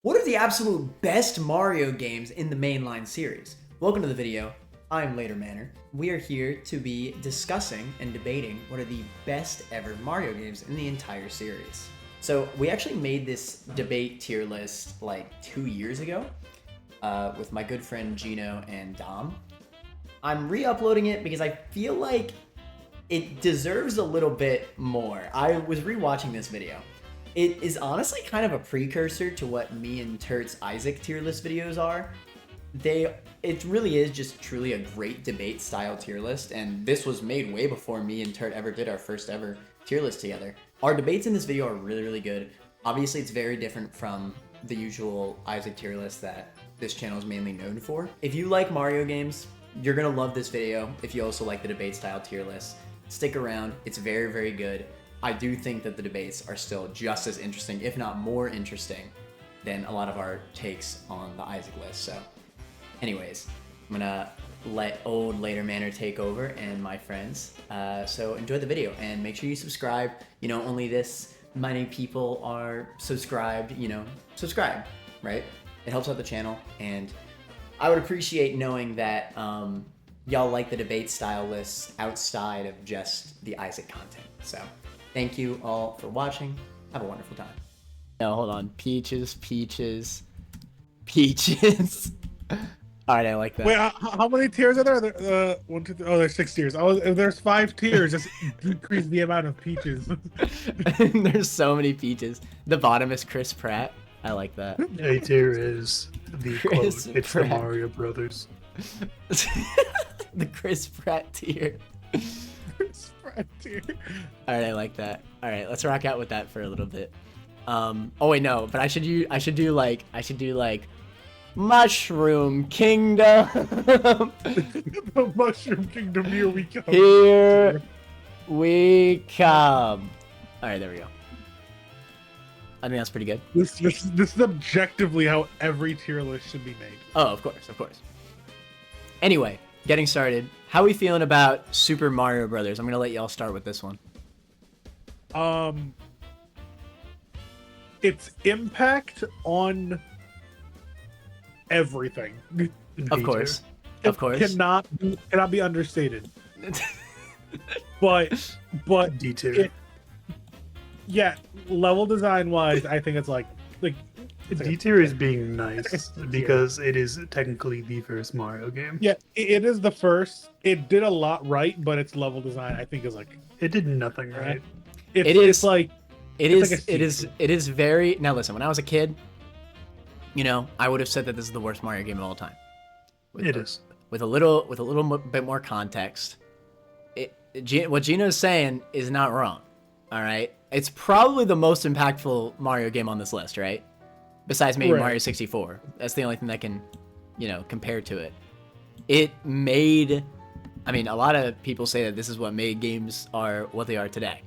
What are the absolute best Mario games in the Mainline series? Welcome to the video. I'm Later Manor. We are here to be discussing and debating what are the best ever Mario games in the entire series. So we actually made this debate tier list like 2 years ago with my good friend Jeno and Dom. I'm re-uploading it because I feel like it deserves a little bit more. I was rewatching this video. It is honestly kind of a precursor to what me and Turt's Isaac tier list videos are. It really is just truly a great debate style tier list, and this was made way before me and Turt ever did our first ever tier list together. Our debates in this video are really, really good. Obviously, it's very different from the usual Isaac tier list that this channel is mainly known for. If you like Mario games, you're gonna love this video. If you also like the debate style tier list, stick around. It's very, very good. I do think that the debates are still just as interesting, if not more interesting, than a lot of our takes on the Isaac list. So anyways, I'm gonna let old Later Manor take over and my friends. So enjoy the video and make sure you subscribe. You know, only this many people are subscribed, subscribe, right? It helps out the channel, and I would appreciate knowing that y'all like the debate style lists outside of just the Isaac content. So thank you all for watching. Have a wonderful time. No, hold on. Peaches. All right, I like that. Wait, how many tiers are there? One, two, three. Oh, there's 6 tiers. Oh, if there's 5 tiers, just decrease the amount of peaches. There's so many peaches. The bottom is Chris Pratt. I like that. A tier is the Chris quote. It's Pratt. the Mario Brothers. The Chris Pratt tier. Chris Pratt tier. All right, I like that. All right, let's rock out with that for a little bit. Oh wait, no, but I should do like Mushroom Kingdom. The Mushroom Kingdom, here we come. Here we come. All right, there we go. I think that's pretty good. This is objectively how every tier list should be made. Oh, of course. Anyway, getting started. How are we feeling about Super Mario Brothers? I'm gonna let y'all start with this one. Its impact on everything Of course. Of course. cannot be understated. but D tier. yeah, level design wise, I think it's like D tier is being nice it's a D tier. because it is technically the first Mario game. yeah, it is the first. It did a lot right, but its level design I think is like It did nothing right. it's like It It's is. like a It is very. Now listen. When I was a kid, I would have said that this is the worst Mario game of all time. It is. With a little bit more context, what Gino's saying is not wrong. All right, it's probably the most impactful Mario game on this list, right? Besides maybe Right. Mario 64. That's the only thing that can, compare to it. It made. I mean, a lot of people say that this is what made games are what they are today.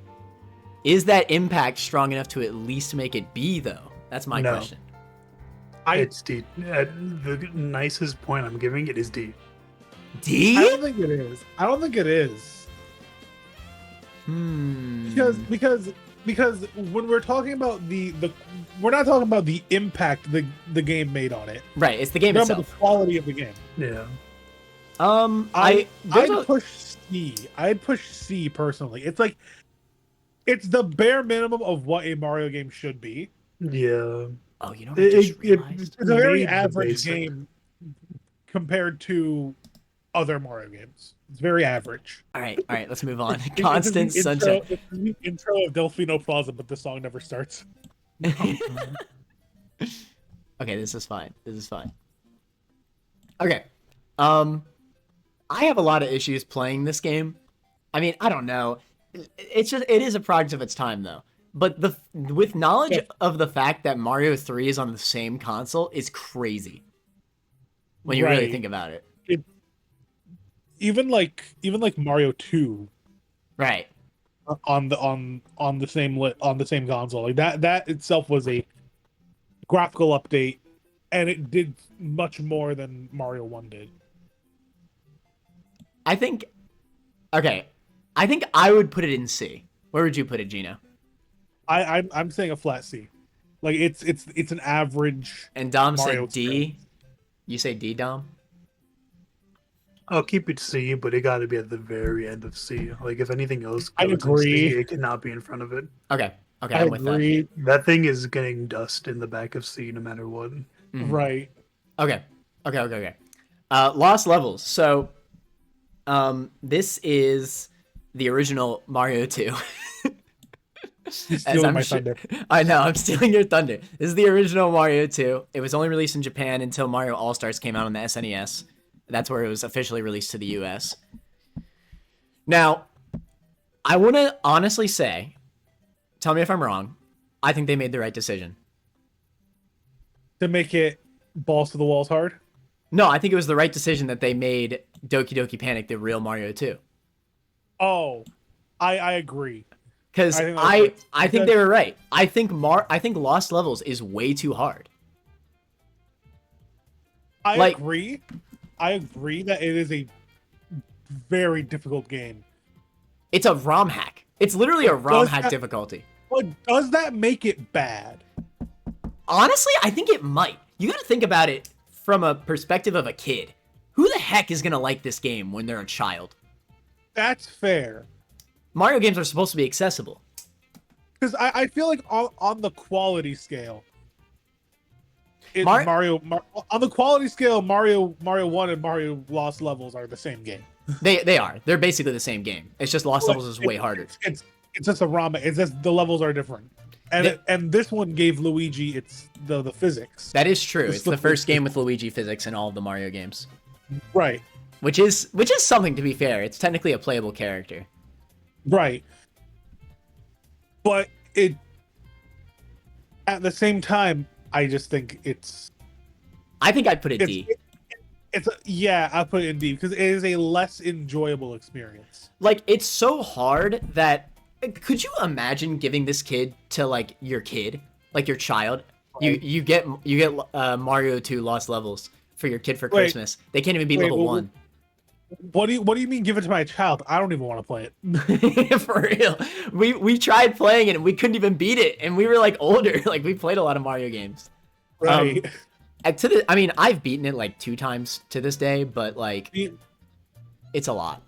Is that impact strong enough to at least make it B, though? That's my No. question. It's D. The nicest point I'm giving it is D. D? I don't think it is. I don't think it is. Because when we're talking about the we're not talking about the impact the game made on it. Right, it's the game We're talking about itself. the quality of the game. Yeah. I'd there's a- push C. I'd push C personally. It's like it's the bare minimum of what a Mario game should be. Yeah. Oh, you know what I just realized? It's a very Made the average basic. game compared to other Mario games. It's very average. All right, let's move on. Constant It's the Sunshine. It's the intro of Delfino Plaza, but the song never starts. Okay, this is fine. Okay. I have a lot of issues playing this game. I mean, I don't know. It is a product of its time, though. But with knowledge of the fact that Mario 3 is on the same console is crazy. When you really Right. think about it. Even like Mario 2 Right. on the same console. Like that itself was a graphical update, and it did much more than Mario 1 did. I think I would put it in C. Where would you put it, Gino? I'm saying a flat C. Like it's an average. And Dom Mario said D. experience. You say D, Dom? I'll keep it C, but it got to be at the very end of C. Like if anything else I goes in agree. C, it cannot be in front of it. Okay. Okay, I I'm with that. agree. That thing is getting dust in the back of C no matter what. Mhm. Right. Okay. Lost Levels. So, this is the original Mario 2. You're stealing my thunder. I know, I'm stealing your thunder. This is the original Mario 2. It was only released in Japan until Mario All-Stars came out on the SNES. That's where it was officially released to the US. Now, I want to honestly say, tell me if I'm wrong, I think they made the right decision. To make it balls to the walls hard. No, I think it was the right decision that they made Doki Doki Panic the real Mario 2. Oh, I agree. Because I think that's I right. think they were right. I think Lost Levels is way too hard. I Like- agree. I agree that it is a very difficult game. It's a ROM hack. It's literally a ROM Does hack that- difficulty. But does that make it bad? Honestly, I think it might. You got to think about it from a perspective of a kid. Who the heck is going to like this game when they're a child? That's fair. Mario games are supposed to be accessible. Because I feel like on the quality scale, Mario- on the quality scale, Mario 1 and Mario Lost Levels are the same game. They are. They're basically the same game. It's just Lost Levels is way harder. It's just a ROM. It's just the levels are different. And this one gave Luigi the physics. That is true. It's It's the the first game with Luigi physics in all of the Mario games. Right. Which is something, to be fair. It's technically a playable character. Right. But it at the same time, I just think I think I'd put it D. I put it in D because it is a less enjoyable experience. Like, it's so hard that could you imagine giving this kid to like your kid, like your child? Right. You get Mario 2 Lost Levels for your kid for Christmas. They can't even beat level 1. What do you mean give it to my child? I don't even want to play it. For real. We tried playing it and we couldn't even beat it, and we were like older. Like, we played a lot of Mario games. Right. I mean, I've beaten it like 2 times to this day, but like it's a lot.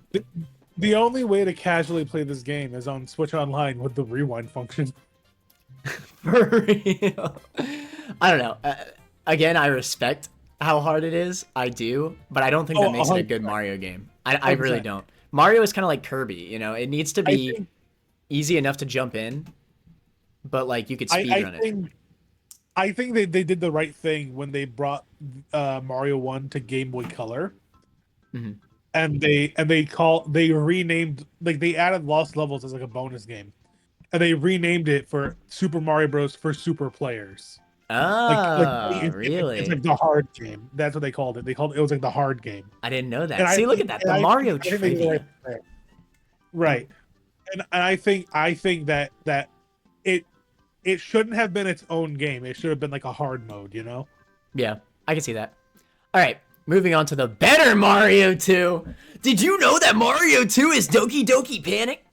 The only way to casually play this game is on Switch Online with the rewind function. For real. I don't know. Again, I respect how hard it is. I do, but I don't think that makes it a good Mario game. I really don't. Mario is kind of like Kirby, you know? It needs to be easy enough to jump in, but like you could speedrun it. I think they did the right thing when they brought Mario 1 to Game Boy Color. Mm-hmm. And they renamed, like, they added Lost Levels as like a bonus game. And they renamed it for Super Mario Bros. For Super Players. Really? It's like the hard game. That's what they called it. It was like the hard game. I didn't know that. And See, look at that. The Mario trivia. Right. And I think that it shouldn't have been its own game. It should have been like a hard mode, you know? Yeah, I can see that. All right, moving on to the better Mario 2. Did you know that Mario 2 is Doki Doki Panic?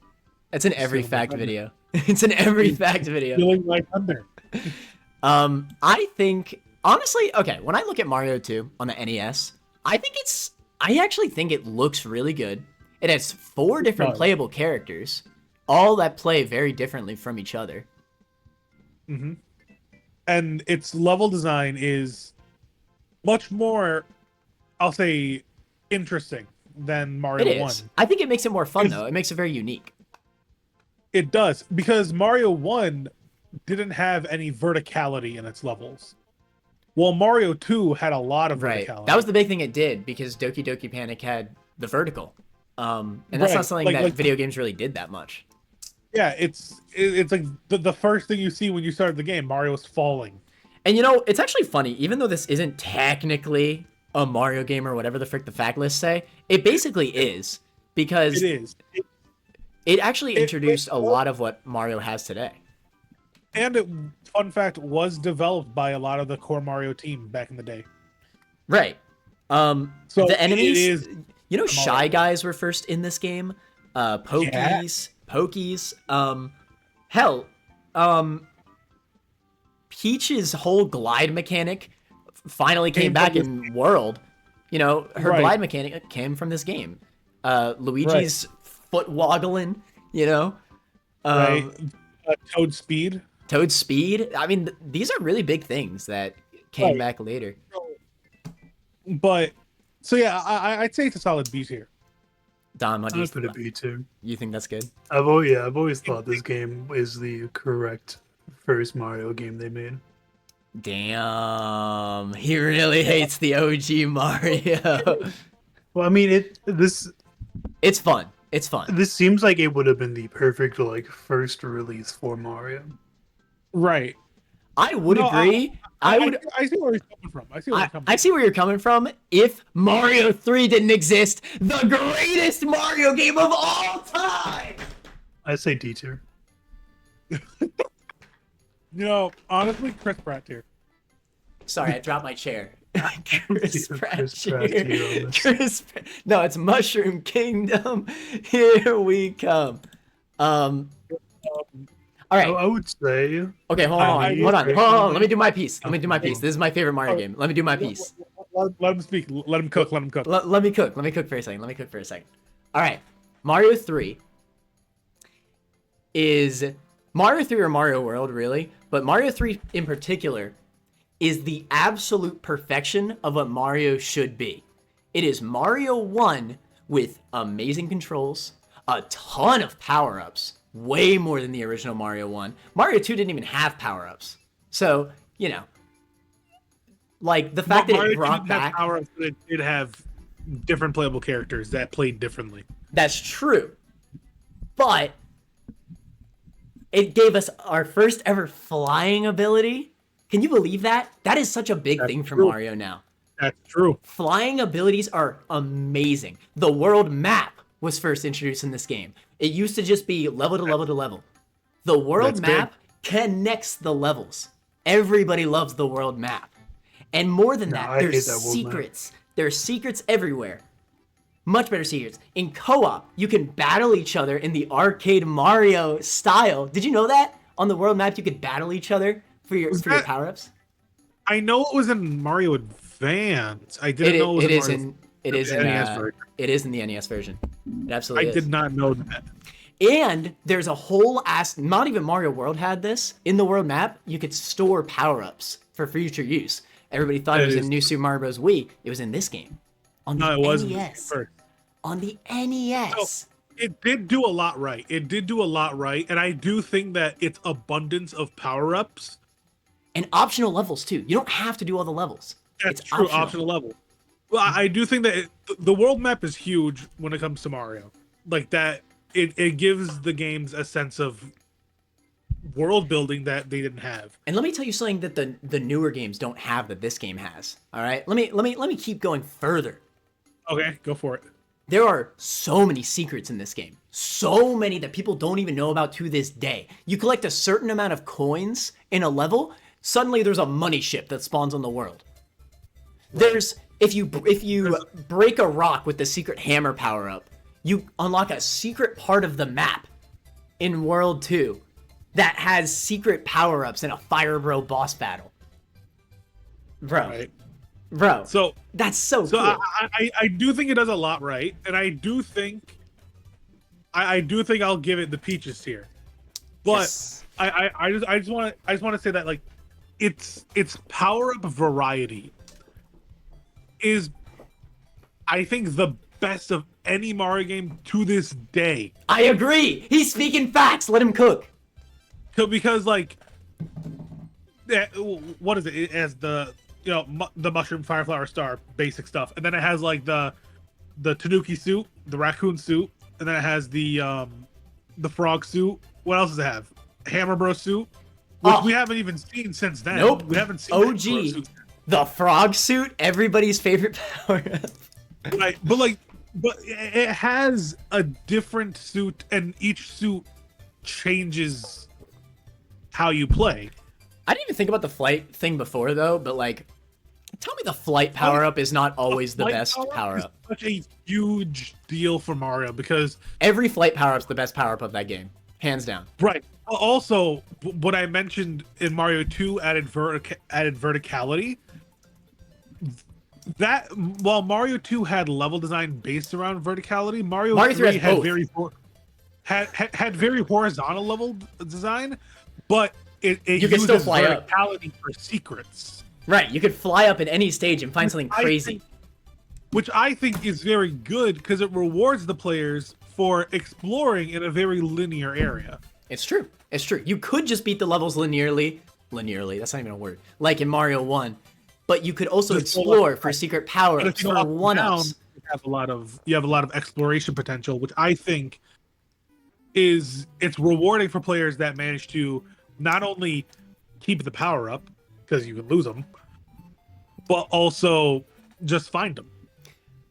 That's in every fact video. It's in every fact video. Feeling like thunder. I think, honestly, okay, when I look at Mario 2 on the NES, I actually think it looks really good. It has 4 different playable characters, all that play very differently from each other. Mm-hmm. And its level design is much more, I'll say, interesting than Mario It 1. is. I think it makes it more fun, though. It makes it very unique. It does, because Mario 1 didn't have any verticality in its levels. Well, Mario 2 had a lot of verticality. That was the big thing it did, because Doki Doki Panic had the vertical. And that's not something that video games really did that much. Yeah, it's like the first thing you see when you start the game, Mario's falling. And you know, it's actually funny, even though this isn't technically a Mario game or whatever the frick the fact lists say, it basically is, because it is. It actually introduced a lot of what Mario has today. And fun fact, was developed by a lot of the core Mario team back in the day. Right. So the enemies, you know, Shy Guys were first in this game. Pokies. Hell, Peach's whole glide mechanic finally came back in World. You know, her Right. glide mechanic came from this game. Luigi's foot woggling, you know. Right. Toad speed. Toad speed. I mean, these are really big things that came back later. But so yeah, I'd say it's a solid B tier. Dom, what do I'll put a B too. you think that's good? I've always thought this game is the correct first Mario game they made. Damn, he really hates the OG Mario. Well, I mean, It's fun. It's fun. this seems like it would have been the perfect like first release for Mario. Right. I would No, agree. I would. I see where he's coming from. I see where he's coming I see where you're coming from. If Mario 3 didn't exist, the greatest Mario game of all time. I say D tier. You know, honestly, Chris Pratt tier. Sorry, I dropped my chair. Chris Pratt Chris Pratt cheer. tier on this. Chris Pratt. No, it's Mushroom Kingdom. Here we come. All right. I would say Okay, hold on. Let me do my piece. This is my favorite Mario game. Let me do my piece. Let him speak. Let him cook. Let him cook. Let me cook. Let me cook for a second. All right. Mario 3 is Mario 3 or Mario World, really, but Mario 3 in particular is the absolute perfection of what Mario should be. It is Mario 1 with amazing controls, a ton of power-ups, way more than the original Mario 1. Mario 2 didn't even have power-ups. So, you know, like the fact that it brought back power-ups, but it did have different playable characters that played differently. That's true. But it gave us our first ever flying ability. Can you believe that? That is such a big thing for true. Mario now. That's true. Flying abilities are amazing. The world map was first introduced in this game. It used to just be level to level to level. The world That's map connects the levels. Everybody loves the world map. And more than that, I hate there's that world map. secrets. There's secrets everywhere. Much better secrets. In co-op, you can battle each other in the arcade Mario style. Did you know that? On the world map, you could battle each other for your power-ups. I know it was in Mario Advance. I didn't know it was It is in the NES version. It absolutely is. I did not know that. And there's a whole not even Mario World had this. In the world map, you could store power-ups for future use. Everybody thought it was in New Super Mario Bros. Wii. It was in this game. On the NES. On the NES. So, it did do a lot right. And I do think that its abundance of power-ups. And optional levels, too. You don't have to do all the levels. That's It's true, optional level. Well, I do think that the world map is huge when it comes to Mario. Like that, it gives the games a sense of world building that they didn't have. And let me tell you something that the newer games don't have that this game has. All right, let me keep going further. Okay, go for it. There are so many secrets in this game. So many that people don't even know about to this day. You collect a certain amount of coins in a level, suddenly there's a money ship that spawns on the world. There's if you break a rock with the secret hammer power up, you unlock a secret part of the map in World 2 that has secret power ups in a Fire Bro boss battle. Bro. Right. Bro. So that's so cool. I do think it does a lot right, and I do think I'll give it the peaches here. But Yes. I just want to say that like its power up variety is, I think, the best of any Mario game to this day. I agree. He's speaking facts. Let him cook. Because like, what is it? It has the the mushroom, fire flower, star, basic stuff, and then it has like the Tanuki suit, the raccoon suit, and then it has the frog suit. What else does it have? Hammer Bro suit, which we haven't even seen since then. Nope. We haven't seen OG. The frog suit, everybody's favorite power up. Right, but it has a different suit, and each suit changes how you play. I didn't even think about the flight thing before though, but like, tell me the flight power up is not always the best power up. Such a huge deal for Mario because Every flight power up's the best power up of that game, hands down. right, Also, what I mentioned in Mario 2 added verticality. That while Mario 2 had level design based around verticality, Mario 3 had very horizontal level design, but it You could still uses fly up. verticality for secrets. Right, you could fly up at any stage and find something crazy. Which I think is very good because it rewards the players for exploring in a very linear area. It's true. It's true. You could just beat the levels linearly. Linearly, that's not even a word. Like in Mario 1. But you could also explore for secret power-ups, for one-ups. You have a lot of exploration potential, which I think it's rewarding for players that manage to not only keep the power up, because you can lose them, but also just find them.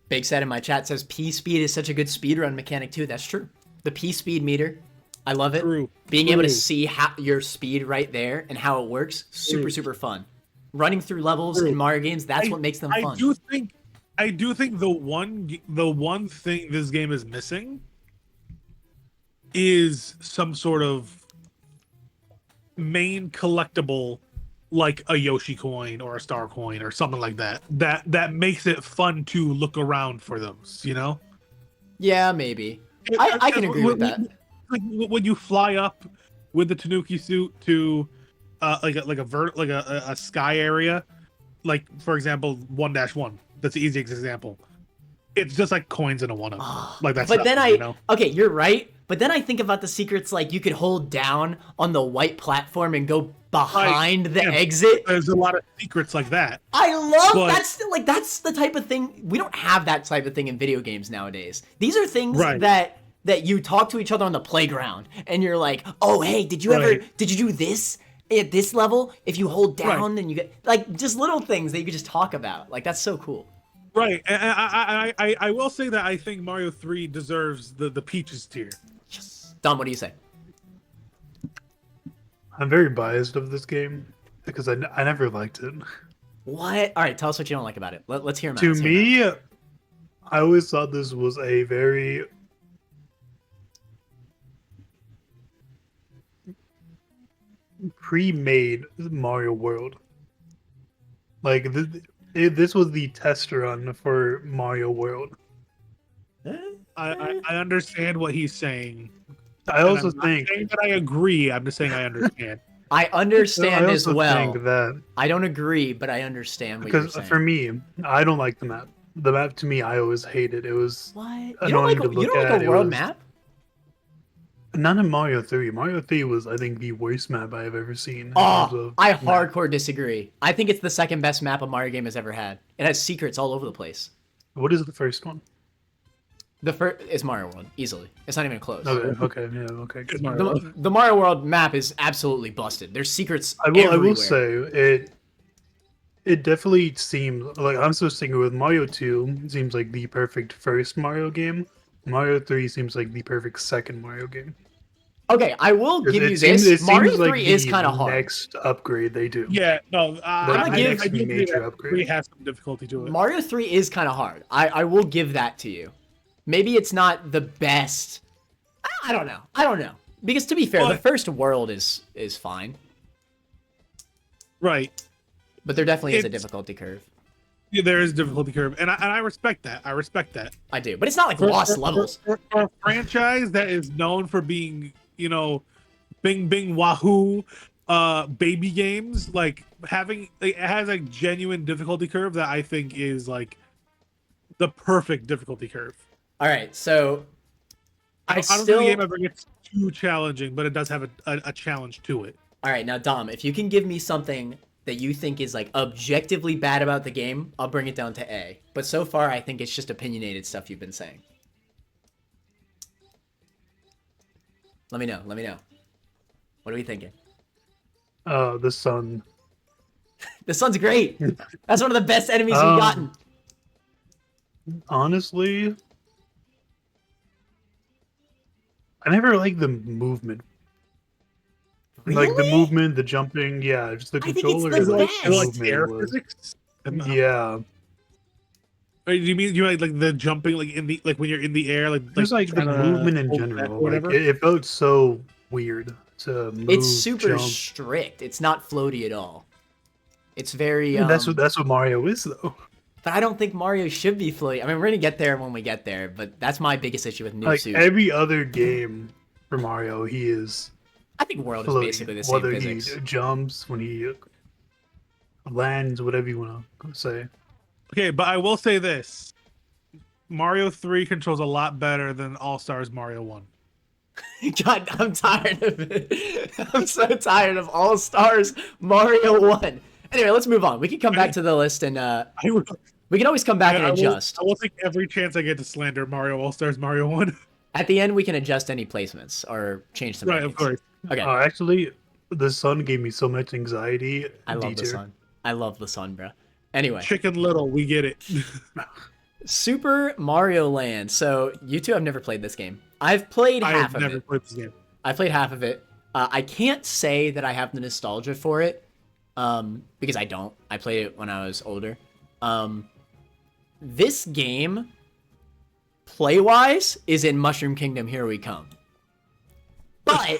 Big Set in my chat says P speed is such a good speedrun mechanic too. That's true. The P speed meter, I love it. True. Being able to see your speed right there and how it works, super fun. Running through levels in Mario games, that's what makes them fun. I do think the one thing this game is missing is some sort of main collectible, like a Yoshi coin or a star coin or something like that. That makes it fun to look around for those, you know? Yeah, maybe. I can agree with that. Like when you fly up with the Tanuki suit to a sky area, like for example 1-1. That's the easiest example. It's just like coins in a 1-up. Like that's. But then you know? Okay, you're right. But then I think about the secrets, like you could hold down on the white platform and go behind the exit. There's a lot of secrets like that. I love that's the type of thing. We don't have that type of thing in video games nowadays. These are things that you talk to each other on the playground and you're like, oh hey, did you do this at this level? If you hold down, then you get like just little things that you could just talk about. Like that's so cool. Right, and I will say that I think Mario 3 deserves the Peaches tier. Yes. Dom, what do you say? I'm very biased of this game because I never liked it. What? All right, tell us what you don't like about it. Let's hear them out. To me, I always thought this was a very pre-made Mario World. Like this was the test run for Mario World. I understand what he's saying. I also I'm not saying that I agree. I'm just saying I understand. I understand as well. Think that I don't agree, but I understand what you're saying. Because for me, I don't like the map. The map to me, I always hated. It was what? annoying to look at. You don't like a world map? Not in Mario 3. Mario 3 was, I think, the worst map I have ever seen. I hardcore disagree. I think it's the second best map a Mario game has ever had. It has secrets all over the place. What is the first one? The first is Mario World, easily. It's not even close. Okay. The Mario World map is absolutely busted. There's secrets I will say, it definitely seems like I'm so sticking with Mario 2 seems like the perfect first Mario game. Mario 3 seems like the perfect second Mario game. Okay, I will give you this. Mario 3 is kind of hard. Next upgrade they do. Yeah, no, I give major upgrade. 3 has some difficulty to it. Mario 3 is kind of hard. I will give that to you. Maybe it's not the best. I don't know. Because to be fair, the first world is fine. Right. But there definitely is a difficulty curve. Yeah, there is a difficulty curve, and I respect that. I do, but it's not like lost levels. For a franchise that is known for being, bing bing wahoo, baby games, like it has a genuine difficulty curve that I think is like the perfect difficulty curve. All right, so I don't think the game ever gets too challenging, but it does have a challenge to it. All right, now Dom, if you can give me something that you think is like objectively bad about the game, I'll bring it down to A. But so far, I think it's just opinionated stuff you've been saying. Let me know. What are we thinking? The sun. The sun's great. That's one of the best enemies we've gotten. Honestly, I never liked the movement. Really? Like the movement, the jumping, yeah, just the controller. I think it's the best. Like air physics. Yeah. Or you mean like the jumping, like when you're in the air, like just like the movement in general. Like it felt so weird. to move, It's super jump. strict. It's not floaty at all. It's very. And that's what Mario is, though. But I don't think Mario should be floaty. I mean, we're gonna get there when we get there, but that's my biggest issue with New Like Suit. every other game for Mario, he is I think World is floating. basically the same Whether physics. he jumps, when he lands, whatever you want to say. Okay, but I will say this: Mario 3 controls a lot better than All Stars Mario 1. God, I'm tired of it. I'm so tired of All Stars Mario 1. Anyway, let's move on. We can come back to the list and we can always come back and adjust. I will take every chance I get to slander Mario All Stars Mario 1. At the end, we can adjust any placements or change some Right, rankings. of course. Okay. Actually, the sun gave me so much anxiety. I love the D-tier. sun. I love the sun, bro. Anyway, Chicken Little, we get it. Super Mario Land. So you two have never played this game. I've played I half have of never it. played this game. I played half of it. I can't say that I have the nostalgia for it, because I don't. I played it when I was older. This game, play-wise, is in Mushroom Kingdom. Here we come. But,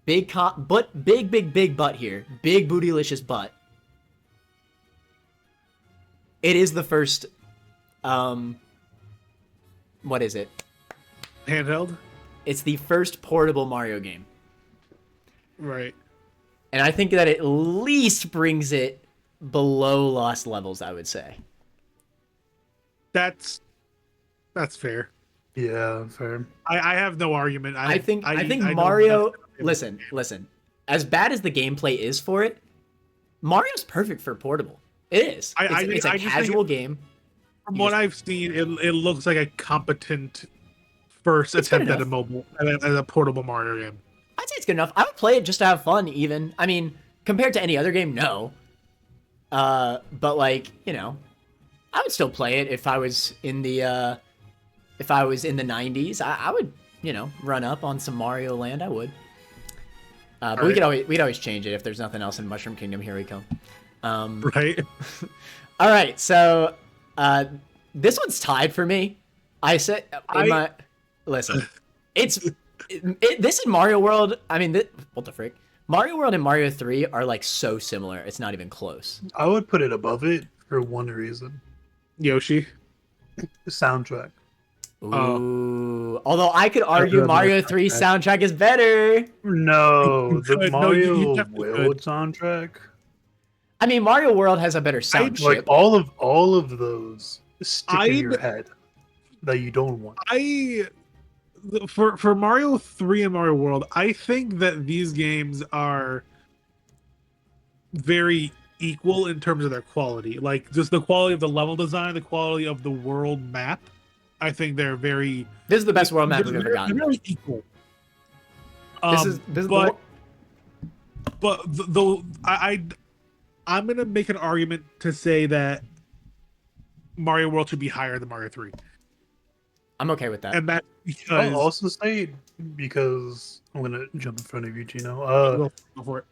big butt here. Big bootylicious butt. It is the first, what is it? Handheld? It's the first portable Mario game. Right. And I think that at least brings it below Lost Levels, I would say. That's fair. Yeah, fair. I have no argument. I think I know Mario... nothing. Listen. As bad as the gameplay is for it, Mario's perfect for portable. It is. It's a casual game. From what I've seen, it looks like a competent first It's good attempt at a enough. mobile, at a portable Mario game. I'd say it's good enough. I would play it just to have fun, even. I mean, compared to any other game, no. But like, you know, I would still play it if I was in the 90s. I would, you know, run up on some Mario Land. I would. But we'd always change it if there's nothing else in Mushroom Kingdom. Here we come. Right. All right, so this one's tied for me. Listen, this in Mario World. I mean, what the frick? Mario World and Mario 3 are like so similar. It's not even close. I would put it above it for one reason: Yoshi. the soundtrack. Ooh. Although I could argue love Mario that 3 soundtrack is better. No, the No, you Mario definitely World soundtrack. I mean, Mario World has a better sound Like chip. all of those stick in your head that you don't want. For Mario 3 and Mario World, I think that these games are very equal in terms of their quality. Like just the quality of the level design, the quality of the world map. I think they're very. This is the best world map we've ever They're gotten. very equal. This is but I'm gonna make an argument to say that Mario World should be higher than Mario 3, I'm okay with that. and that's I'll because also say, because I'm gonna jump in front of you, Gino. go for it.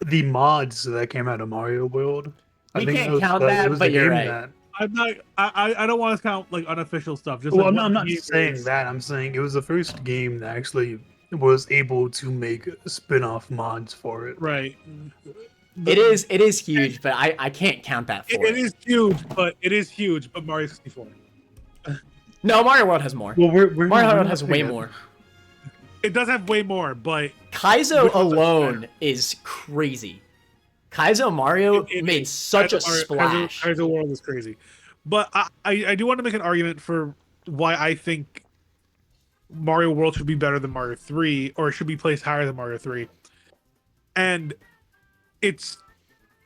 The mods that came out of Mario World. We can't it was, count it that, was but the you're game right. I'm not. I don't want to count like unofficial stuff. Just Well, like I'm what not game saying is. that. I'm saying it was the first game that actually was able to make spin-off mods for it. Right. It is huge, but I can't count that for It is huge, but Mario 64. No, Mario World has more. Well, we're Mario we're World not has way saying that. more. It does have way more, but Kaizo Which one's alone better? is crazy. Kaizo Mario made such a splash. Kaizo World is crazy, but I do want to make an argument for why I think Mario World should be better than Mario 3, or should be placed higher than Mario 3, and it's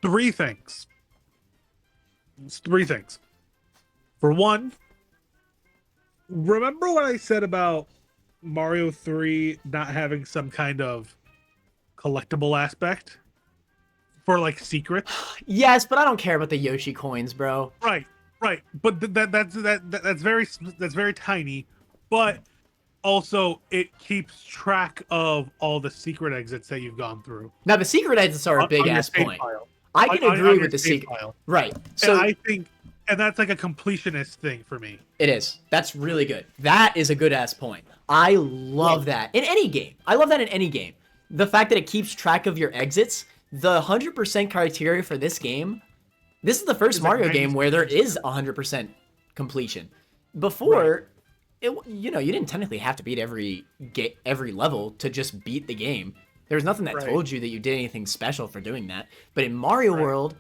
three things. It's three things. For one, remember what I said about Mario 3 not having some kind of collectible aspect for like secrets? Yes, but I don't care about the Yoshi coins, bro. Right. But that's very tiny, but also it keeps track of all the secret exits that you've gone through. Now the secret exits are a big On your ass save point. file. I can On agree your with the save secret. file. Right. So So and that's like a completionist thing for me. It is. That's really good. That is a good ass point. I love that in any game. I love that in any game. The fact that it keeps track of your exits. The 100% criteria for this game. This is the first Mario game where there is 100% completion. Before, you didn't technically have to beat every level to just beat the game. There was nothing that told you that you did anything special for doing that. But in Mario World,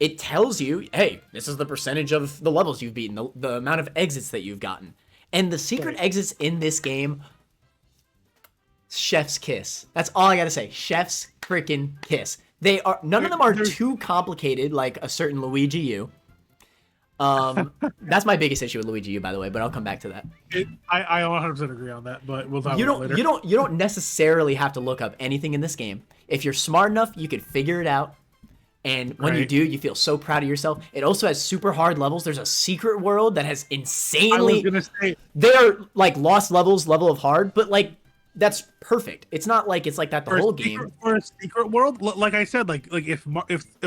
it tells you, hey, this is the percentage of the levels you've beaten, the amount of exits that you've gotten. And the secret exits in this game, chef's kiss. That's all I gotta say. Chef's freaking kiss. None of them are too complicated like a certain Luigi U. That's my biggest issue with Luigi U, by the way, but I'll come back to that. I 100% agree on that, but we'll talk about it later. You don't necessarily have to look up anything in this game. If you're smart enough, you could figure it out. And when you do, you feel so proud of yourself. It also has super hard levels. There's a secret world that has insanely... I was gonna say... They are like lost levels, level of hard, but like that's perfect. It's not like it's like that the whole game. For a secret world, like I said, like if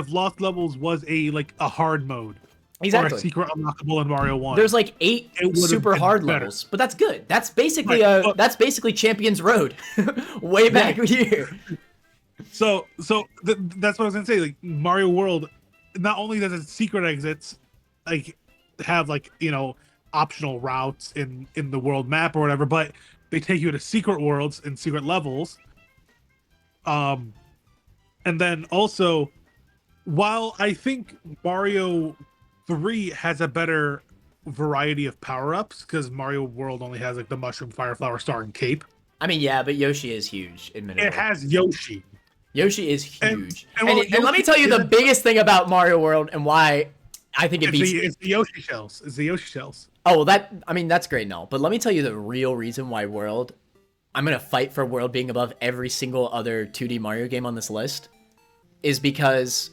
Lost Levels was a hard mode, exactly, or a secret unlockable in Mario 1, there's like 8 super hard levels, but that's good. That's basically that's basically Champion's Road, way back here. So that's what I was gonna say. Like Mario World, not only does it secret exits, like have optional routes in the world map or whatever, but they take you to secret worlds and secret levels. And then also, while I think Mario 3 has a better variety of power-ups, because Mario World only has like the Mushroom, Fire Flower, Star, and Cape. I mean, yeah, but Yoshi is huge, admittedly. It has Yoshi. Yoshi is huge. And let me tell you the biggest thing about Mario World and why I think it's the Yoshi shells. It's the Yoshi shells. Oh, well, that's great and all. But let me tell you the real reason why I'm going to fight for World being above every single other 2D Mario game on this list is because...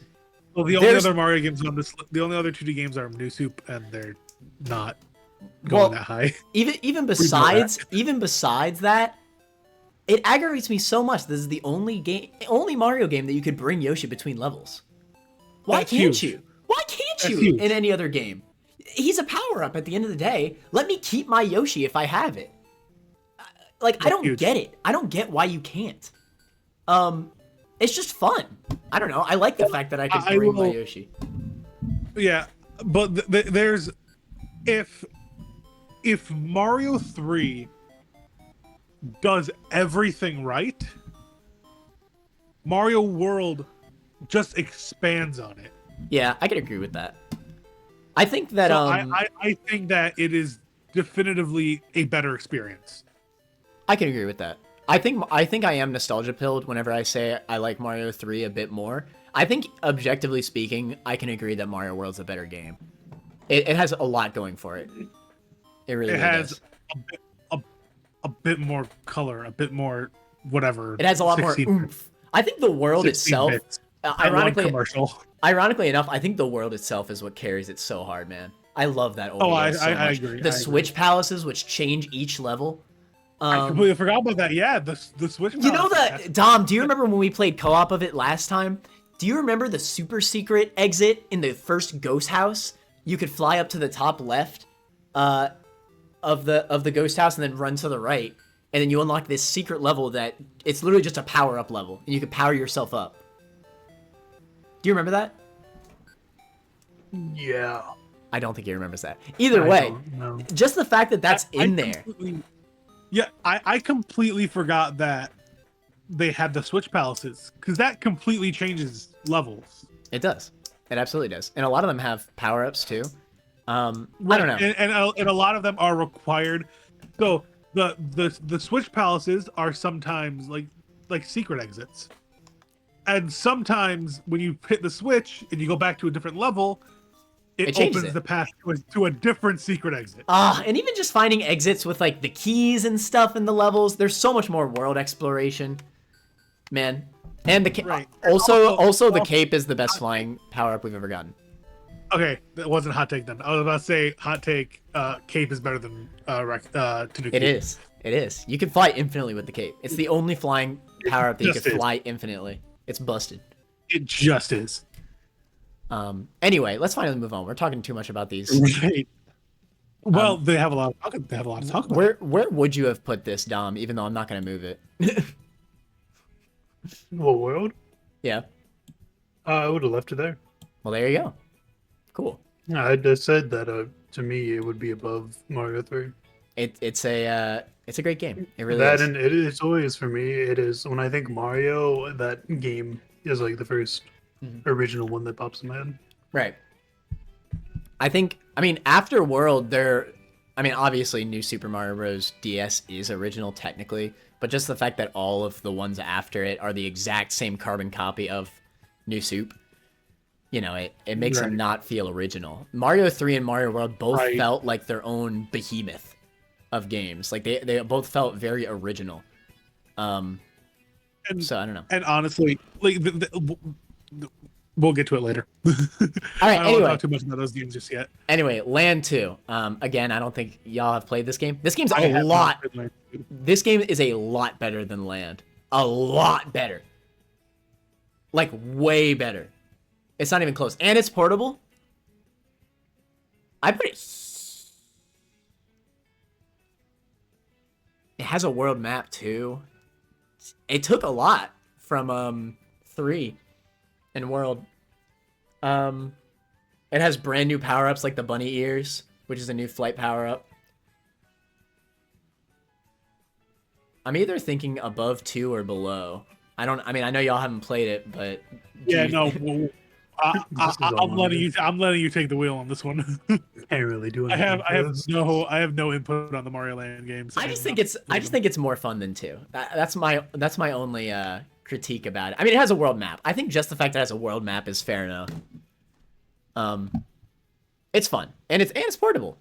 Well, the only other Mario games on this... The only other 2D games are New Soup, and they're not going that high. Even besides that, it aggravates me so much. This is the only Mario game that you could bring Yoshi between levels. Why can't you? Why can't you in any other game? He's a power-up at the end of the day. Let me keep my Yoshi if I have it. I don't get it. I don't get why you can't. It's just fun. I don't know. I like the fact that I could bring my Yoshi. Yeah, but there's... If Mario 3 does everything right, Mario World just expands on it. Yeah, I could agree with that. I think that I think that it is definitively a better experience. I can agree with that. I think I am nostalgia pilled whenever I say I like Mario 3 a bit more. I think objectively speaking, I can agree that Mario World's a better game. It has a lot going for it. It really has does. a bit more color, a bit more whatever. It has a lot more oomph. I think the world itself, ironically enough, I think the world itself is what carries it so hard, man. I love that overworld so much. I agree. The Switch palaces, which change each level. I completely forgot about that. Yeah, the Switch palaces. You know that, Dom, do you remember when we played co-op of it last time? Do you remember the super secret exit in the first ghost house? You could fly up to the top left of the ghost house and then run to the right. And then you unlock this secret level that it's literally just a power-up level. And you can power yourself up. Do you remember that? Yeah. I don't think he remembers that. Either way, just the fact that that's in there. Yeah, I completely forgot that they had the Switch palaces, because that completely changes levels. It does. It absolutely does. And a lot of them have power-ups too. I don't know. And a lot of them are required. So the Switch palaces are sometimes like secret exits. And sometimes when you hit the switch and you go back to a different level, it opens the path to a different secret exit. And even just finding exits with like the keys and stuff in the levels, there's so much more world exploration, man. And the also the cape is the best flying power up we've ever gotten. Okay, that wasn't a hot take then. I was about to say hot take. Cape is better than Tanuki. It is. It is. You can fly infinitely with the cape. It's the only flying power up that you can fly infinitely. It's busted. It just is. Anyway, let's finally move on. We're talking too much about these. Right. Well, they have a lot. They have a lot to talk about. Where would you have put this, Dom? Even though I'm not going to move it. What world? Yeah. I would have left it there. Well, there you go. Cool. I just said that to me it would be above Mario 3. It's a great game. It really That is. and it's always for me. It is when I think Mario, that game is like the first original one that pops in my head. Right. I mean, after World, obviously New Super Mario Bros. DS is original technically, but just the fact that all of the ones after it are the exact same carbon copy of New Soup, it makes them not feel original. Mario 3 and Mario World both felt like their own behemoth of games. Like they both felt very original. So I don't know. And honestly, like we'll get to it later. All right. I don't want to talk too much about those games just yet. Anyway, Land 2. Again, I don't think y'all have played this game. This game's a lot. This game is a lot better than Land. A lot better. Like way better. It's not even close, and it's portable. I put it. It has a world map too. It took a lot from 3 and World. It has brand new power-ups like the bunny ears, which is a new flight power-up. I'm either thinking above 2 or below. I know y'all haven't played it, but yeah, no. Well, I'm letting you take the wheel on this one. Can't really do anything. I have no input on the Mario Land games. I just think it's more fun than 2. That's my only critique about it. I mean, it has a world map. I think just the fact that it has a world map is fair enough. It's fun and it's portable.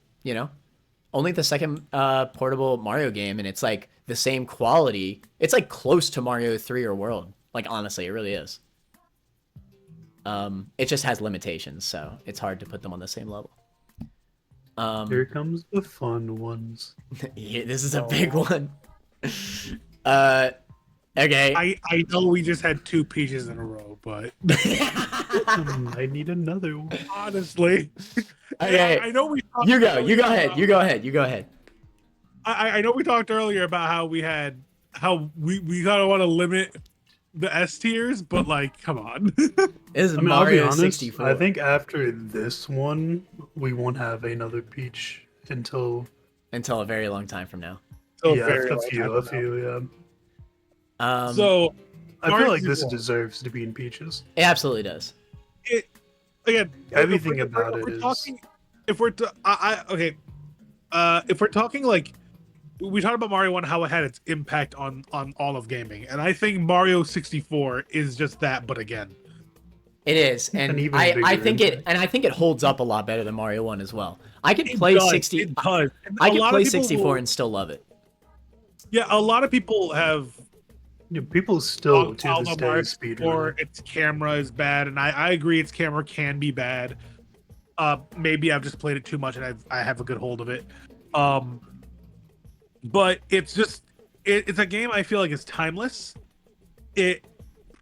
Only the second portable Mario game, and it's like the same quality. It's like close to Mario 3 or World. Like honestly, it really is. It just has limitations, so it's hard to put them on the same level. Here comes the fun ones. Yeah, this is a big one. Okay. I know we just had 2 peaches in a row, but I need another one. Honestly, okay. I know we. You go ahead. I know we talked earlier about how we kind of want to limit the S tiers, but like, come on. This is Mario I'll be honest, 64. I think after this one, we won't have another Peach until a very long time from now. a few. So I feel like this deserves to be in Peaches. It absolutely does. Everything about it is. If we're talking like, we talked about Mario 1, how it had its impact on all of gaming, and I think Mario 64 is just that, but again. It is, and I think it holds up a lot better than Mario 1 as well. I could play 60. I could play 64 and still love it. Yeah, a lot of people have. People still to this day speedrun. Its camera is bad, and I agree, its camera can be bad. Maybe I've just played it too much, and I have a good hold of it. But it's just it's a game I feel like is timeless. It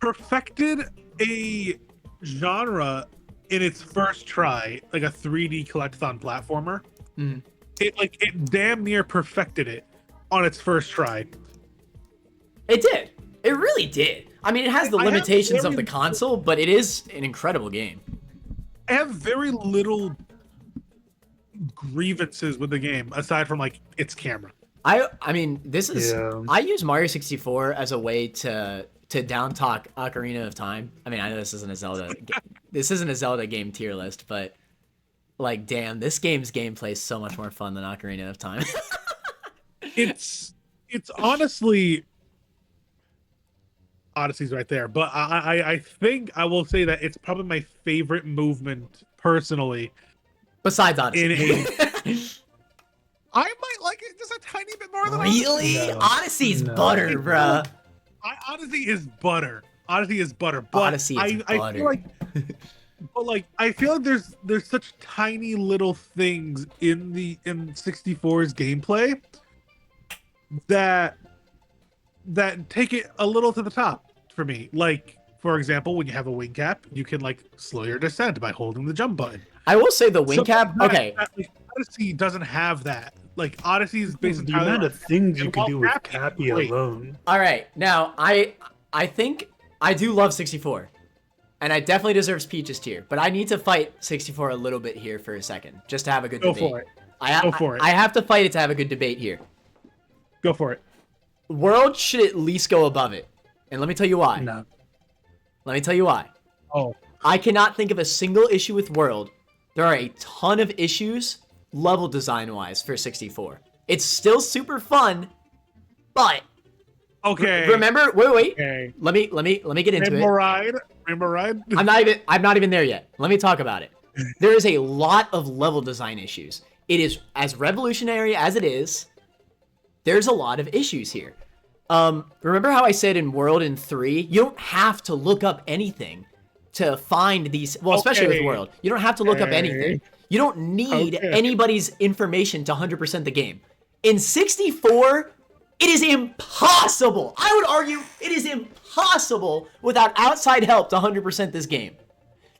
perfected a genre in its first try, like a 3D collectathon platformer. It damn near perfected it on its first try. It did. It really did. I mean, it has the limitations of the console, but it is an incredible game. I have very little grievances with the game aside from like its camera. I mean, this is I use Mario 64 as a way to down talk Ocarina of Time. I mean, I know this isn't a Zelda game tier list, but like, damn, this game's gameplay is so much more fun than Ocarina of Time. It's honestly, Odyssey's right there, but I think I will say that it's probably my favorite movement personally. Besides Odyssey. I might like it just a tiny bit more than Really? No. Odyssey's butter, bruh. Odyssey is butter. Odyssey is butter. But Odyssey is butter. I feel like, but like, I feel like there's such tiny little things in 64's gameplay that take it a little to the top for me. Like For example, when you have a wing cap, you can like slow your descent by holding the jump button. I will say the wing cap. Okay, Like, Odyssey doesn't have that. Like Odyssey is based The entirely amount of things you can do with Cappy is Cappy great. alone. all right. Now I think I do love 64, and I definitely deserves Peach's tier. But I need to fight 64 a little bit here for a second, just to have a good Go debate. for it. Go for it. I have to fight it to have a good debate here. Go for it. World should at least go above it, and let me tell you why. No. Let me tell you why. Oh, I cannot think of a single issue with World. There are a ton of issues level design wise for 64. It's still super fun, but okay. remember, wait. Okay. Let me get into Rainbow it. Ride. Rainbow Ride. I'm not even there yet. Let me talk about it. There is a lot of level design issues. It is as revolutionary as it is. There's a lot of issues here. Remember how I said in World in 3, you don't have to look up anything to find these, well, especially with World. You don't have to look up anything. You don't need anybody's information to 100% the game. In 64, it is impossible. I would argue it is impossible without outside help to 100% this game.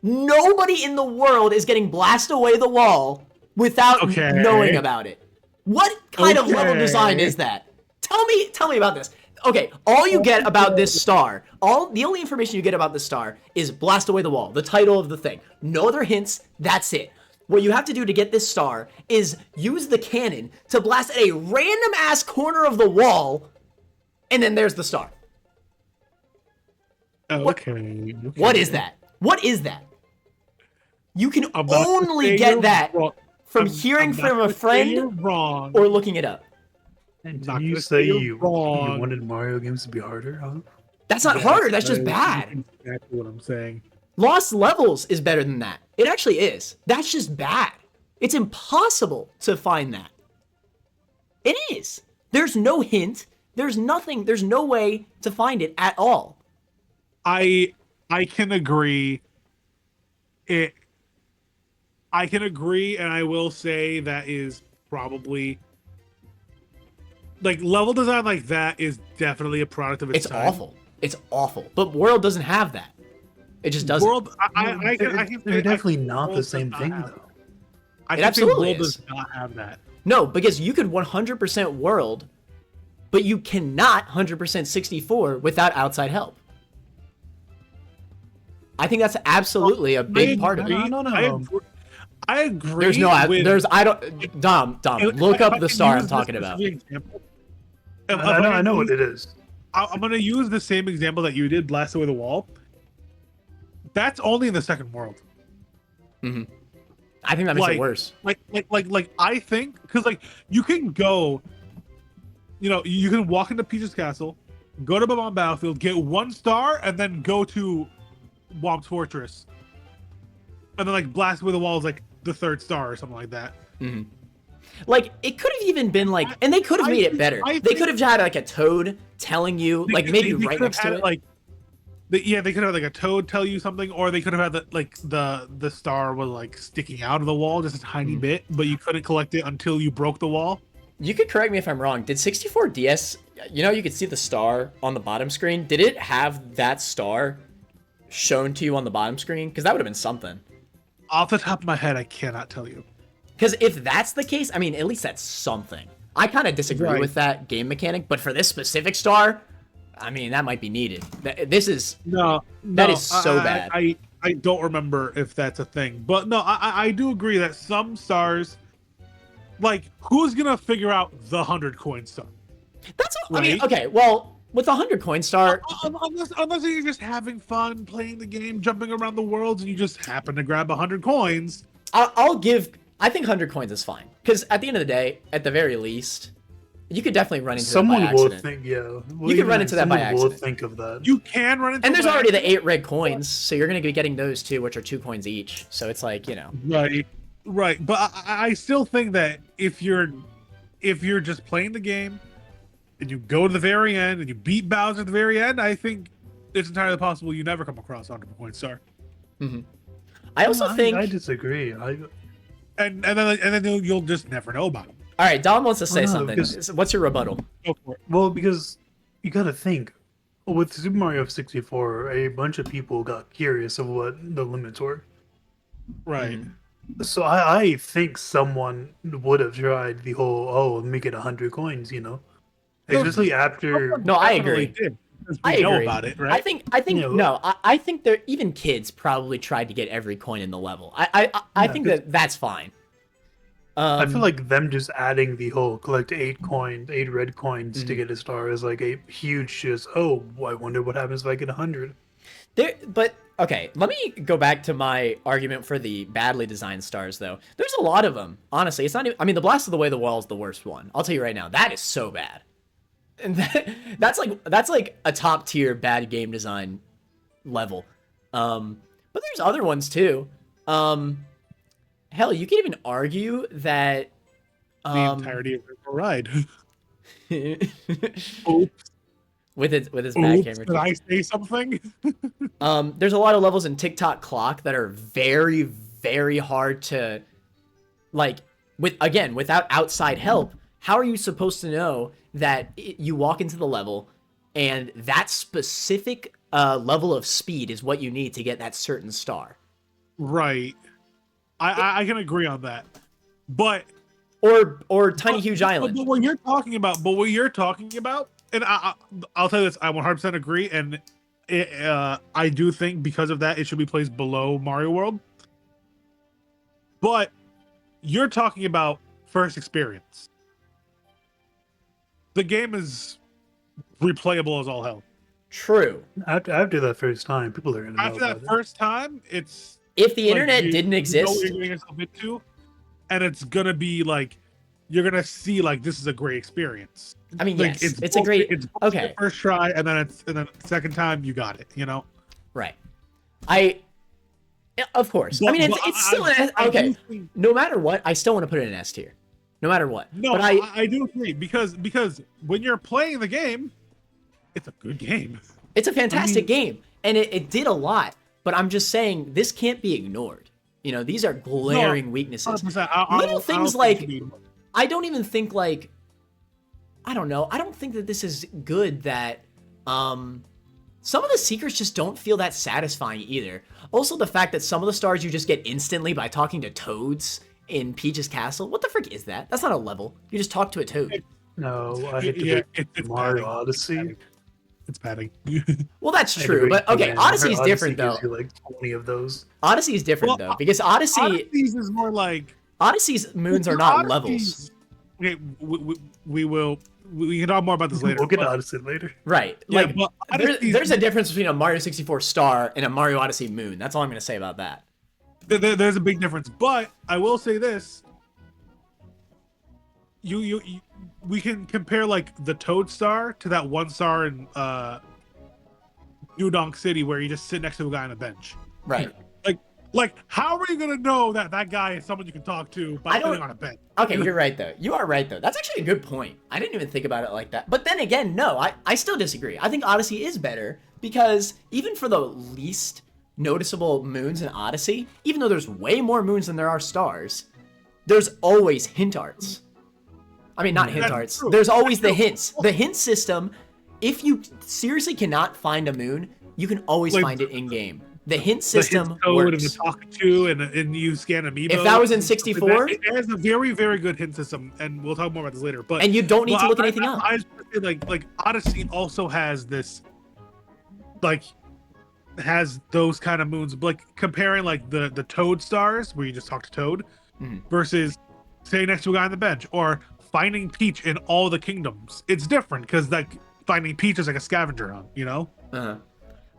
Nobody in the world is getting blasted away the wall without knowing about it. What kind of level design is that? Tell me about this. Okay, all you get about this star, the only information you get about this star is blast away the wall, the title of the thing. No other hints, that's it. What you have to do to get this star is use the cannon to blast at a random ass corner of the wall, and then there's the star. Okay. What is that? What is that? You can only get that from hearing from a friend or looking it up. And did you say you wanted Mario games to be harder, huh? That's not harder, that's just bad. Exactly what I'm saying. Lost Levels is better than that. It actually is. That's just bad. It's impossible to find that. It is. There's no hint. There's nothing. There's no way to find it at all. I can agree. I can agree, and I will say that is probably like level design like that is definitely a product of its time. It's awful. It's awful. But World doesn't have that. It just doesn't. World, I can they're definitely not the same thing, though. I It absolutely World is. does not have that. No, because you could 100% World, but you cannot 100% 64 without outside help. I think that's absolutely a big part of it. No. I agree. There's no, Dom, look up the star I'm talking about. I know what it is. I'm going to use the same example that you did, blast away the wall. That's only in the second world. Mm-hmm. I think that makes it worse. Like I think, because like you can go, you can walk into Peach's castle, go to Bob-omb Battlefield, get 1 star, and then go to Womp's Fortress, and then like blast away the walls like the 3rd star or something like that. Mm-hmm. Like it could have even been like, and they could have made it better. They could have had like a toad telling you, like maybe right next to it. Like, they could have like a toad tell you something, or they could have had the star was like sticking out of the wall just a tiny bit, but you couldn't collect it until you broke the wall. You could correct me if I'm wrong. Did 64DS, you could see the star on the bottom screen. Did it have that star shown to you on the bottom screen? Because that would have been something. Off the top of my head, I cannot tell you. Because if that's the case, I mean, at least that's something. I kind of disagree with that game mechanic, but for this specific star, I mean, that might be needed. That is so bad. I don't remember if that's a thing, but no, I do agree that some stars, like, who's gonna figure out the 100 coin star? That's I mean, okay, well, with the 100 coin star, unless you're just having fun playing the game, jumping around the worlds, and you just happen to grab 100 coins. I think 100 coins is fine, because at the end of the day, at the very least, you could definitely run into someone that by accident. will think, yeah. Well, you could run into that by accident. Will think of that. You can run into. And there's already the 8 red coins, so you're going to be getting those too, which are 2 coins each. So it's like, Right. But I still think that if you're just playing the game, and you go to the very end and you beat Bowser at the very end, I think it's entirely possible you never come across 100 coin star. Mm-hmm. I also think I disagree. And then you'll just never know about them. All right, Dom wants to say something. Because, What's your rebuttal? Go for it. Well, because you got to think, with Super Mario 64, a bunch of people got curious of what the limits were. Right. So I think someone would have tried the whole, oh, make it 100 coins, you know? No, Especially after, No, I Definitely agree. did, because I we know agree. about it, I right? think You know, no, I think there even kids probably tried to get every coin in the level. I Yeah, think 'cause- that's fine. I feel Um, like them just adding the whole collect 8 red coins to Mhm. get a star is like a huge just, oh, I wonder what happens if I get 100. but okay, let me go back to my argument for the badly designed stars though. There's a lot of them. Honestly, it's not even, I mean, the Blast of the Way the Wall is the worst one. I'll tell you right now, that is so bad. And that's like a top tier bad game design level. But there's other ones too. Hell, you could even argue that The entirety of the ride. with Oops. its bad camera. Did I say something? There's a lot of levels in TikTok Clock that are very, very hard to, like, without outside help. How are you supposed to know that you walk into the level and that specific level of speed is what you need to get that certain star? Right. I can agree on that. But Or Tiny Huge Island. But what you're talking about, and I'll tell you this, I 100% agree, and I do think because of that it should be placed below Mario World. But you're talking about first experience. The game is replayable as all hell. True. After that first time, people are gonna know After that about first time, it's If the like, internet didn't you know exist, what you're getting yourself into, and it's gonna be like you're gonna see like this is a great experience. I mean, Like, yes, it's a great. It's Okay, the first try, and then the second time you got it. You know. right. Of course. I But- mean, but it's still I an do okay. think- No matter what, I still want to put it in S tier. No matter what. No, but I do agree because when you're playing the game, it's a good game. it's a fantastic game, and it did a lot. But I'm just saying this can't be ignored. You know, these are glaring weaknesses. 100%. Little things think like it should be- I don't even think like I don't know. I don't think that this is good that some of the secrets just don't feel that satisfying either. Also the fact that some of the stars you just get instantly by talking to toads in Peach's castle. What the frick is that? That's not a level. You just talk to a toad. No, I hate to Yeah, pick it's Mario padding. Odyssey. It's padding. Well, that's I had to true, pick but okay, Japan. Odyssey is Odyssey different though. gives you like 20 of those. Odyssey is different Well, though because Odyssey's is more like Odyssey's moons are not levels. Okay, we can talk more about this later. We'll get to but- Odyssey later. Right. Yeah, Like but Odyssey's- there's a difference between a Mario 64 star and a Mario Odyssey moon. That's all I'm going to say about that. There's a big difference, but I will say this: we can compare like the Toad Star to that one star in New Donk City where you just sit next to a guy on a bench. Right. Like, how are you gonna know that that guy is someone you can talk to by I don't- sitting on a bench? Okay, you're right though. You are right though. That's actually a good point. I didn't even think about it like that. But then again, no, I still disagree. I think Odyssey is better because even for the least noticeable moons in Odyssey, even though there's way more moons than there are stars, there's always hint arts. I mean, not hint That's arts. true. There's always the hints. The hint system, if you seriously cannot find a moon, you can always Like, find it in game. The hint The system hint code and works. the talk to and you scan amiibo. If that was in 64, it has a very very good hint system, and we'll talk more about this later. But and you don't need to look anything I, up. I just wanna say, like Odyssey also has this, like, has those kind of moons. Like comparing like the Toad stars where you just talk to Toad Mhm. versus sitting next to a guy on the bench or finding Peach in all the kingdoms. It's different because like finding Peach is like a scavenger hunt, you know. Uh-huh.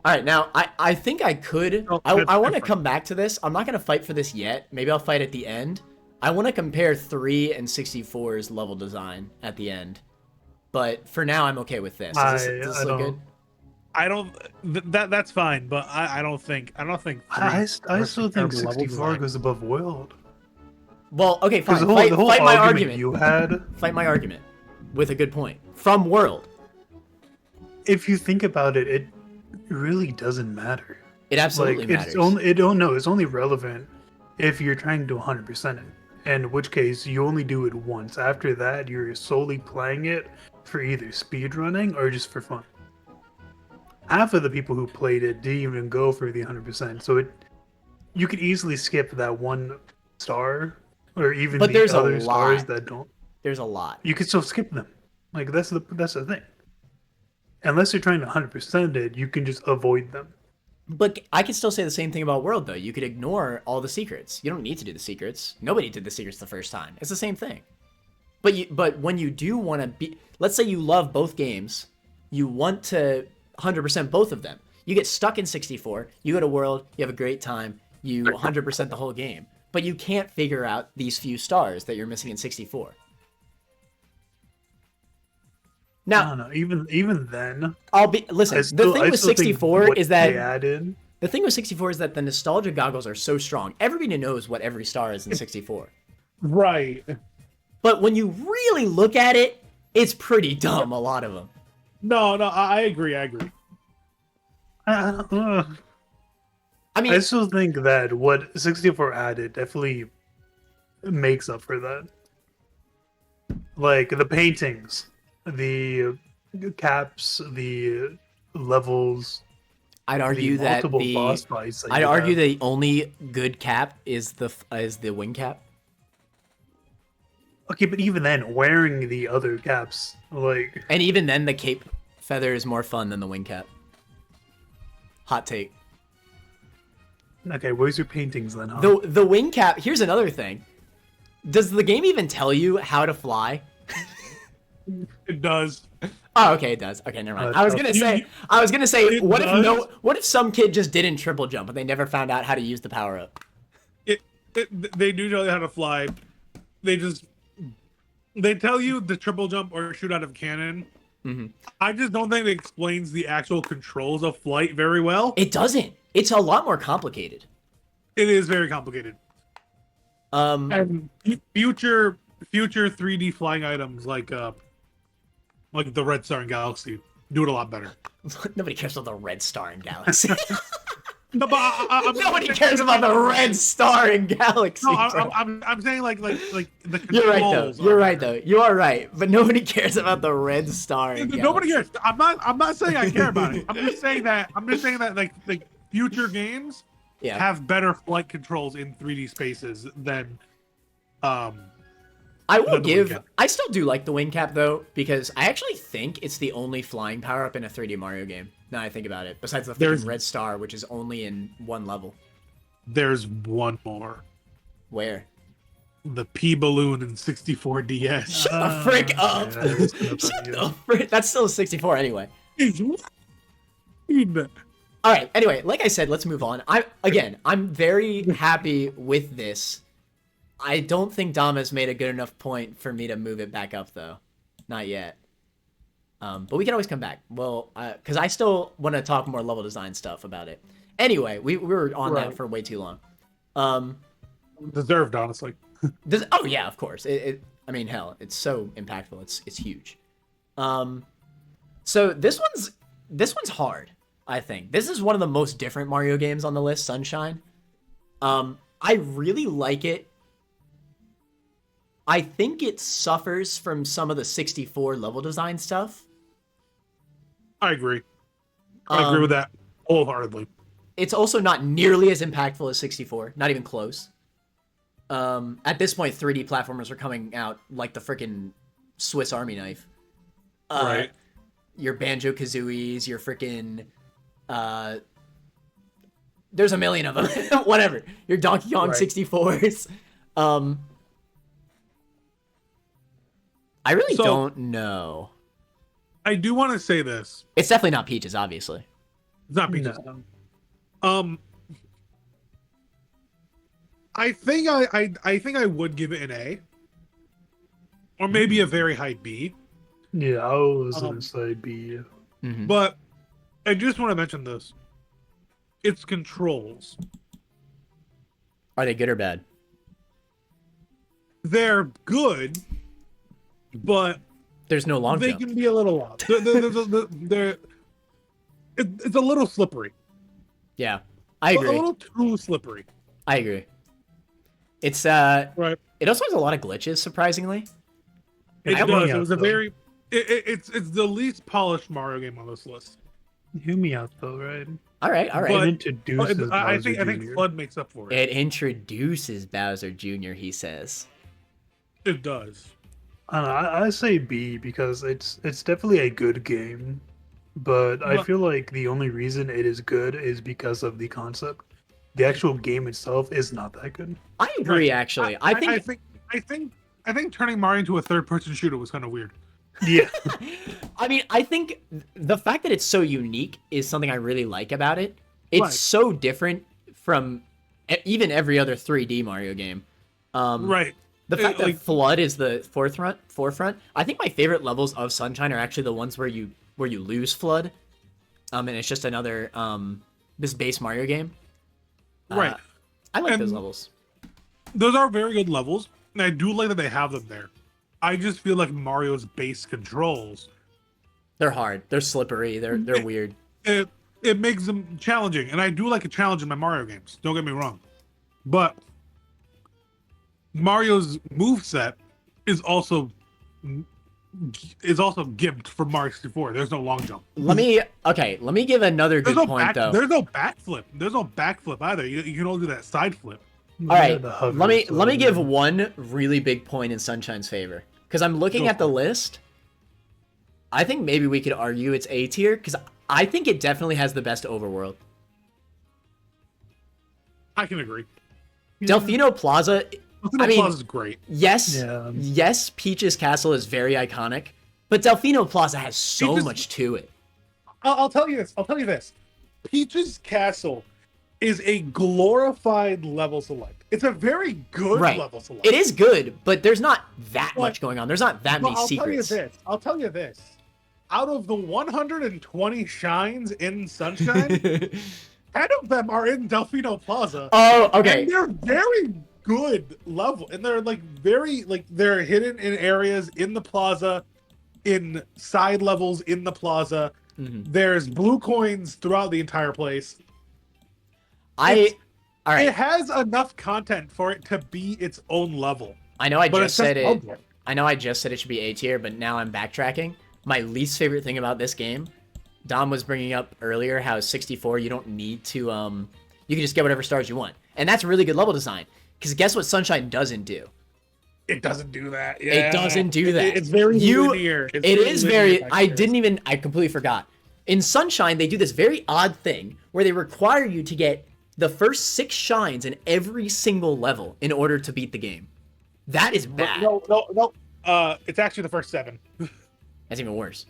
All right, now I think I could. Oh, I that's want to different. come back to this. I'm not going to fight for this yet. Maybe I'll fight at the end. I want to compare 3 and 64's level design at the end. But for now, I'm okay with this. Does this I look don't- good? I don't. That's fine, but I don't think. I still think terrible level 64 design. goes above World. Well, okay, Because fine. the whole Fight my argument argument. you had, Fight my argument with a good point. From World, if you think about it, it really doesn't matter. it absolutely matters. It's only relevant if you're trying to 100% it. In which case, you only do it once. After that, you're solely playing it for either speedrunning or just for fun. half of the people who played it didn't even go for the 100%. So you could easily skip that 1 star, or even But the there's a other stars lot. that don't. There's a lot. You could still skip them. Like that's the thing. Unless you're trying to 100% it, you can just avoid them. But I could still say the same thing about World, though. You could ignore all the secrets. You don't need to do the secrets. Nobody did the secrets the first time. It's the same thing. But when you do want to be, let's say you love both games, you want to 100% both of them. You get stuck in 64. You go to World. You have a great time. You 100% the whole game. But you can't figure out these few stars that you're missing in 64. Now, No, even then, listen. I The thing with still think 64 what is they that added. the thing with 64 is that the nostalgia goggles are so strong. Everybody knows what every star is in 64. Right. But when you really look at it, it's pretty dumb. A lot of them. No, I agree. I agree. I I mean, still think that what 64 added definitely makes up for that. Like the paintings, the caps, the levels. I'd argue the that multiple the boss fights that I'd you argue have. the only good cap is the wing cap. Okay, but even then, wearing the other caps, like And even then, the cape feather is more fun than the wing cap. Hot take. okay, where's your paintings then? Huh? The wing cap. Here's another thing. Does the game even tell you how to fly? It does. Oh, okay, it does. Okay, never mind. Uh, I was gonna say, It what does. what if some kid just didn't triple jump and they never found out how to use the power up? They do know how to fly. They tell you the triple jump or shoot out of cannon. Mm-hmm. I just don't think it explains the actual controls of flight very well. It doesn't. It's a lot more complicated. It is very complicated. And future 3D flying items like the Red Star in Galaxy do it a lot better. Nobody cares about the Red Star in Galaxy. No, but Nobody cares about the Red Star in Galaxy. No, bro. I'm saying like the controls. You're right though. You're right though. You are right. But nobody cares about the Red Star in Galaxy. Nobody cares. I'm not saying I care about it. I'm just saying that like future games Yeah. have better flight controls in 3D spaces than I will than the wing give. cap. I still do like the wing cap though, because I actually think it's the only flying power up in a 3D Mario game. Now I think about it, besides the There's- freaking Red Star, which is only in one level. There's one more. Where? The P balloon in 64 DS. Shut the frick up! yeah, that's gonna Shut bug you. the frick. That's still a 64 anyway. Insane. All right. Anyway, like I said, let's move on. I'm very happy with this. I don't think Dom has made a good enough point for me to move it back up, though. Not yet. But we can always come back. Well, because I still want to talk more level design stuff about it. Anyway, we were on that Right. for way too long. Deserved, honestly. Oh yeah, of course. I mean, hell, it's so impactful. It's huge. So this one's hard. I think this is one of the most different Mario games on the list. Sunshine. I really like it. I think it suffers from some of the 64 level design stuff. I agree. I agree with that wholeheartedly. It's also not nearly as impactful as 64. Not even close. At this point, 3D platformers are coming out like the freaking Swiss Army knife. Right. Your Banjo-Kazooies, your freaking... there's a million of them. Whatever. Your Donkey Kong Right. 64s. I really So- don't know. I do want to say this. It's definitely not Peaches, obviously. It's not Peaches. No. I think I would give it an A, or maybe a very high B. Yeah, I was gonna say B. Mhm. But I just want to mention this: its controls. Are they good or bad? They're good, but There's no long they jump. can be a little off. It's a little slippery. Yeah, I A agree. little too slippery. I agree. It's Right. it also has a lot of glitches, surprisingly. It Yeah, does. yeah, It was a so- very. It's the least polished Mario game on this list. Hear me out though, right? All right, all right. But- It introduces I Bowser think Jr. Flood makes up for it. It introduces Bowser Jr., he says. It does. I don't know, I say B because it's definitely a good game, but I Well- feel like the only reason it is good is because of the concept. The actual game itself is not that good. I agree, Right. actually. I think turning Mario into a third-person shooter was kind of weird. Yeah, I mean, I think the fact that it's so unique is something I really like about it. It's Right. so different from even every other 3D Mario game. Right. The fact that like- Flood is the forefront. I think my favorite levels of Sunshine are actually the ones where you lose Flood, and it's just another this base Mario game. Right. I like those And- levels. Those are very good levels, and I do like that they have them there. I just feel like Mario's base controls, They're hard. They're slippery. They're weird. it makes them challenging, and I do like a challenge in my Mario games. Don't get me wrong, but Mario's moveset is also gimped from Mario 64. There's no long jump. Let me give another good There's no point though. There's no backflip. There's no backflip either. You can only do that side flip. All right, The hover let me is so give good. one really big point in Sunshine's favor because I'm looking Go at the for it. list. I think maybe we could argue it's A tier because I think it definitely has the best overworld. I can agree. Delfino Plaza, Delfino I mean- Plaza is great. yes, Yeah. yes, Peach's Castle is very iconic, but Delfino Plaza has so Peach's- much to it. I'll tell you this. I'll tell you this. Peach's Castle is a glorified level select. It's a very good Right. level select. It is good, but there's not that But- much going on. There's not that many I'll secrets. I'll tell you this. Out of the 120 shines in Sunshine, 10 of them are in Delfino Plaza. Oh, okay. And they're very good level. And they're like very like they're hidden in areas in the plaza, in side levels in the plaza. Mhm. There's blue coins throughout the entire place. All It right. has enough content for it to be its own level. I know I But just it's said just it. public. I know I just said it should be A tier, but now I'm backtracking. My least favorite thing about this game, Dom was bringing up earlier how 64 you don't need to you can just get whatever stars you want, and that's really good level design. Because guess what Sunshine doesn't do? It doesn't do that. It doesn't do that. It's very linear. It is very. I didn't. didn't even. I completely forgot. In Sunshine, they do this very odd thing where they require you to get the first 6 shines in every single level in order to beat the game. That is bad. No. It's actually the first 7. That's even worse.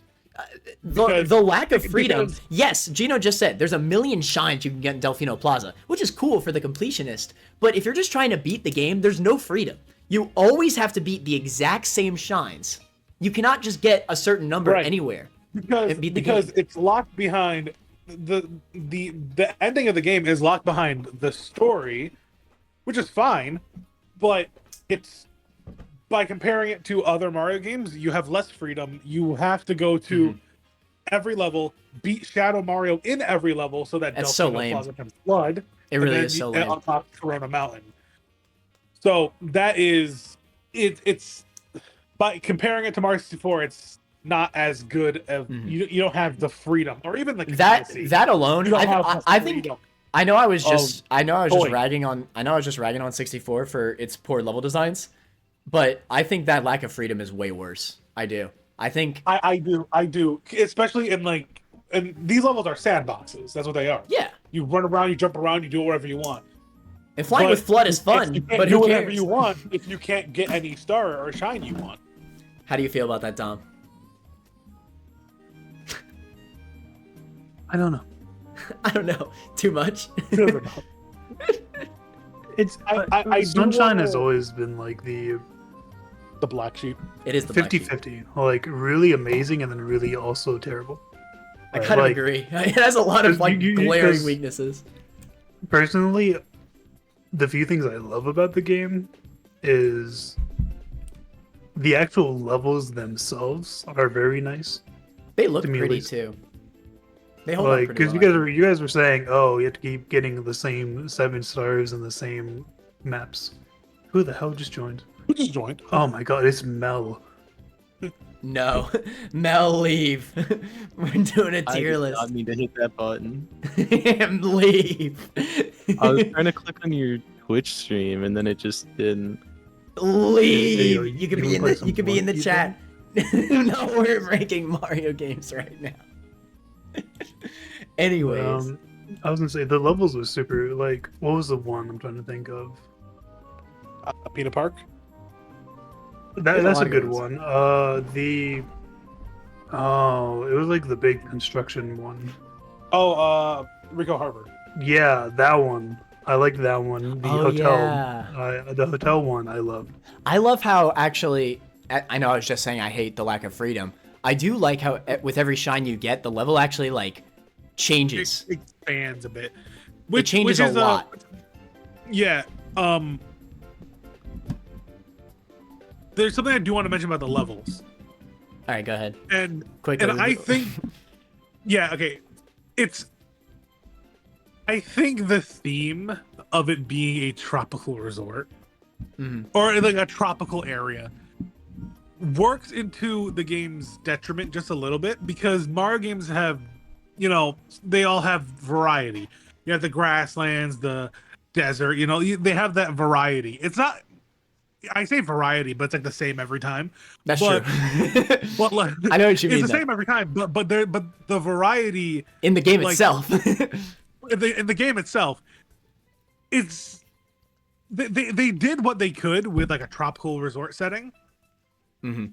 Because- The lack of freedom. because- Yes, Gino just said there's a million shines you can get in Delfino Plaza, which is cool for the completionist. But if you're just trying to beat the game, there's no freedom. You always have to beat the exact same shines. You cannot just get a certain number Right. anywhere. because beat the because game. it's locked behind the ending of the game is locked behind the story, which is fine, but it's by comparing it to other Mario games, you have less freedom. You have to go to Mm-hmm. every level, beat Shadow Mario in every level, so that That's so Delfino lame. Plaza can flood. It and really then is so you- lame. on top of Corona Mountain. So that is it's by comparing it to Mario 64, it's not as good of you don't have the freedom or even the consistency. That alone, You don't have I the think freedom. I know I was just toy. ragging on 64 for its poor level designs, but I think that lack of freedom is way worse. I do. I think I do, especially and these levels are sandboxes. That's what they are. yeah. You run around, you jump around, you do whatever you want. And flying But with Flood is you fun, can't but do who whatever cares? you want if you can't get any star or shine you want. How do you feel about that, Dom? I don't know. I don't know. Too much. It's I do Sunshine wanna- has always been like the The black sheep. It is the black sheep. 50-50, like really amazing and then really also terrible. I kind of Like, agree. It has a lot of like you- glaring 'cause- weaknesses. Personally, the few things I love about the game is the actual levels themselves are very nice. They look to me at pretty least. too. They hold up Like, pretty because well. you guys were saying, oh, you have to keep getting the same 7 stars and the same maps. Who the hell just joined? Who just joined? Oh my god, it's Mel. No, Mel, leave. We're doing a I tier did list. not mean to hit that button. Leave. I was trying to click on your Twitch stream and then it just didn't. Leave. Hey, You could you be wanna in play the. You some could be in the Monkey chat. No, we're ranking Mario games right now. Anyways, I was gonna say the levels were super. Like, what was the one I'm trying to think of? Peanut Park. There's That's lot a of good good one. It was like the big construction one. Oh, Rico Harbor. Yeah, that one. I liked that one. The Oh, hotel. yeah. The hotel one I loved. I love how actually. I know I was just saying I hate the lack of freedom. I do like how with every shine you get, the level actually like changes. It expands a bit. It changes which a is, lot. Yeah. There's something I do want to mention about the levels, All right, go ahead. and Quickly. I think, yeah, okay, I think the theme of it being a tropical resort or like a tropical area works into the game's detriment just a little bit, because Mario games have, they all have variety. You have the grasslands, the desert, they have that variety. It's not, I say variety, but it's like the same every time. That's but, true. But like, I know what you mean. it's the though. same every time, but the variety In the game like, itself. in the game itself, it's they did what they could with like a tropical resort setting. hmm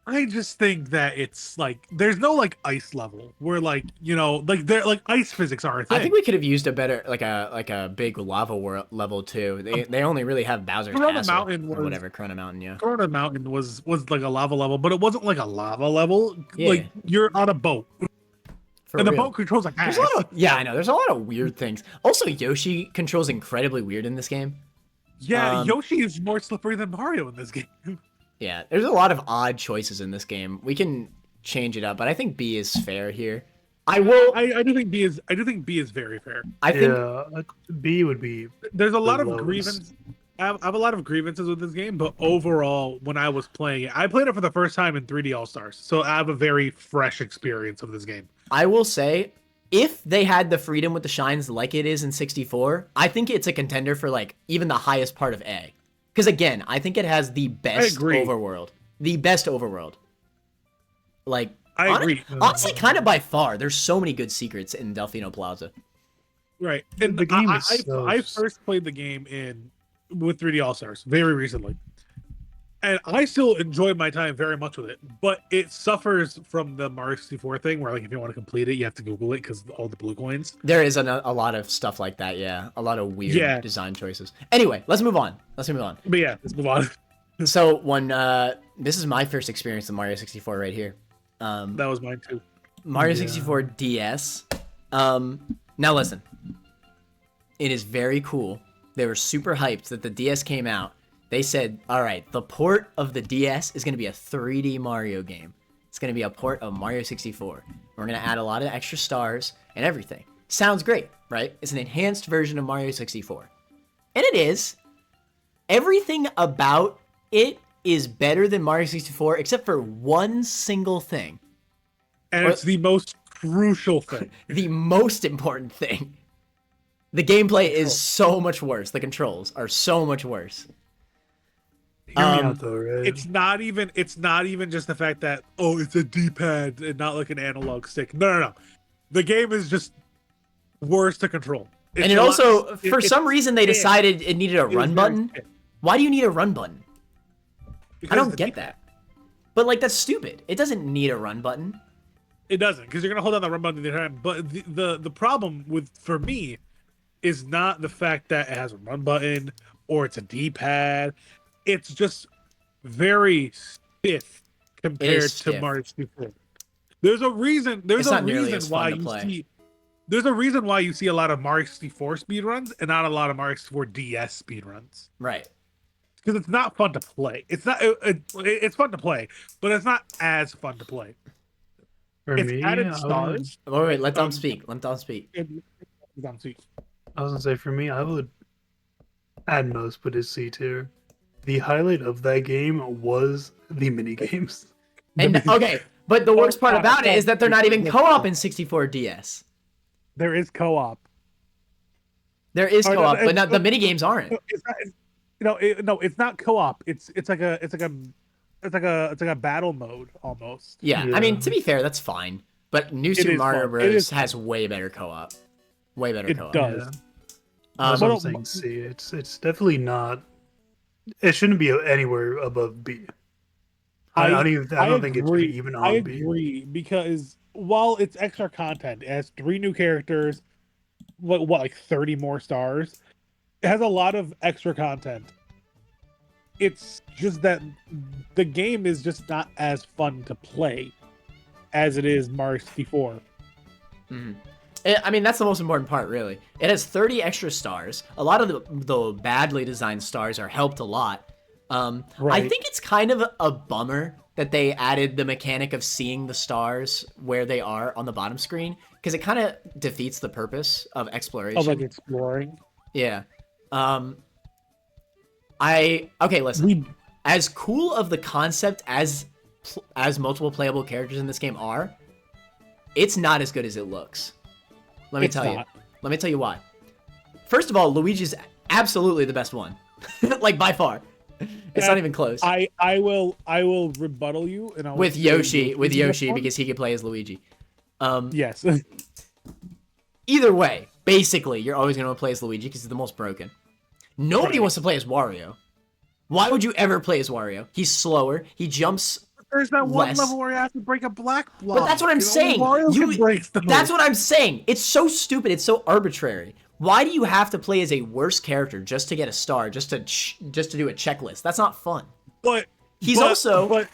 I just think that it's like there's no like ice level where like like they're like ice physics are a thing. I think we could have used a better like a big lava level too. They only really have Bowser's Corona Castle Mountain or was- whatever. Corona Mountain, yeah. Corona Mountain was like a lava level, but it wasn't like a lava level. Yeah. Like you're on a boat, For and the real. boat controls like There's ass. a lot of, yeah, I know. There's a lot of weird things. Also, Yoshi controls incredibly weird in this game. Yeah, Um, Yoshi is more slippery than Mario in this game. Yeah, there's a lot of odd choices in this game. We can change it up, but I think B is fair here. I will. I do think B is very fair. I think Yeah, B would be. There's a lot of lowest. grievance. I have a lot of grievances with this game, but overall, when I was playing it, I played it for the first time in 3D All Stars, so I have a very fresh experience of this game. I will say, if they had the freedom with the shines like it is in 64, I think it's a contender for like even the highest part of A. Because again, I think it has the best agree. overworld. The best overworld. Like, I agree. Honestly, kind of by far. There's so many good secrets in Delfino Plaza. Right, and The game is I so- first played the game with 3D All Stars very recently, and I still enjoy my time very much with it. But it suffers from the Mario 64 thing, where like if you want to complete it, you have to Google it because all the blue coins. There is a lot of stuff like that, yeah. A lot of weird Yeah. design choices. Anyway, let's move on. But yeah, let's move on. So, this is my first experience with Mario 64 right here. That was mine too. Mario Yeah. 64 DS. Now listen. It is very cool. They were super hyped that the DS came out. They said, all right, the port of the DS is going to be a 3D Mario game. It's going to be a port of Mario 64. We're going to add a lot of extra stars and everything. Sounds great, right? It's an enhanced version of Mario 64. And it is. Everything about it is better than Mario 64 except for one single thing. And What- it's the most crucial thing. The most important thing. The gameplay is so much worse. The controls are so much worse. Hear me Um, out though, right? It's not even just the fact that it's a D-pad and not like an analog stick. No. The game is just worse to control. It's And it a lot- also, it- for it's some reason, they thin. decided it needed a It is run very button. thin. Why do you need a run button? I Because don't get that. But like, that's stupid. It doesn't need a run button. It doesn't, because you're gonna hold down the run button the entire time. But the problem for me is not the fact that it has a run button or it's a D-pad. It's just very stiff compared to stiff. Mario 64. There's a reason. There's It's a not nearly as reason fun why to you play. see. There's a reason why you see a lot of Mario 64 speedruns and not a lot of Mario 64 DS speedruns. Right. Because it's not fun to play. It's not. It's fun to play, but it's not as fun to play. For It's me, added I would- stars. Wait, let Dom speak. Let Dom speak. I was gonna say for me, I would at most put it C tier. The highlight of that game was the mini games. And okay, but the worst part about it is that they're not even co-op in 64 DS. There is co-op. There is Oh, no, co-op, but it's- the mini games aren't. It's not, no, it's not co-op. It's like a battle mode almost. Yeah, I mean, to be fair, that's fine. But New Super is Mario fun. Bros. Has way better co-op. Way better co-op. It does. Yeah. That's what I'm saying. C. It's definitely not. It shouldn't be anywhere above B. I don't think it should be even on I B. agree because while it's extra content, it has 3 new characters, what like 30 more stars. It has a lot of extra content. It's just that the game is just not as fun to play as it is Mario 64. I mean, that's the most important part, really. It has 30 extra stars. A lot of the badly designed stars are helped a lot. I Right. think it's kind of a bummer that they added the mechanic of seeing the stars where they are on the bottom screen, because it kind of defeats the purpose of exploration. Of like exploring. Yeah. Okay, listen. As cool of the concept as multiple playable characters in this game are, it's not as good as it looks. Let me tell you why. First of all, Luigi's absolutely the best one. Like by far. It's not even close. I will rebuttal you and I'll With say Yoshi Luigi's one. because he can play as Luigi. Yes. Either way, basically, you're always going to play as Luigi because he's the most broken. Nobody wants to play as Wario. Why would you ever play as Wario? He's slower. He jumps. There's that one less. level where you have to break a black block. But that's what I'm saying. Mario can break those. That's what I'm saying. It's so stupid. It's so arbitrary. Why do you have to play as a worse character just to get a star, just to do a checklist? That's not fun. But He's also.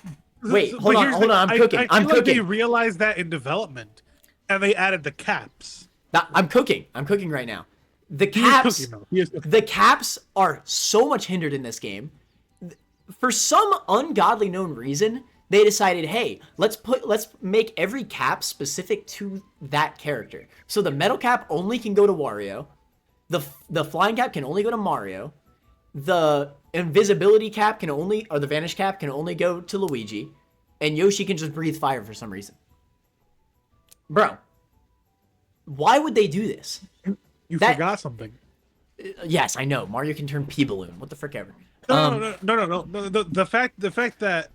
Wait, hold on. I'm cooking. I feel like they realized that in development, and they added the caps. I'm cooking. I'm cooking right now. The He is caps. cooking, though. He is cooking. The caps are so much hindered in this game. For some ungodly known reason, they decided, hey, let's make every cap specific to that character. So the metal cap only can go to Wario. The flying cap can only go to Mario. The invisibility cap or the vanish cap can only go to Luigi. And Yoshi can just breathe fire for some reason. Bro, why would they do this? You forgot something. Yes, I know. Mario can turn pea balloon. What the frick ever. No. The fact that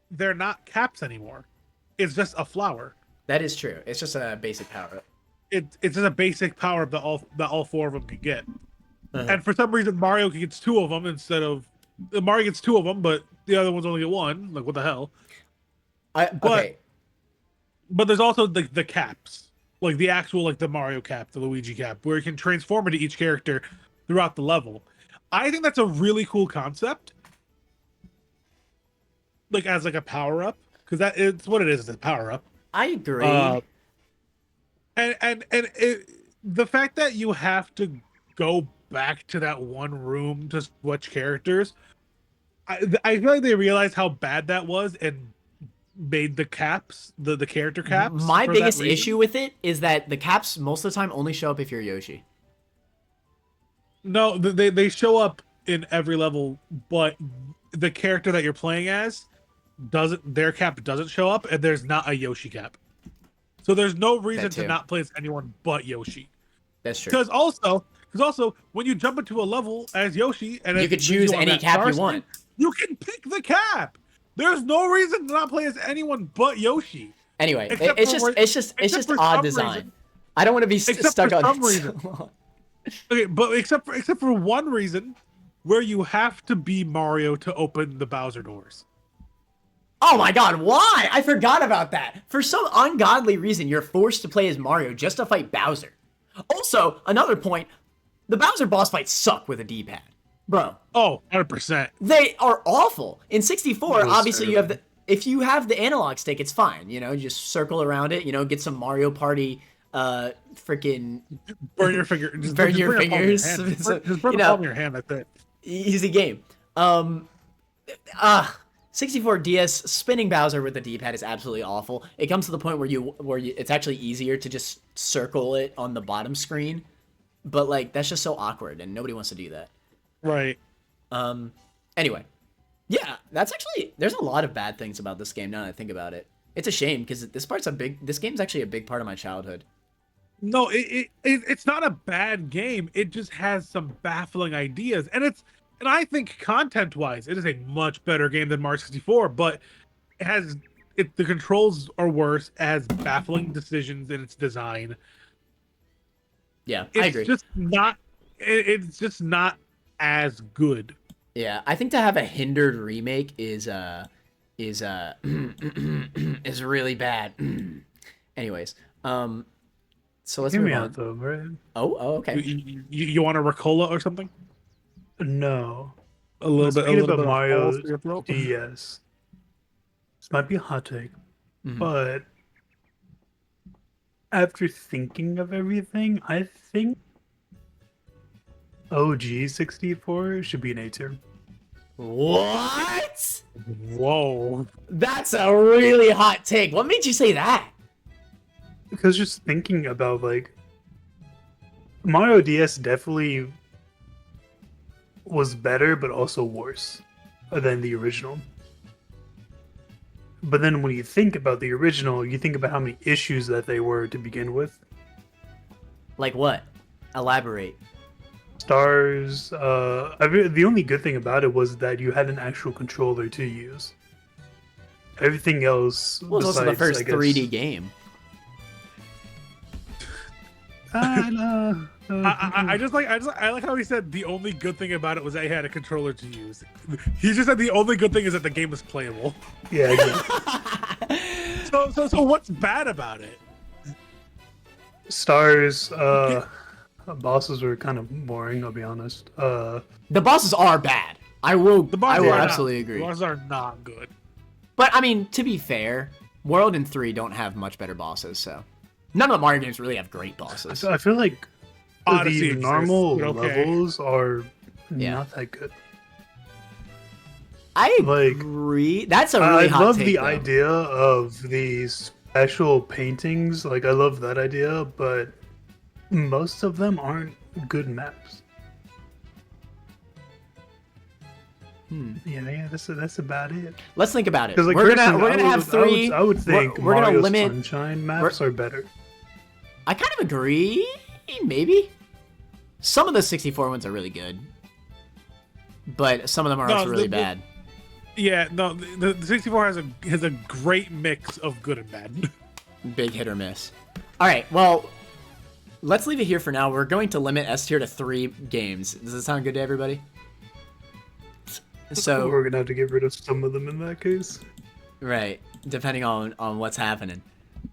they're not caps anymore. It's just a flower. That is true. It's just a basic power up. It's just a basic power up that all 4 of them can get. And for some reason, Mario gets 2 of them instead of Mario gets 2 of them, but the other ones only get 1. Like what the hell? Okay. But there's also the caps, like the actual the Mario cap, the Luigi cap, where you can transform into each character throughout the level. I think that's a really cool concept. Like as a power up, because that it's what it is. It's a power up. I agree. And the fact that you have to go back to that one room to switch characters, I feel like they realized how bad that was and made the caps, the character caps. My biggest issue with it is that the caps most of the time only show up if you're Yoshi. No, they show up in every level, but the character that you're playing as their cap doesn't show up, and there's not a Yoshi cap. So there's no reason to not play as anyone but Yoshi. That's true. Because also when you jump into a level as Yoshi and you could choose any cap you want. You can pick the cap. There's no reason to not play as anyone but Yoshi. Anyway, it's just odd design. I don't want to be stuck on it so long. Okay, but except for one reason, where you have to be Mario to open the Bowser doors. Oh my god, why? I forgot about that. For some ungodly reason, you're forced to play as Mario just to fight Bowser. Also, another point, the Bowser boss fights suck with a D-pad. Bro. Oh, 100%. They are awful. In 64, obviously you have if you have the analog stick, it's fine. You know, just circle around it, get some Mario Party freaking burn your finger. Just burn your fingers. Just burn the palm of your hand, that's it. Easy game. 64 DS spinning Bowser with the D-pad is absolutely awful. It comes to the point where it's actually easier to just circle it on the bottom screen, but that's just so awkward and nobody wants to do that. Right. Anyway, Yeah, that's actually, there's a lot of bad things about this game now that I think about it. It's a shame because this game's actually a big part of my childhood. No, it's not a bad game. It just has some baffling ideas, and I think content-wise, it is a much better game than Mario 64. But the controls are worse. It has baffling decisions in its design. Yeah, It's I agree. It's just not as good. Yeah, I think to have a hindered remake is is really bad. Anyways, so let's Hear move me on. out though, right? Oh, okay. You want a Ricola or something? No. A little bit Speaking of about Mario Halls for your throat? DS. This might be a hot take, Mhm. but after thinking of everything, I think OG 64 should be an A tier. What? Whoa. That's a really hot take. What made you say that? Because just thinking about like Mario DS definitely was better, but also worse than the original. But then when you think about the original, you think about how many issues that they were to begin with. Like what? Elaborate. Stars. The only good thing about it was that you had an actual controller to use. Everything else. Well, it was also the besides, first I guess, 3D game. I like how he said the only good thing about it was that he had a controller to use. He just said the only good thing is that the game was playable. Yeah. Exactly. So what's bad about it? Stars. Bosses were kind of boring. I'll be honest. The bosses are bad. I will absolutely agree. The bosses are not good. But I mean, to be fair, World and 3 don't have much better bosses, so none of the Mario games really have great bosses. I feel like Odyssey the normal exists, but okay. levels are Yeah. not that good. I like, agree. That's a really I hot love take, the though. idea of these special paintings. Like, I love that idea, but most of them aren't good maps. Yeah, that's about it. Let's think about it. 'Cause, like, we're personally, gonna have 3. I would think we're gonna Mario's limit. Sunshine maps are better. I kind of agree. Maybe some of the 64 ones are really good, but some of them are also really bad. Yeah, no, the 64 has a great mix of good and bad. Big hit or miss. All right, well, let's leave it here for now. We're going to limit S tier to 3 games. Does that sound good to everybody? So we're gonna have to get rid of some of them in that case. right, depending on what's happening.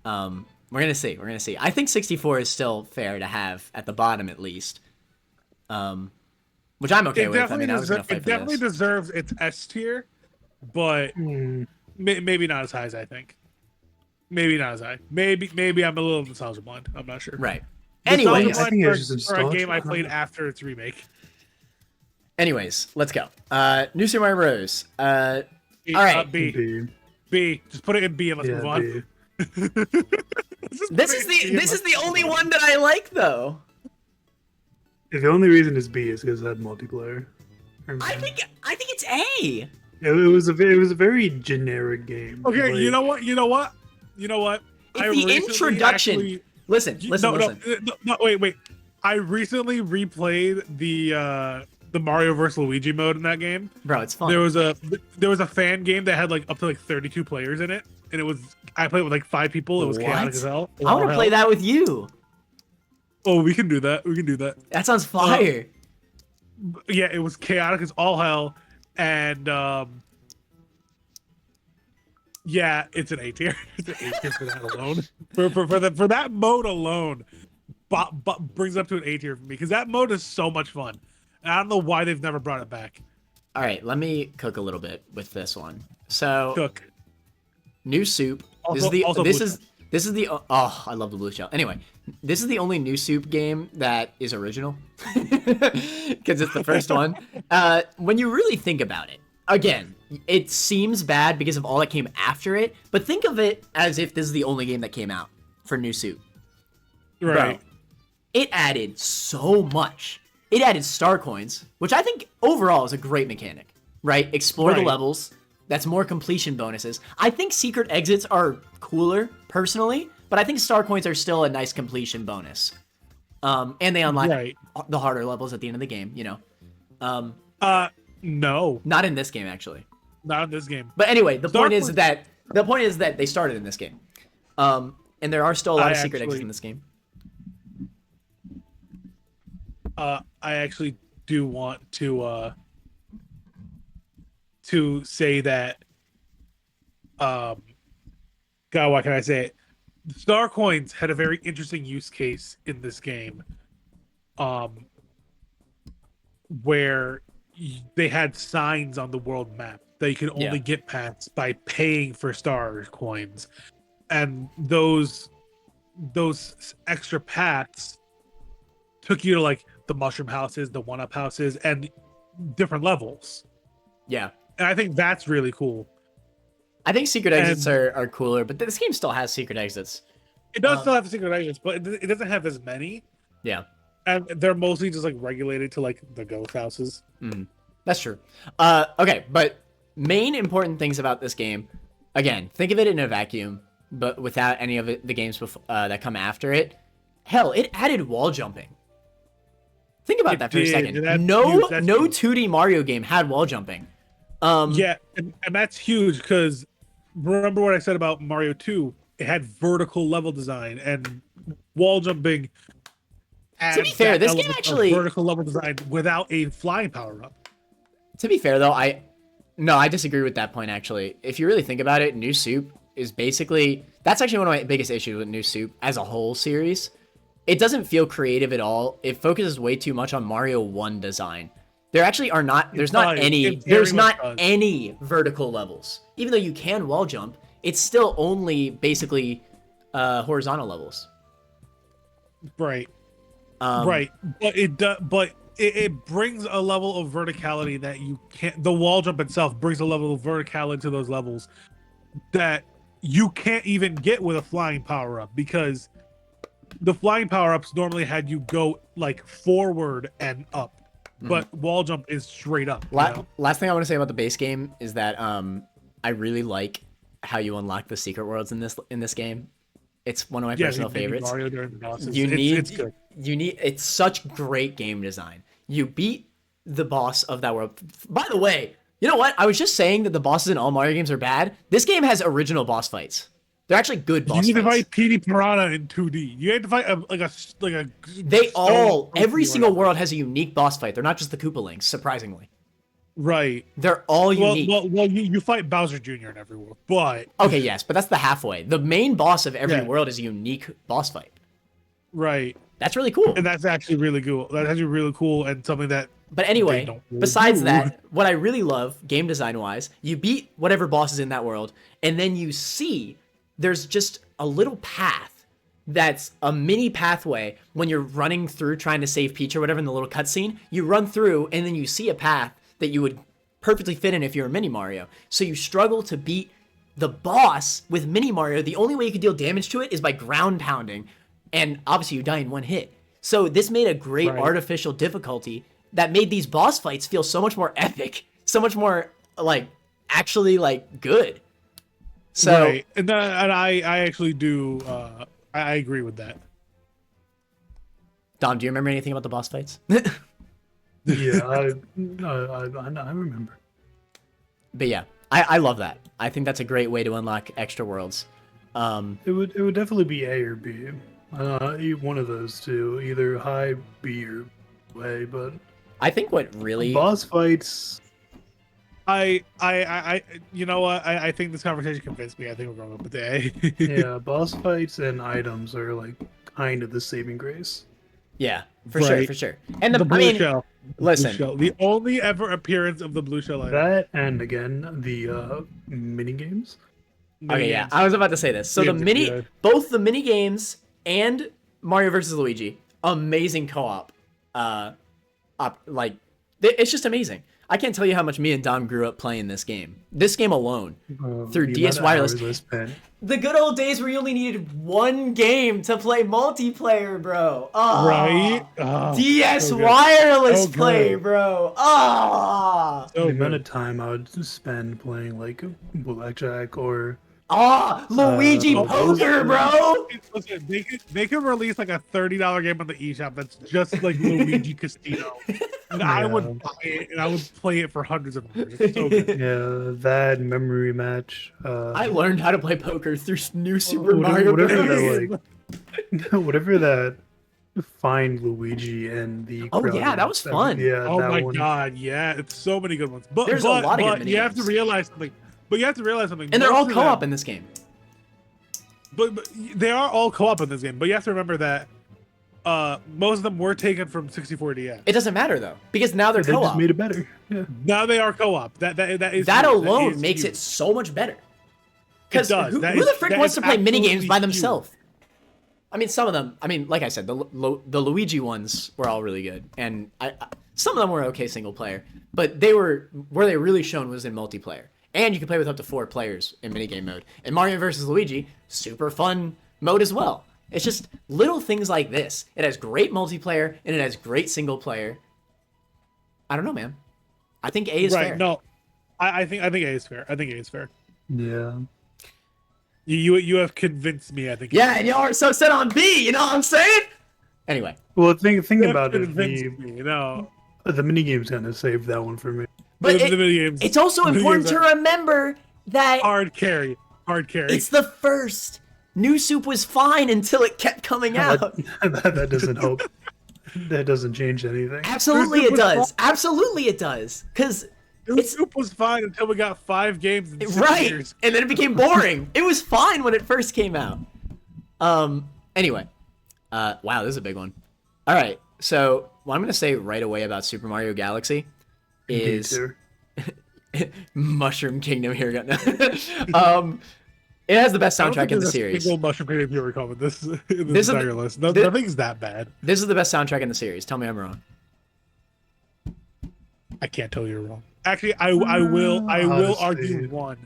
We're gonna see. I think 64 is still fair to have at the bottom at least. Which I'm okay with. I mean, I was gonna fight for definitely this. deserves its S tier, but maybe not as high as I think. Maybe not as high. Maybe I'm a little nostalgia blind. I'm not sure. Right. Nostalgia Anyways, I think blind it's just for a nostalgia. game I played after its remake. let's go. New Super Mario Bros. All right. B. Just put it in B and let's move on. B. This is the only one that I like though. The only reason it's B is because it had multiplayer. I think it's A. It was a very generic game. Okay, Like, you know what? It's I the recently introduction. actually- Listen. No, wait. I recently replayed the Mario vs Luigi mode in that game. Bro, it's fun. There was a fan game that had like up to like 32 players in it, and I played with like 5 people. It was chaotic as hell. I want to play that with you. Oh, we can do that. That sounds fire. Yeah, it was chaotic as all hell, and yeah, it's an A tier. It's an A tier for that alone. For that mode alone, brings it up to an A tier for me because that mode is so much fun. And I don't know why they've never brought it back. All right, let me cook a little bit with this one. So, Cook. new soup. Also This is the I love the blue shell. Anyway, this is the only new soup game that is original because it's the first one. When you really think about it, again, it seems bad because of all that came after it, but think of it as if this is the only game that came out for new soup. Right. Bro, it added so much. It added star coins, which I think overall is a great mechanic. right? Explore the Right. levels. That's more completion bonuses. I think secret exits are cooler, personally, but I think star coins are still a nice completion bonus. And they unlock Right. the harder levels at the end of the game, you know. No, Not in this game, actually. not in this game. But anyway, the Star point is coins- that they started in this game. And there are still a lot of secret exits in this game. I actually do want to say that God, why can I say it? Star coins had a very interesting use case in this game, where they had signs on the world map that you can only Yeah. get past by paying for star coins, and those extra paths took you to like the mushroom houses, the one-up houses, and different levels. Yeah. And I think that's really cool. I think secret exits are cooler, but this game still has secret exits. It does still have secret exits, but it doesn't have as many, Yeah. and they're mostly just like regulated to like the ghost houses. That's true. Okay, but main important things about this game, again, think of it in a vacuum, but without any of the games that come after it. Hell, it added wall jumping. Think about It that for a did, second. and that's No huge, that's huge. 2D Mario game had wall jumping. Yeah, and that's huge because remember what I said about Mario 2? It had vertical level design and wall jumping. To be fair, adds that this game element of actually- vertical level design without a flying power up. To be fair, though, I disagree with that point, actually. If you really think about it, New Soup is basically... That's actually one of my biggest issues with New Soup as a whole series. It doesn't feel creative at all. It focuses way too much on Mario 1 design. There actually are not... There's not does. any... It very There's much not does. any vertical levels. Even though you can wall jump, it's still only basically horizontal levels. Right. Um, Right, but it brings a level of verticality that you can't. The wall jump itself brings a level of verticality to those levels that you can't even get with a flying power up, because the flying power ups normally had you go like forward and up, but wall jump is straight up. You know? Last thing I want to say about the base game is that I really like how you unlock the secret worlds in this game. It's one of my personal the Baby favorites. Mario during the bosses. It's good. It's such great game design. You beat the boss of that world. By the way, you know what? I was just saying that the bosses in all Mario games are bad. This game has original boss fights. They're actually good boss You need to fights. fight Petey Piranha in 2D. You had to fight a. They all, every stone single or world has a unique boss fight. They're not just the Koopa Links, surprisingly. right. They're all Well, unique. you fight Bowser Jr. in every world, but Okay, yes, but that's the halfway. The main boss of every Yeah. world is a unique boss fight. right, That's really cool. and that's actually really cool. That's actually really cool and something that But anyway, They don't really besides do. that, what I really love, game design wise, you beat whatever boss is in that world, and then you see there's just a little path that's a mini pathway when you're running through trying to save Peach or whatever in the little cutscene. You run through, and then you see a path that you would perfectly fit in if you're a Mini Mario. So you struggle to beat the boss with Mini Mario. The only way you can deal damage to it is by ground pounding, and obviously you die in one hit. So this made a great Right. artificial difficulty that made these boss fights feel so much more epic, so much more actually good. So right, and I actually do. I agree with that. Dom, do you remember anything about the boss fights? Yeah, I remember. But yeah, I love that. I think that's a great way to unlock extra worlds. It would definitely be A or B. One of those two, either high B or A. But I think what really boss fights, You know what? I think this conversation convinced me. I think we're going with the A. yeah, boss fights and items are like kind of the saving grace. yeah, for sure, Right. for sure. And the the, blue I mean, shell. listen, Blue shell. The only ever appearance of the blue shell item. That and again the mini games. okay, yeah, I was about to say this. So Yeah. both the mini games and Mario vs. Luigi, amazing co-op, It's just amazing. I can't tell you how much me and Dom grew up playing this game. This game alone, through The DS amount of Wireless. hours I spent. The good old days where you only needed one game to play multiplayer, bro. Oh, Right? Oh, DS so good. Wireless So good. play, bro. Oh, So The amount good. of time I would spend playing like blackjack or Luigi Poker, bro. Listen, they could release like a $30 game on the eShop that's just like Luigi Casino. And I would buy it and I would play it for hundreds of hours. It's so good. yeah, that memory match. I learned how to play poker through New Super Mario whatever Bros. that whatever that Find Luigi and the Oh, crowd yeah, that was fun. Yeah, Oh that my one. god, yeah, it's so many good ones. But There's a lot of good you have to minigames. realize something. But you have to realize something. And they're all most of co-op them- in this game. But they are all co-op in this game. But you have to remember that most of them were taken from 64 DS. It doesn't matter though, because now they're They just co-op. made it better. Yeah. Now they are co-op. That is That huge. alone is makes huge. it so much better. Because does. who That the is- frick that wants is to play mini games by absolutely themselves? I mean, some of them. I mean, like I said, the Luigi ones were all really good, and some of them were okay single player. But they were where they really shone was in multiplayer, and you could play with up to 4 players in minigame mode. And Mario vs Luigi, super fun mode as well. It's just little things like this. It has great multiplayer and it has great single player. I don't know, man. I think A is right. fair. No, I think A is fair. I think A is fair. Yeah. You have convinced me. I think. Yeah, and y'all are so set on B. You know what I'm saying? Anyway. Well, think You have about it. convinced me. No. The minigames kind of saved that one for me. But the minigames. It's also Minigames important to are remember that hard carry. Hard carry. it's the first. New Soup was fine until it kept coming out. That doesn't help. That doesn't change anything. Absolutely New Soup it was does. Absolutely it does. Because New Soup was fine until we got 5 games in 6 right, years. and then it became boring. It was fine when it first came out. Anyway. Wow, this is a big one. All right. So, what I'm going to say right away about Super Mario Galaxy is Peter. Mushroom Kingdom here. It has the best I don't soundtrack think in the there's a series. single Mushroom Kingdom you recall with this This this is entire the- list. this- Nothing's that bad. This is the best soundtrack in the series. Tell me I'm wrong. I can't tell you you're wrong. Actually, I will argue Odyssey. one,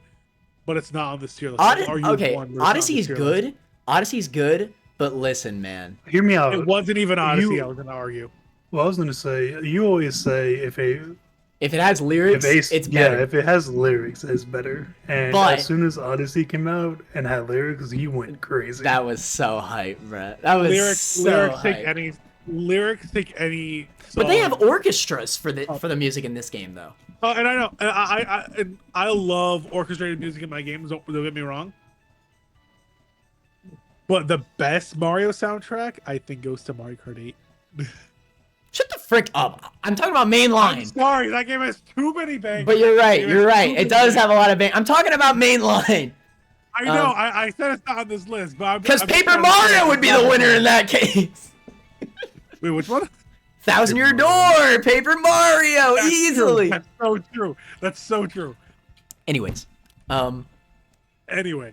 but it's not on this tier list. I'll argue Okay, one, but it's not on Odyssey this is tier good. list. Odyssey's good, but listen, man. Hear me out. It wasn't even Odyssey. You- I was gonna argue. Well, I was gonna say you always say if If it has lyrics, Ace, it's yeah, better. if it has lyrics, it's better. And But- as soon as Odyssey came out and had lyrics, you went crazy. That was so hype, bruh. That was Lyrics, so lyrics hype. take any. Lyrics take any. But they song. have orchestras for the music in this game, though. And I know, and I love orchestrated music in my games. Don't get me wrong. But the best Mario soundtrack, I think, goes to Mario Kart 8. Shut the frick up. I'm talking about I'm Mainline. sorry, that game has too many bangers. But you're right. It You're has right. too It many does bangers. have a lot of I'm talking about Mainline. I know. I said it's not on this list, but Because I'm Paper trying to say Mario it's would be not the on winner this in that case. Wait, which one? Thousand Year Paper Door, Paper Mario, That's easily. True. That's so true. That's so true. Anyways, Anyway,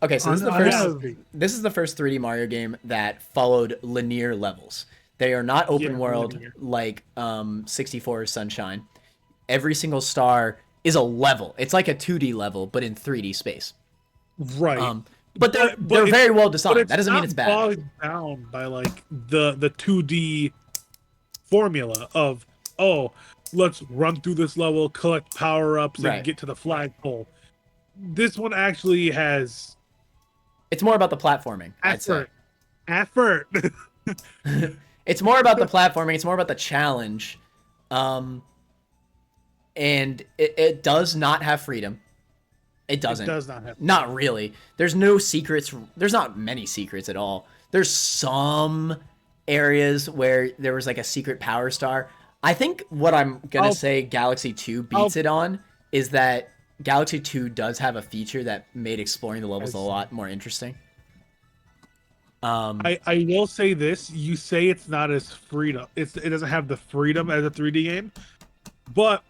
okay, so this is the I first. have- This is the first 3D Mario game that followed linear levels. They are not open Yeah, world linear. like 64 Sunshine. Every single star is a level. It's like a 2D level, but in 3D space. right. But they're it's- very well but designed. That doesn't mean not it's bad. bogged down by like the 2D formula of let's run through this level, collect power ups, Right. and get to the flagpole. This one actually has It's more about the platforming, I'd say. effort. It's more about the platforming. It's more about the challenge. And it does not have freedom. It doesn't. It does not have. Not really. There's no secrets. There's not many secrets at all. There's some areas where there was like a secret power star. I think what I'm going to say Galaxy 2 beats it on is that Galaxy 2 does have a feature that made exploring the levels a lot more interesting. I will say this: you say it's not as freedom. It doesn't have the freedom as a 3D game, but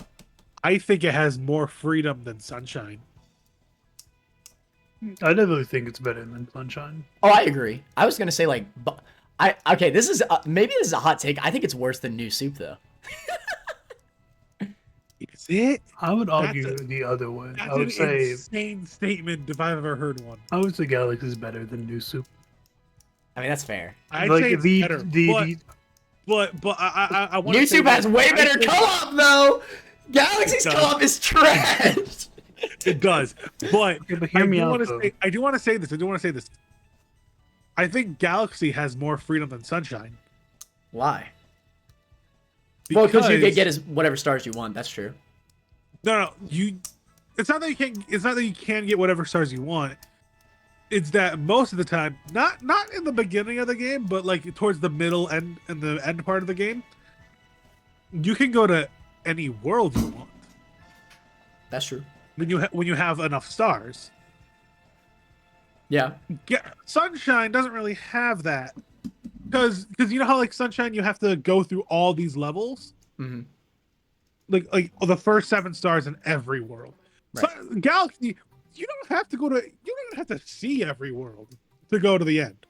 I think it has more freedom than Sunshine. I definitely think it's better than Sunshine. Oh, I agree. I was gonna say okay. This is maybe this is a hot take. I think it's worse than New Soup though. it? I would That's argue a- the other way. That's I would an say insane statement if I've ever heard one. Galaxy is better than New Super. I mean, that's fair. I'd Like say it's the better, the but I want to New say Soup has that way I better think co-op though. Galaxy's It does. co-op is trash. It does, but Okay, but hear me out, though. I do want to say this. I think Galaxy has more freedom than Sunshine. Why? Well, because you can get as whatever stars you want. That's true. No, It's not that you can't. It's not that you can get whatever stars you want. It's that most of the time, not in the beginning of the game, but like towards the middle and the end part of the game, you can go to any world you want That's true. when you have enough stars. Yeah. Sunshine doesn't really have that because you know how like Sunshine you have to go through all these levels, Mm-hmm. like the first 7 stars in every world. Right. So, Galaxy, you don't have to go to. You don't even have to see every world to go to the end.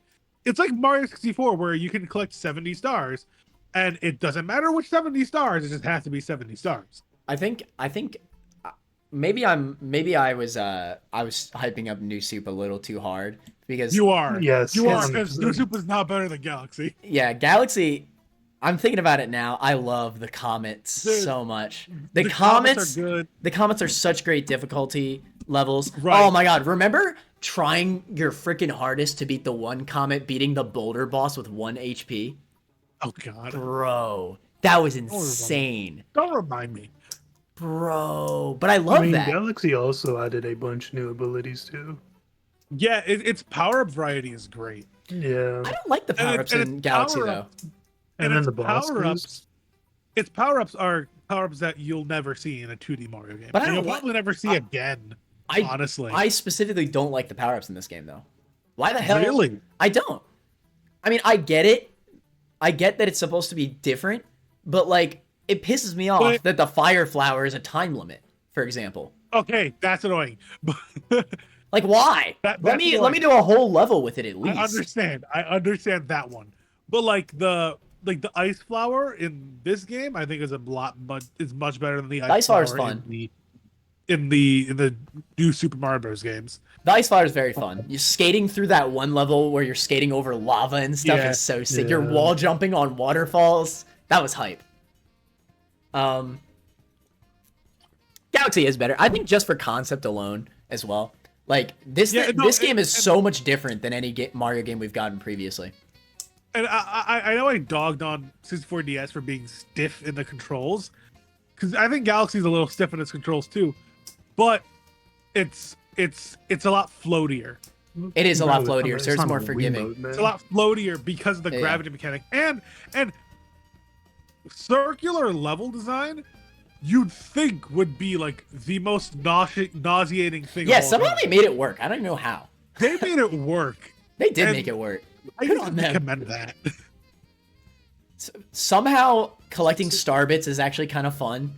It's like Mario 64 where you can collect 70 stars, and it doesn't matter which 70 stars. It just has to be 70 stars. I think maybe I was hyping up New Soup a little too hard because You are. Yes, You are 100%. because New Soup is not better than Galaxy. yeah, Galaxy. I'm thinking about it now. I love the comets Dude, so much. The comets are good. The comets are such great difficulty levels. Right. Oh my god! Remember trying your freaking hardest to beat the one comet, beating the boulder boss with 1 HP? Oh God! Bro, that was insane. Don't remind me. Bro, but I love that. Galaxy also added a bunch new abilities too. Yeah, its power up variety is great. Yeah, I don't like the And power ups and in its Galaxy though. power-up- and then its the boss power-ups. Its power-ups are power-ups that you'll never see in a 2D Mario game. But I And don't you'll like- probably never see again. Honestly, I specifically don't like the power ups in this game though. Why the hell? Really? I don't. I mean, I get it. I get that it's supposed to be different, but like it pisses me off But- that the fire flower is a time limit, for example. Okay, that's annoying. But Like why? That- let that's me annoying. do a whole level with it at least. I understand that one. But like the ice flower in this game, I think is much better than the Ice flower's flower fun. in the new Super Mario Bros. Games. The ice flower is very fun. You're skating through that one level where you're skating over lava and stuff Yeah, is so sick. You're yeah. wall jumping on waterfalls. That was hype. Galaxy is better. I think just for concept alone as well. Like this this game is so much different than any Mario game we've gotten previously. And I know I dogged on 64DS for being stiff in the controls, because I think Galaxy's a little stiff in its controls too, but it's a lot floatier. It is a lot Bro, floatier, so it's not more a Wii forgiving. mode, man. It's a lot floatier because of the Yeah. gravity mechanic and circular level design. You'd think would be like the most nauseating thing. Yeah, of all somehow time. they made it work. I don't know how. They made it work. They did And make it work. I Good used on to them. commend that. Somehow collecting star bits is actually kind of fun,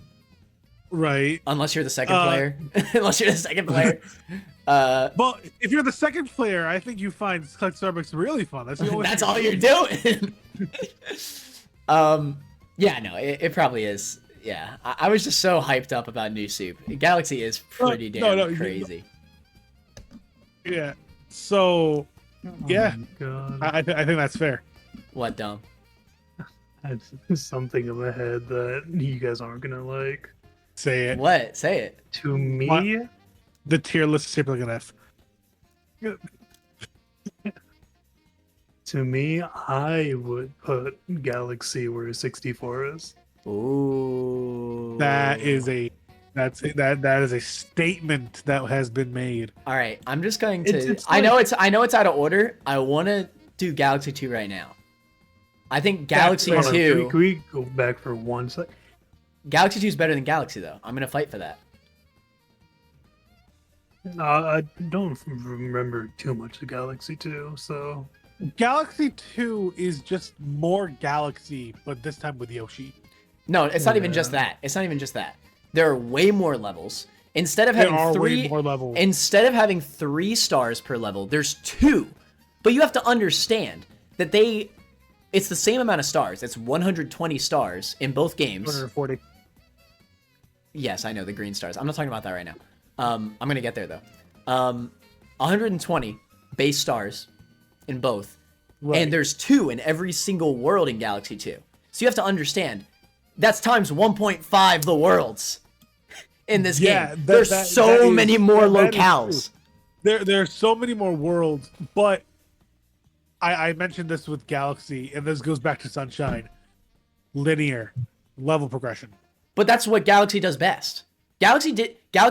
Right. unless you're the second player. Unless you're the second player. But if you're the second player, I think you find collect Starbucks really fun. That's the only That's thing all you're doing. Yeah, no, it probably is. Yeah, I was just so hyped up about New Soup. Galaxy is pretty damn crazy. Yeah. So, yeah, God. I think that's fair. What, dumb? I have something in my head that you guys aren't gonna like. Say it. What? Say it. To me, What? The tier list is shaped like an F. I would put Galaxy where 64 is. Ooh. That is a statement that has been made. All right, I'm just going to. It's I know it's out of order. I want to do Galaxy 2 right now. I think Galaxy Hold on, 2. Can we go back for 1 sec? Galaxy 2 is better than Galaxy though. I'm gonna fight for that. I don't remember too much of Galaxy 2, so Galaxy 2 is just more Galaxy, but this time with Yoshi. No, it's not even just Yeah. that. It's not even just that. There are way more levels. Instead of There having are three way more levels. Instead of having 3 stars per level, there's 2. But you have to understand that it's the same amount of stars. It's 120 stars in both games. 240. Yes, I know the green stars. I'm not talking about that right now. I'm gonna get there though. 120 base stars in both, and there's 2 in every single world in Galaxy 2. So you have to understand that's times 1.5 the worlds in this game. There's so many more locales. There's so many more worlds, but I mentioned this with Galaxy, and this goes back to Sunshine. Linear level progression. But that's what Galaxy does best. Galaxy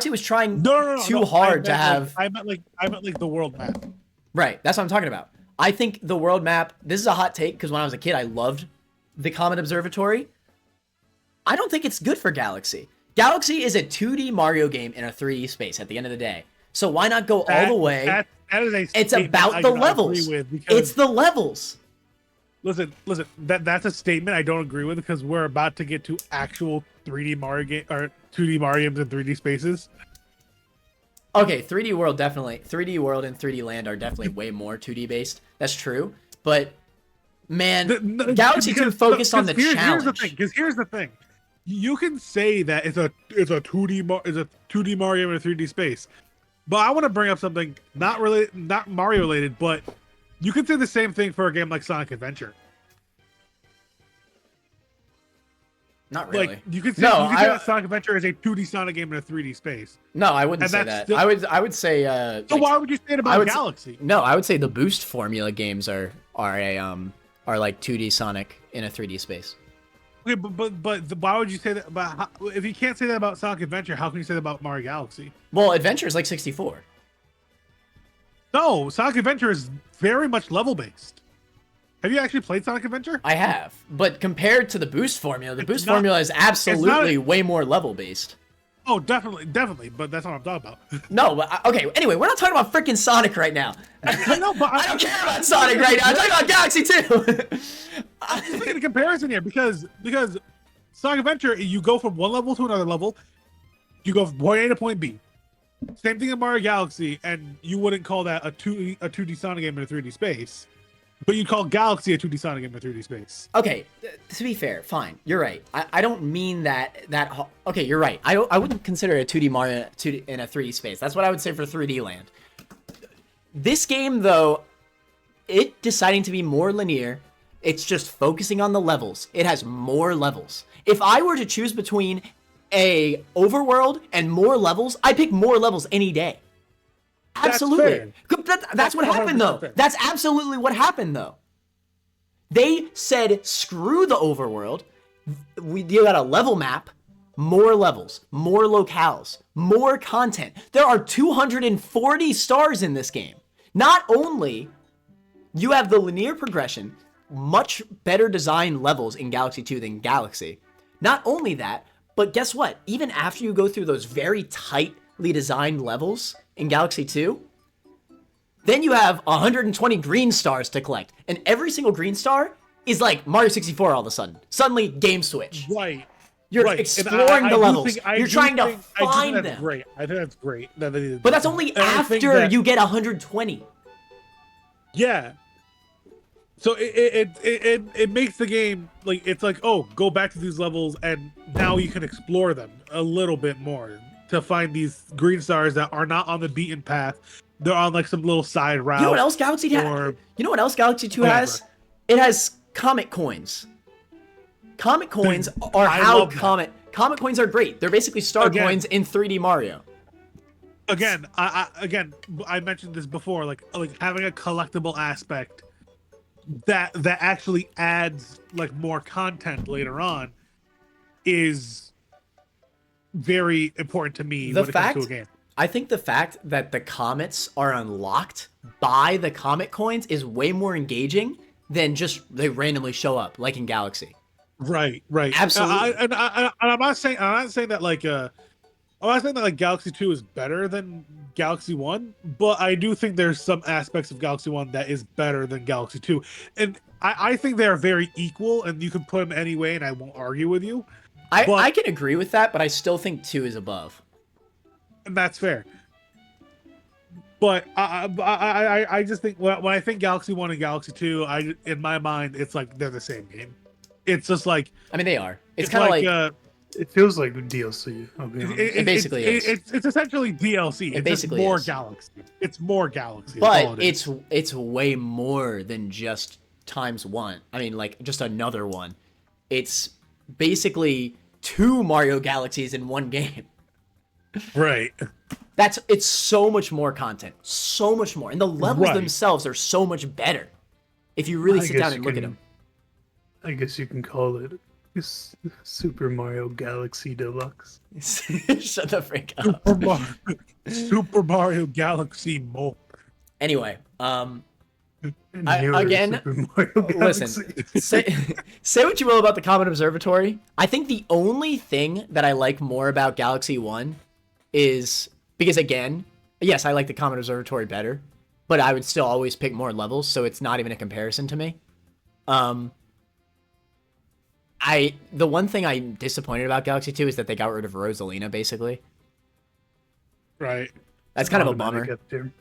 was trying too hard to have. I meant like the world map. Right, that's what I'm talking about. I think the world map. This is a hot take because when I was a kid, I loved the Comet Observatory. I don't think it's good for Galaxy. Galaxy is a 2D Mario game in a 3D space at the end of the day. So why not go all the way? That is a it's about the levels. It's the levels. Listen. That's a statement I don't agree with because we're about to get to actual 3D Mario game or 2D Mario games in 3D spaces. Okay, 3D World definitely. 3D World and 3D Land are definitely way more 2D based. That's true. But man, Galaxy 2 focused on the challenge. Here's the thing. You can say that it's a 2D Mario game in a 3D space. But I want to bring up something not Mario related, but you can say the same thing for a game like Sonic Adventure. Not really. Like you can say that Sonic Adventure is a 2D Sonic game in a 3D space. No, I wouldn't say that. I would say. So why would you say it about Galaxy? No, I would say the Boost formula games are like 2D Sonic in a 3D space. Okay, but why would you say that? If you can't say that about Sonic Adventure, how can you say that about Mario Galaxy? Well, Adventure is like 64. No, Sonic Adventure is very much level based. Have you actually played Sonic Adventure? I have, but compared to the Boost formula, the Boost formula is absolutely way more level based. Oh, definitely, but that's what I'm talking about. No, but okay. Anyway, we're not talking about freaking Sonic right now. I know, but I don't care about Sonic right now. I'm talking about Galaxy 2. I'm just making a comparison here because Sonic Adventure, you go from one level to another level. You go from point A to point B. Same thing in Mario Galaxy, and you wouldn't call that a 2D Sonic game in a 3D space. But you call Galaxy a 2D Sonic game in a 3D space. Okay, to be fair, fine. You're right. I don't mean that. Okay, you're right. I wouldn't consider it a 2D Mario in a 3D space. That's what I would say for 3D Land. This game, though, it deciding to be more linear, it's just focusing on the levels. It has more levels. If I were to choose between a overworld and more levels, I pick more levels any day. Absolutely. That's what happened, though. Fair. That's absolutely what happened, though. They said, screw the overworld. You got a level map, more levels, more locales, more content. There are 240 stars in this game. Not only you have the linear progression, much better designed levels in Galaxy 2 than Galaxy. Not only that, but guess what? Even after you go through those very tightly designed levels in Galaxy 2, then you have 120 green stars to collect. And every single green star is like Mario 64 all of a sudden. Suddenly, game switch. Right. You're exploring the levels. You're trying to find them. That's great. I think that's great. But that's only after you get 120. Yeah. So it makes the game like it's like, oh, go back to these levels and now you can explore them a little bit more to find these green stars that are not on the beaten path. They're on like some little side route. You know what else Galaxy has? You know what else Galaxy 2 has? It has comet coins. Comet coins are how comet coins are great. They're basically star coins in 3D Mario. Again, I mentioned this before, like having a collectible aspect that actually adds like more content later on is very important to me when it comes to a game. I think the fact that the comets are unlocked by the comet coins is way more engaging than just they randomly show up like in Galaxy. Right. Absolutely. I'm not saying that like I'm not saying that like Galaxy 2 is better than Galaxy 1, but I do think there's some aspects of Galaxy 1 that is better than Galaxy 2. And I think they are very equal, and you can put them any way, and I won't argue with you. I can agree with that, but I still think 2 is above. And that's fair. But I just think when I think Galaxy 1 and Galaxy 2, in my mind, it's like they're the same game. It's just like... I mean, they are. It's kind of like It feels like DLC. I'll be honest. It basically is. It's essentially DLC. It's basically just more is. Galaxy. It's more Galaxy. That's all But it is. it's way more than just times one. I mean, like just another one. It's basically 2 Mario Galaxies in one game. right. It's so much more content, so much more, and the levels Right. themselves are so much better. If you really I sit guess down you and look at can- them. I guess you can call it Super Mario Galaxy Deluxe. Shut the freak up. Super Mario Galaxy more. Anyway, Newer again, Super Mario listen, Galaxy. say what you will about the Comet Observatory. I think the only thing that I like more about Galaxy 1 is because, again, yes, I like the Comet Observatory better, but I would still always pick more levels, so it's not even a comparison to me. The one thing I'm disappointed about Galaxy 2 is that they got rid of Rosalina, basically. Right. That's kind of a bummer. Automatic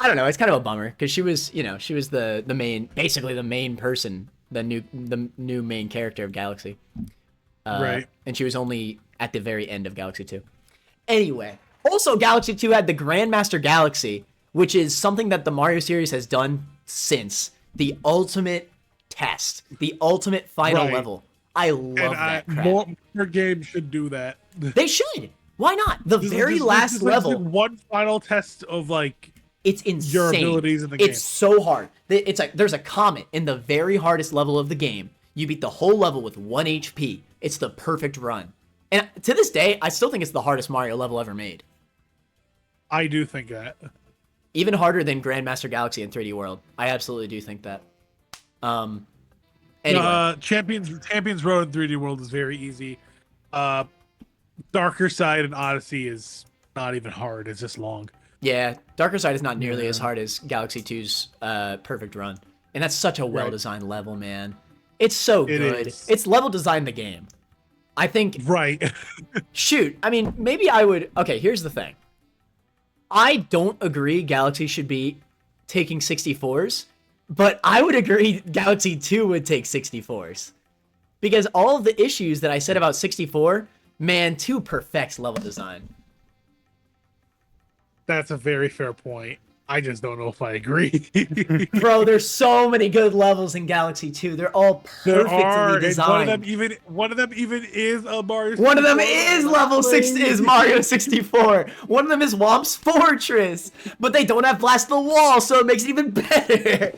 I don't know. It's kind of a bummer because she was the main, basically the main person, the new main character of Galaxy. Right. And she was only at the very end of Galaxy 2. Anyway, also Galaxy 2 had the Grandmaster Galaxy, which is something that the Mario series has done since the ultimate test, the ultimate final Right. level. I love that crap. More games should do that. They should. Why not? The very Just last like level. one final test of like It's insane. your abilities in the It's game. so hard. It's like there's a comet in the very hardest level of the game. You beat the whole level with 1 HP. It's the perfect run. And to this day, I still think it's the hardest Mario level ever made. I do think that. Even harder than Grandmaster Galaxy and 3D World. I absolutely do think that. Anyway, Champions Road in 3D World is very easy. Darker Side and Odyssey is not even hard. It's just long. yeah, Darker Side is not nearly as hard as Galaxy 2's perfect run. And that's such a well-designed level, man. It's so It good. is. It's level designed the game. I think Right. shoot, I mean, maybe I would. Okay, here's the thing. I don't agree Galaxy should be taking 64s, but I would agree Galaxy 2 would take 64s. Because all of the issues that I said about 64, man, 2 perfects level design. That's a very fair point. I just don't know if I agree. Bro, there's so many good levels in Galaxy 2. They're all There perfectly are, and designed. one of them even is a Mario. One of them 64. is level 6 is Mario 64. One of them is Womp's Fortress. But they don't have Blast the Wall, so it makes it even better.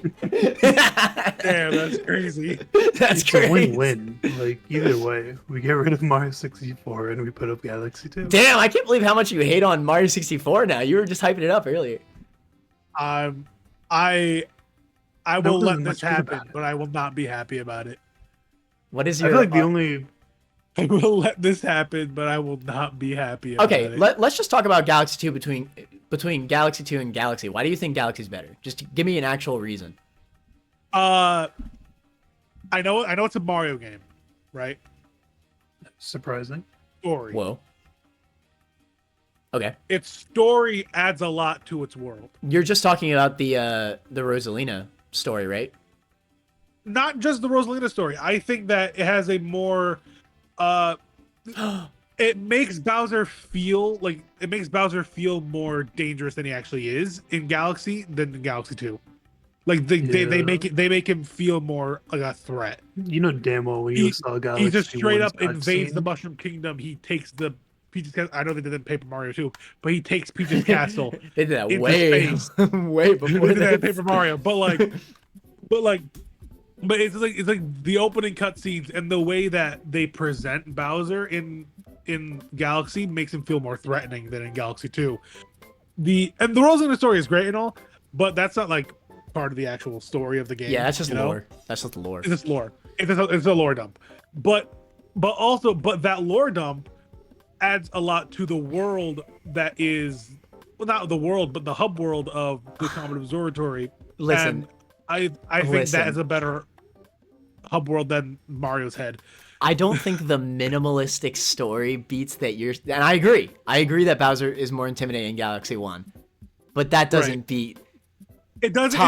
Damn, that's crazy. That's It's a crazy. win-win. Like either way, we get rid of Mario 64 and we put up Galaxy 2. Damn, I can't believe how much you hate on Mario 64 now. You were just hyping it up earlier. I will there's let much this good happen, about it. but I will not be happy about it. What is I your feel like the only I will let this happen, but I will not be happy about Okay, it. let's just talk about Galaxy 2 between Galaxy 2 and Galaxy. Why do you think Galaxy's better? Just give me an actual reason. I know it's a Mario game, right? surprising. Story. Whoa. Okay. Its story adds a lot to its world. You're just talking about the Rosalina story, right? Not just the Rosalina story. I think that it has a more it makes Bowser feel more dangerous than he actually is in Galaxy than in Galaxy 2. Like they make him feel more like a threat. You know damn well when you saw Galaxy. He just straight 1's up invades cutscene. the Mushroom Kingdom. He takes the Peach's Castle. I know they did that in Paper Mario too, but he takes Peach's Castle. They did that into way, space. way They before did that in this. Paper Mario, but it's like the opening cutscenes and the way that they present Bowser in Galaxy makes him feel more threatening than in Galaxy 2. The Rosalina story is great and all, but that's not like part of the actual story of the game. Yeah, that's just you know? lore. That's just lore. It's just lore. It's a lore dump. But that lore dump adds a lot to the world that is, well, not the world, but the hub world of the Comet Observatory. Listen, And I think Listen. that is a better hub world than Mario's head. I don't think the minimalistic story beats that you're. And I agree. I agree that Bowser is more intimidating in Galaxy 1. But that doesn't Right. beat It doesn't.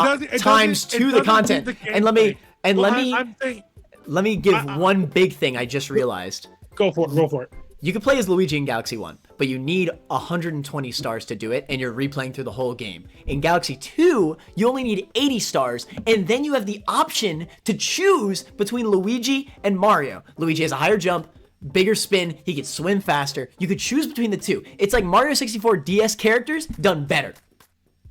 times two the content. And let me. And Well, let me. I'm saying let me give one big thing I just realized. Go for it. Go for it. You can play as Luigi in Galaxy 1, but you need 120 stars to do it, and you're replaying through the whole game. In Galaxy 2, you only need 80 stars, and then you have the option to choose between Luigi and Mario. Luigi has a higher jump, bigger spin, he can swim faster. You could choose between the two. It's like Mario 64 DS characters done better.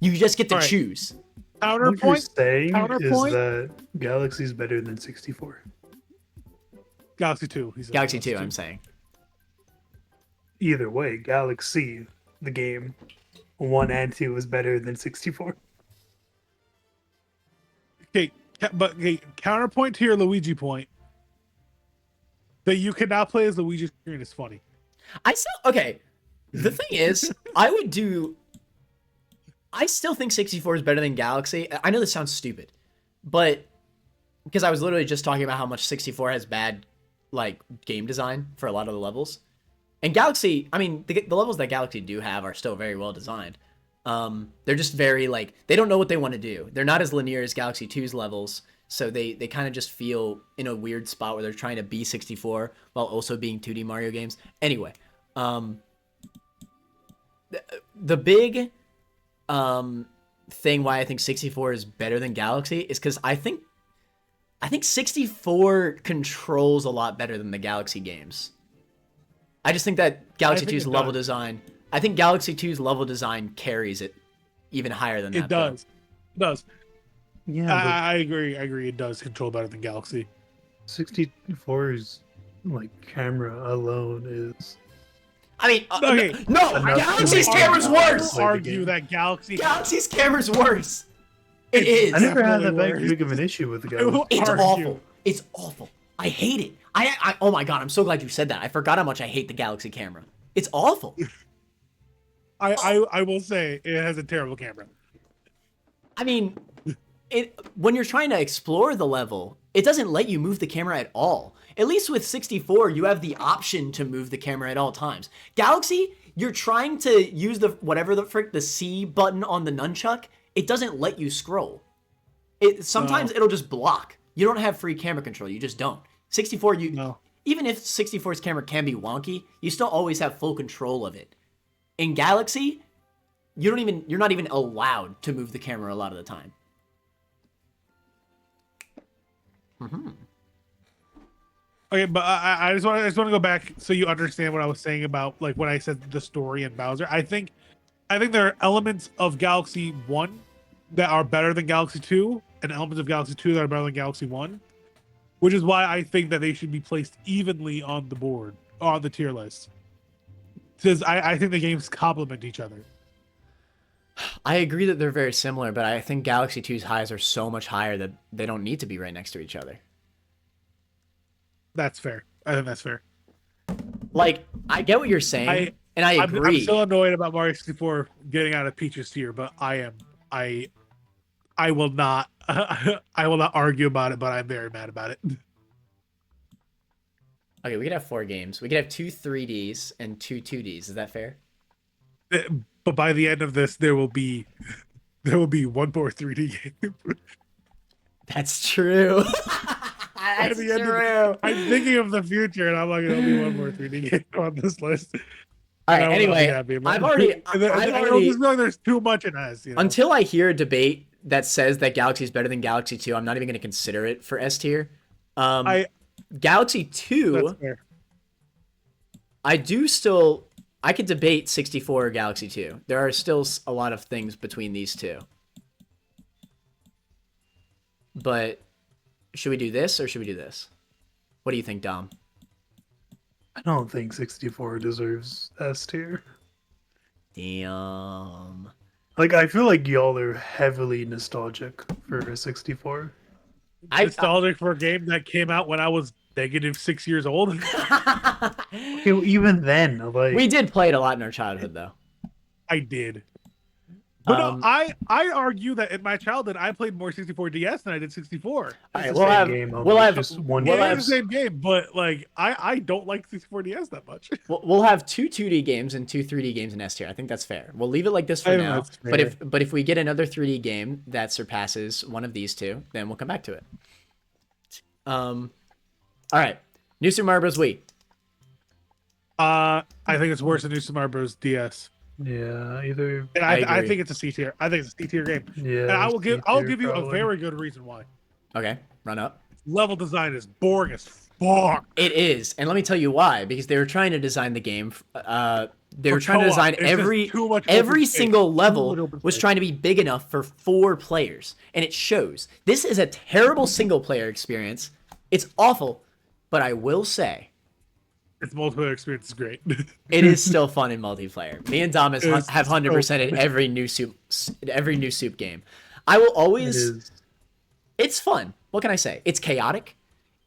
You just get to choose. What you're Counterpoint. saying is Counterpoint? that Galaxy's better than 64. Galaxy 2. He said Galaxy 2, I'm saying. Either way, Galaxy, the game, 1 and 2 is better than 64. Okay, but okay, counterpoint to your Luigi point. That you cannot play as Luigi screen is funny. Okay. The thing is, I still think 64 is better than Galaxy. I know this sounds stupid, but because I was literally just talking about how much 64 has bad like game design for a lot of the levels. And Galaxy, I mean, the levels that Galaxy do have are still very well designed. They're just very like, they don't know what they want to do. They're not as linear as Galaxy 2's levels. So they kind of just feel in a weird spot where they're trying to be 64 while also being 2D Mario games. Anyway, the big thing why I think 64 is better than Galaxy is because I think 64 controls a lot better than the Galaxy games. I just think that Galaxy 2's level design, I think Galaxy 2's level design carries it even higher than that. It does. It does. Yeah, I agree. It does control better than Galaxy. 64's like camera alone is. I mean, Okay. no, Galaxy's camera's worse. Argue that Galaxy's camera's worse. It is. I never had that really big of an issue with the Galaxy. It's argue. awful. It's awful. I hate it. I oh my god, I'm so glad you said that. I forgot how much I hate the Galaxy camera. It's awful. I will say it has a terrible camera. I mean, when you're trying to explore the level, it doesn't let you move the camera at all. At least with 64, you have the option to move the camera at all times. Galaxy, you're trying to use the C button on the nunchuck. It doesn't let you scroll. Sometimes it'll just block. You don't have free camera control. You just don't. 64, even if 64's camera can be wonky, you still always have full control of it. In Galaxy, you're not even allowed to move the camera a lot of the time. Okay, but I just want to go back so you understand what I was saying about like when I said the story and Bowser. I think there are elements of Galaxy 1 that are better than Galaxy 2 and elements of Galaxy 2 that are better than Galaxy 1, which is why I think that they should be placed evenly on the board, on the tier list. Because I think the games complement each other. I agree that they're very similar, but I think Galaxy 2's highs are so much higher that they don't need to be right next to each other. That's fair. I think that's fair. Like, I get what you're saying, and I agree. I'm still annoyed about Mario 64 getting out of Peach's tier, but I will not I will not argue about it, but I'm very mad about it. Okay, we could have 4 games. We could have 2 3Ds and 2 2Ds. Is that fair? But by the end of this, there will be one more 3D game. That's true. That's true. I'm thinking of the future, and I'm like, there'll be one more 3D game on this list. All right. Anyway, I've already. just feel like there's too much in us. You know? Until I hear a debate that says that Galaxy is better than Galaxy 2, I'm not even going to consider it for S tier. Galaxy 2. That's fair. I could debate 64 or Galaxy 2. There are still a lot of things between these two. But should we do this or should we do this? What do you think, Dom? I don't think 64 deserves S tier. Damn. Like, I feel like y'all are heavily nostalgic for 64. Nostalgic for a game that came out when I was -6 years old. Okay, well, even then, like, We did play it a lot in our childhood, though. I did. But no, I argue that in my childhood I played more 64 DS than I did 64. All right, the we'll same have game, we'll have just one we'll game. have It's the same game, but like I don't like 64 DS that much. we'll have 2 2D games and 2 3D games in S tier. I think that's fair. We'll leave it like this for I think now. that's fair. But if we get another 3D game that surpasses one of these two, then we'll come back to it. All right, New Super Mario Bros. Wii. I think it's worse than New Super Mario Bros. DS. Yeah, either. And I I agree. think it's a C tier. I think it's a C tier game. Yeah, And I'll C-tier give you a probably. very good reason why. Okay, run up. Level design is boring as fuck. It is, and let me tell you why. Because they were trying to design the game. They were For trying to co-op. design It's just every too much open every space. single Too much level open was space. trying to be big enough for 4 players, and it shows. This is a terrible single player experience. It's awful, but I will say Its multiplayer experience is great. it is still fun in multiplayer. Me and Dom It's have so 100%ed every new soup game. I will It always. is. It's fun. What can I say? It's chaotic.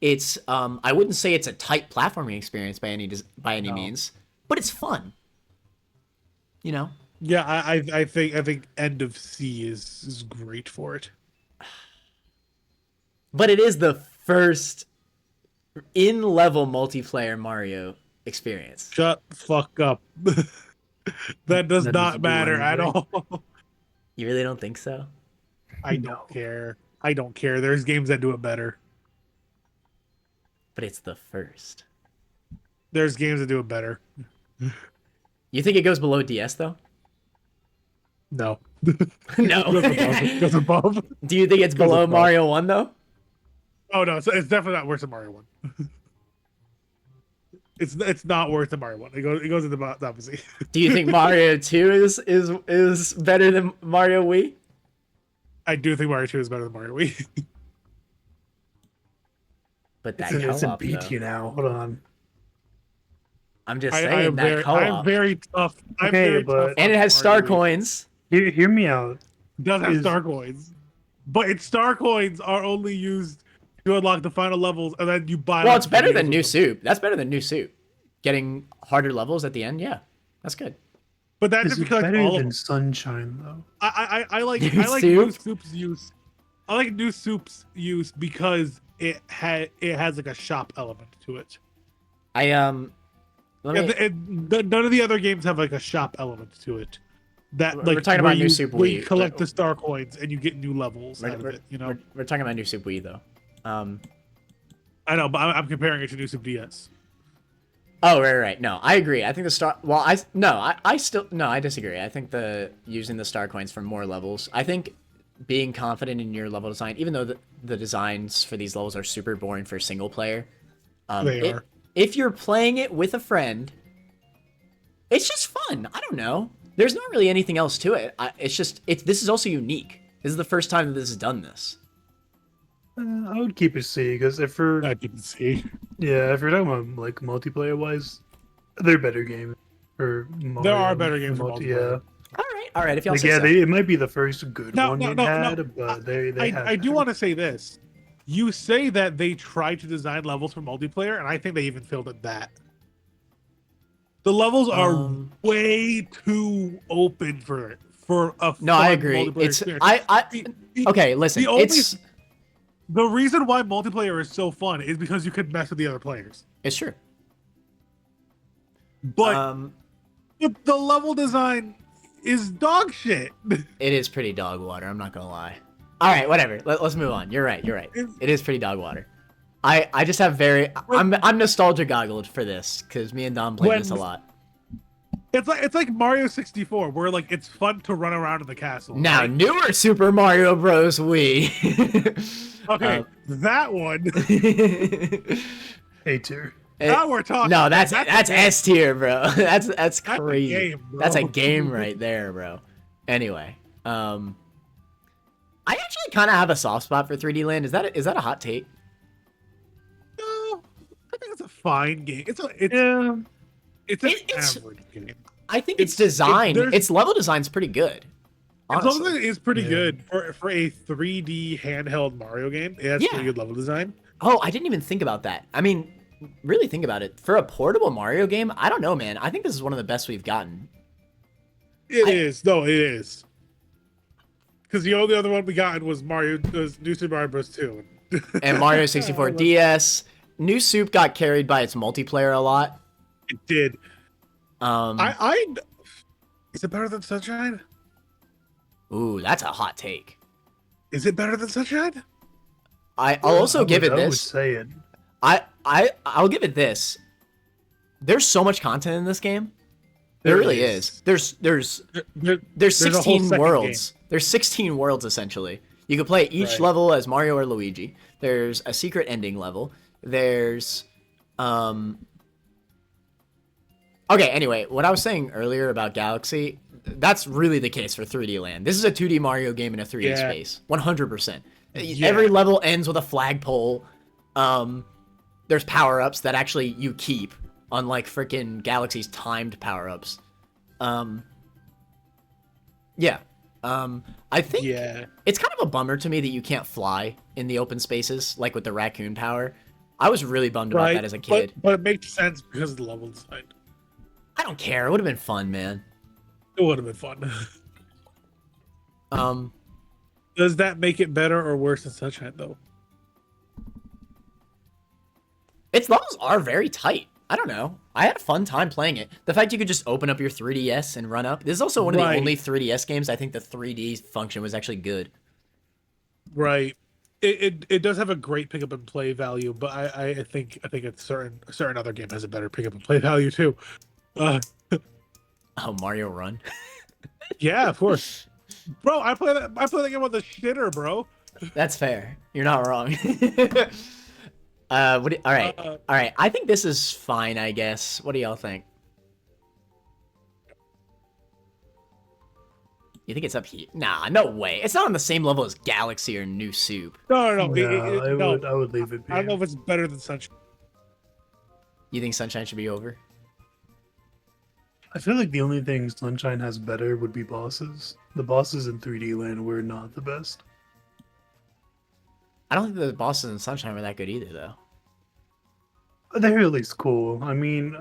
It's I wouldn't say it's a tight platforming experience by any means, but it's fun. You know. Yeah, I think End of C is great for it. But it is the first in-level multiplayer Mario experience. Shut the fuck up. That does That not doesn't do matter at anything. all. You really don't think so? I don't care. I don't care. There's games that do it better. But it's the first. There's games that do it better. You think it goes below DS though? No. No. Goes above. Do you think it's below above. Mario 1 though? Oh no, it's definitely not worse than Mario 1. It's not worse than Mario 1. It goes in the opposite. Do you think Mario 2 is better than Mario Wii? I do think Mario 2 is better than Mario Wii. But that It's in co-op, B though. tier now. Hold on. I'm just I saying am that very, co-op. I'm very tough. I'm Okay, very but- tough And it on has star Mario Wii. coins. Hear me out. It does have Is- star coins, but its star coins are only used to unlock the final levels, and then you buy. Well, like it's better than videos New of them. Soup. That's better than New Soup. Getting harder levels at the end, yeah, that's good. But that's Is just it because better all of than them. Sunshine though? I like New I like New Soup? Soup's use. I like New Soup's use because it has like a shop element to it. I let me. None of the other games have like a shop element to it. That We're like talking where about New you- Soup where you Wii. collect the star coins and you get new levels out of it. You know, we're talking about New Soup Wii though. I know, but I'm comparing it to New Soup DS. Oh right. No, I agree. I think the star. Well, I still no. I disagree. I think the using the star coins for more levels. I think being confident in your level design, even though the designs for these levels are super boring for single player. They are. If you're playing it with a friend, it's just fun. I don't know. There's not really anything else to it. This is also unique. This is the first time that this has done this. I would keep it C because if we're I didn't see. if you're talking about like multiplayer wise, they're better games. Or There are better games for multiplayer. All right. If y'all Like say yeah, so. it might be the first good No, one no, they've no, had, no. but they have. I do want to say this. You say that they tried to design levels for multiplayer, and I think they even failed at that. The levels are way too open for it. No, I fun agree. multiplayer It's experience. okay. Listen, the only- it's The reason why multiplayer is so fun is because you can mess with the other players. true. But the level design is dog shit. It is pretty dog water. I'm not gonna lie. All right, whatever. Let's move on. You're right. It is pretty dog water. I just have I'm nostalgia goggled for this because me and Dom played this a lot. It's like Mario 64, where like it's fun to run around in the castle. Now, right? newer Super Mario Bros. Wii. Okay, that one. A tier. Now we're talking. No, that's a game. S tier, bro. That's a crazy. game, bro. That's a game right there, bro. Anyway, I actually kind of have a soft spot for 3D Land. Is that a hot take? No, I think it's a fine game. It's an It's- average game. I think its design, there's- its level design's pretty good. It's Honestly. something is pretty Yeah. good for a 3D handheld Mario game. It has Yeah. pretty good level design. Oh, I didn't even think about that. I mean, really think about it. For a portable Mario game, I don't know, man. I think this is one of the best we've gotten. It is. Because the only other one we got was New Super Mario Bros. 2. And Mario 64 DS. New Soup got carried by its multiplayer a lot. It did. I Is it better than Sunshine? Ooh, that's a hot take. Is it better than Sunshine? I'll also give it I would this. say it. I'll give it this. There's so much content in this game. There really is. There's There's a whole 16 second worlds. There's 16 worlds essentially. You could play each Right. level as Mario or Luigi. There's a secret ending level. There's Okay, anyway, what I was saying earlier about Galaxy, that's really the case for 3D Land. This is a 2D Mario game in a 3D Yeah. space. 100%. Yeah. Every level ends with a flagpole. There's power-ups that actually you keep, unlike freaking Galaxy's timed power-ups. Yeah. I think Yeah. it's kind of a bummer to me that you can't fly in the open spaces, like with the raccoon tower. I was really bummed about that as a kid. But it makes sense because of the level design. I don't care. It would have been fun, man. It would have been fun. Um, Does that make it better or worse than Sunshine, though? its levels are very tight. I don't know. I had a fun time playing it. The fact you could just open up your 3DS and run up. This is also one of the Right. only 3DS games I think the 3D function was actually good. Right. It does have a great pick up and play value, but I think a certain other game has a better pick up and play value too. Oh, Mario Run. Yeah, of course. Bro, I play that game on the shitter, bro. That's fair. You're not wrong. All right. I think this is fine, I guess. What do y'all think? You think it's up here? Nah, no way. It's not on the same level as Galaxy or New Soup. No. I would leave it. I don't know if it's better than Sunshine. You think Sunshine should be over? I feel like the only thing Sunshine has better would be bosses. The bosses in 3D Land were not the best. I don't think the bosses in Sunshine were that good either, though. They're at least cool. I mean,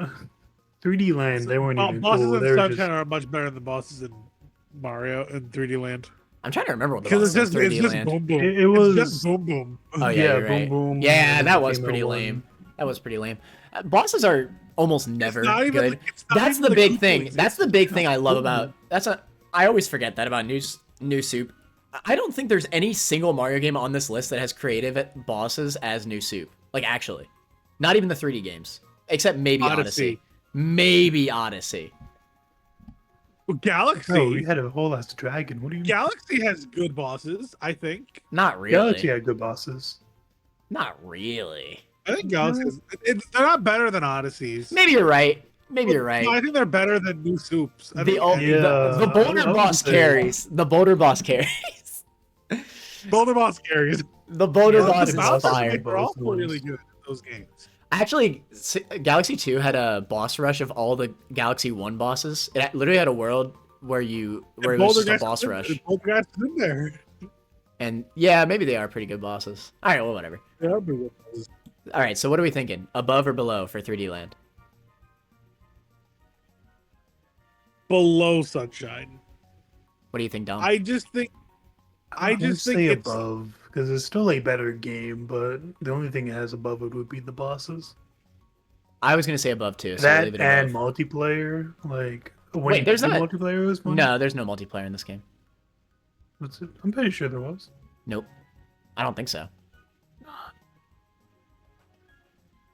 3D Land, they weren't even Bosses cool. in They were Sunshine just... are much better than bosses in Mario and 3D Land. I'm trying to remember what the Because bosses in 3D it's just Land. boom boom. It was- It's just boom boom. Oh yeah, Yeah, you're Boom right. Boom, Yeah, and that was Jeno pretty one. lame. That was pretty lame. Bosses are almost never not even good. like- it's not That's even the like big Koopa thing. exists. That's the big thing I love Ooh. about. I always forget that about New Soup. I don't think there's any single Mario game on this list that has creative bosses as New Soup. Like actually, not even the 3D games, except maybe Odyssey. Maybe Odyssey. Galaxy. Oh, we had a whole ass dragon. What do you mean? Galaxy has good bosses, I think. Not really. Galaxy had good bosses. Not really. I think Galaxy they're not better than Odyssey's. Maybe you're right. Maybe you're right. No, I think they're better than New Soups. I The think- old, Yeah, the Boulder I would boss say- carries. The Boulder boss carries. Boulder Boss carries. The Boulder Yeah, boss the is boss is fire. like- They're all Both really ones. good at those games. Actually, Galaxy 2 had a boss rush of all the Galaxy 1 bosses. It literally had a world where it was just a boss rush. Boulder guys in there. And yeah, maybe they are pretty good bosses. All right, well, whatever. They are pretty good bosses. All right, so what are we thinking? Above or below for 3D Land? Below Sunshine. What do you think, Dom? I just think I just say think it's above because it's still a better game, but the only thing it has above it would be the bosses. I was gonna say above too. So I'll That leave it and above. multiplayer, like when Wait, you there's do not- multiplayer was fun. No, there's no multiplayer in this game. What's it? I'm pretty sure there was. Nope. I don't think so.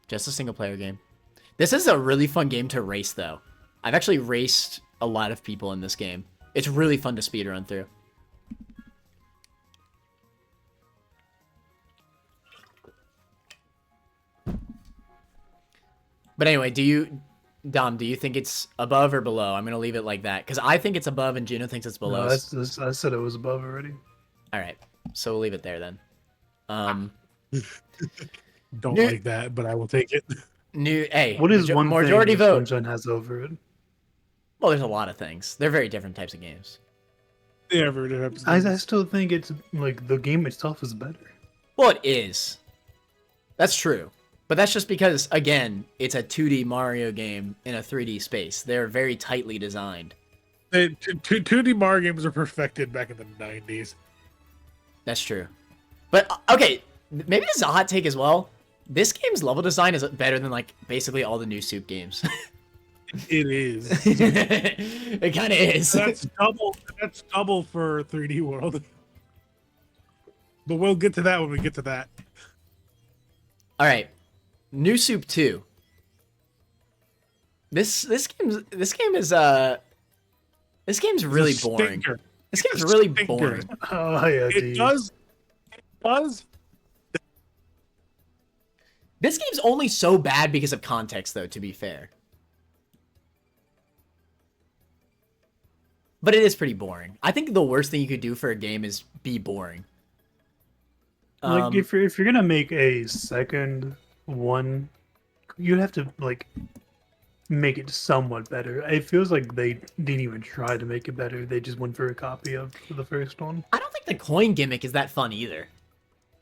Just a single player game. This is a really fun game to race, though. I've actually raced a lot of people in this game. It's really fun to speedrun through. But anyway, Dom, do you think it's above or below? I'm going to leave it like that. Because I think it's above and Jeno thinks it's below. No, I said it was above already. All right. So we'll leave it there then. don't New- like that, but I will take it. Hey, What is one majority thing that vote? Sunshine has over it? Well, there's a lot of things. They're very different types of games. Yeah, very different I episodes. still think it's like the game itself is better. Well, it is. That's true. But that's just because, again, it's a 2D Mario game in a 3D space. They're very tightly designed. 2D Mario games are perfected back in the 90s. That's true. But, okay, maybe this is a hot take as well. This game's level design is better than, like, basically all the new Soup games. It is. It kind of is. That's double for 3D World. But we'll get to that when we get to that. All right. New Soup 2. This game's really It's a boring. stinker. This It's game's a really stinker. boring. Oh yeah, It dude. does. This game's only so bad because of context, though, to be fair. But it is pretty boring. I think the worst thing you could do for a game is be boring. Like if you're gonna make a second one, you'd have to like make it somewhat better. It feels like they didn't even try to make it better. They just went for a copy of the first one. I don't think the coin gimmick is that fun either.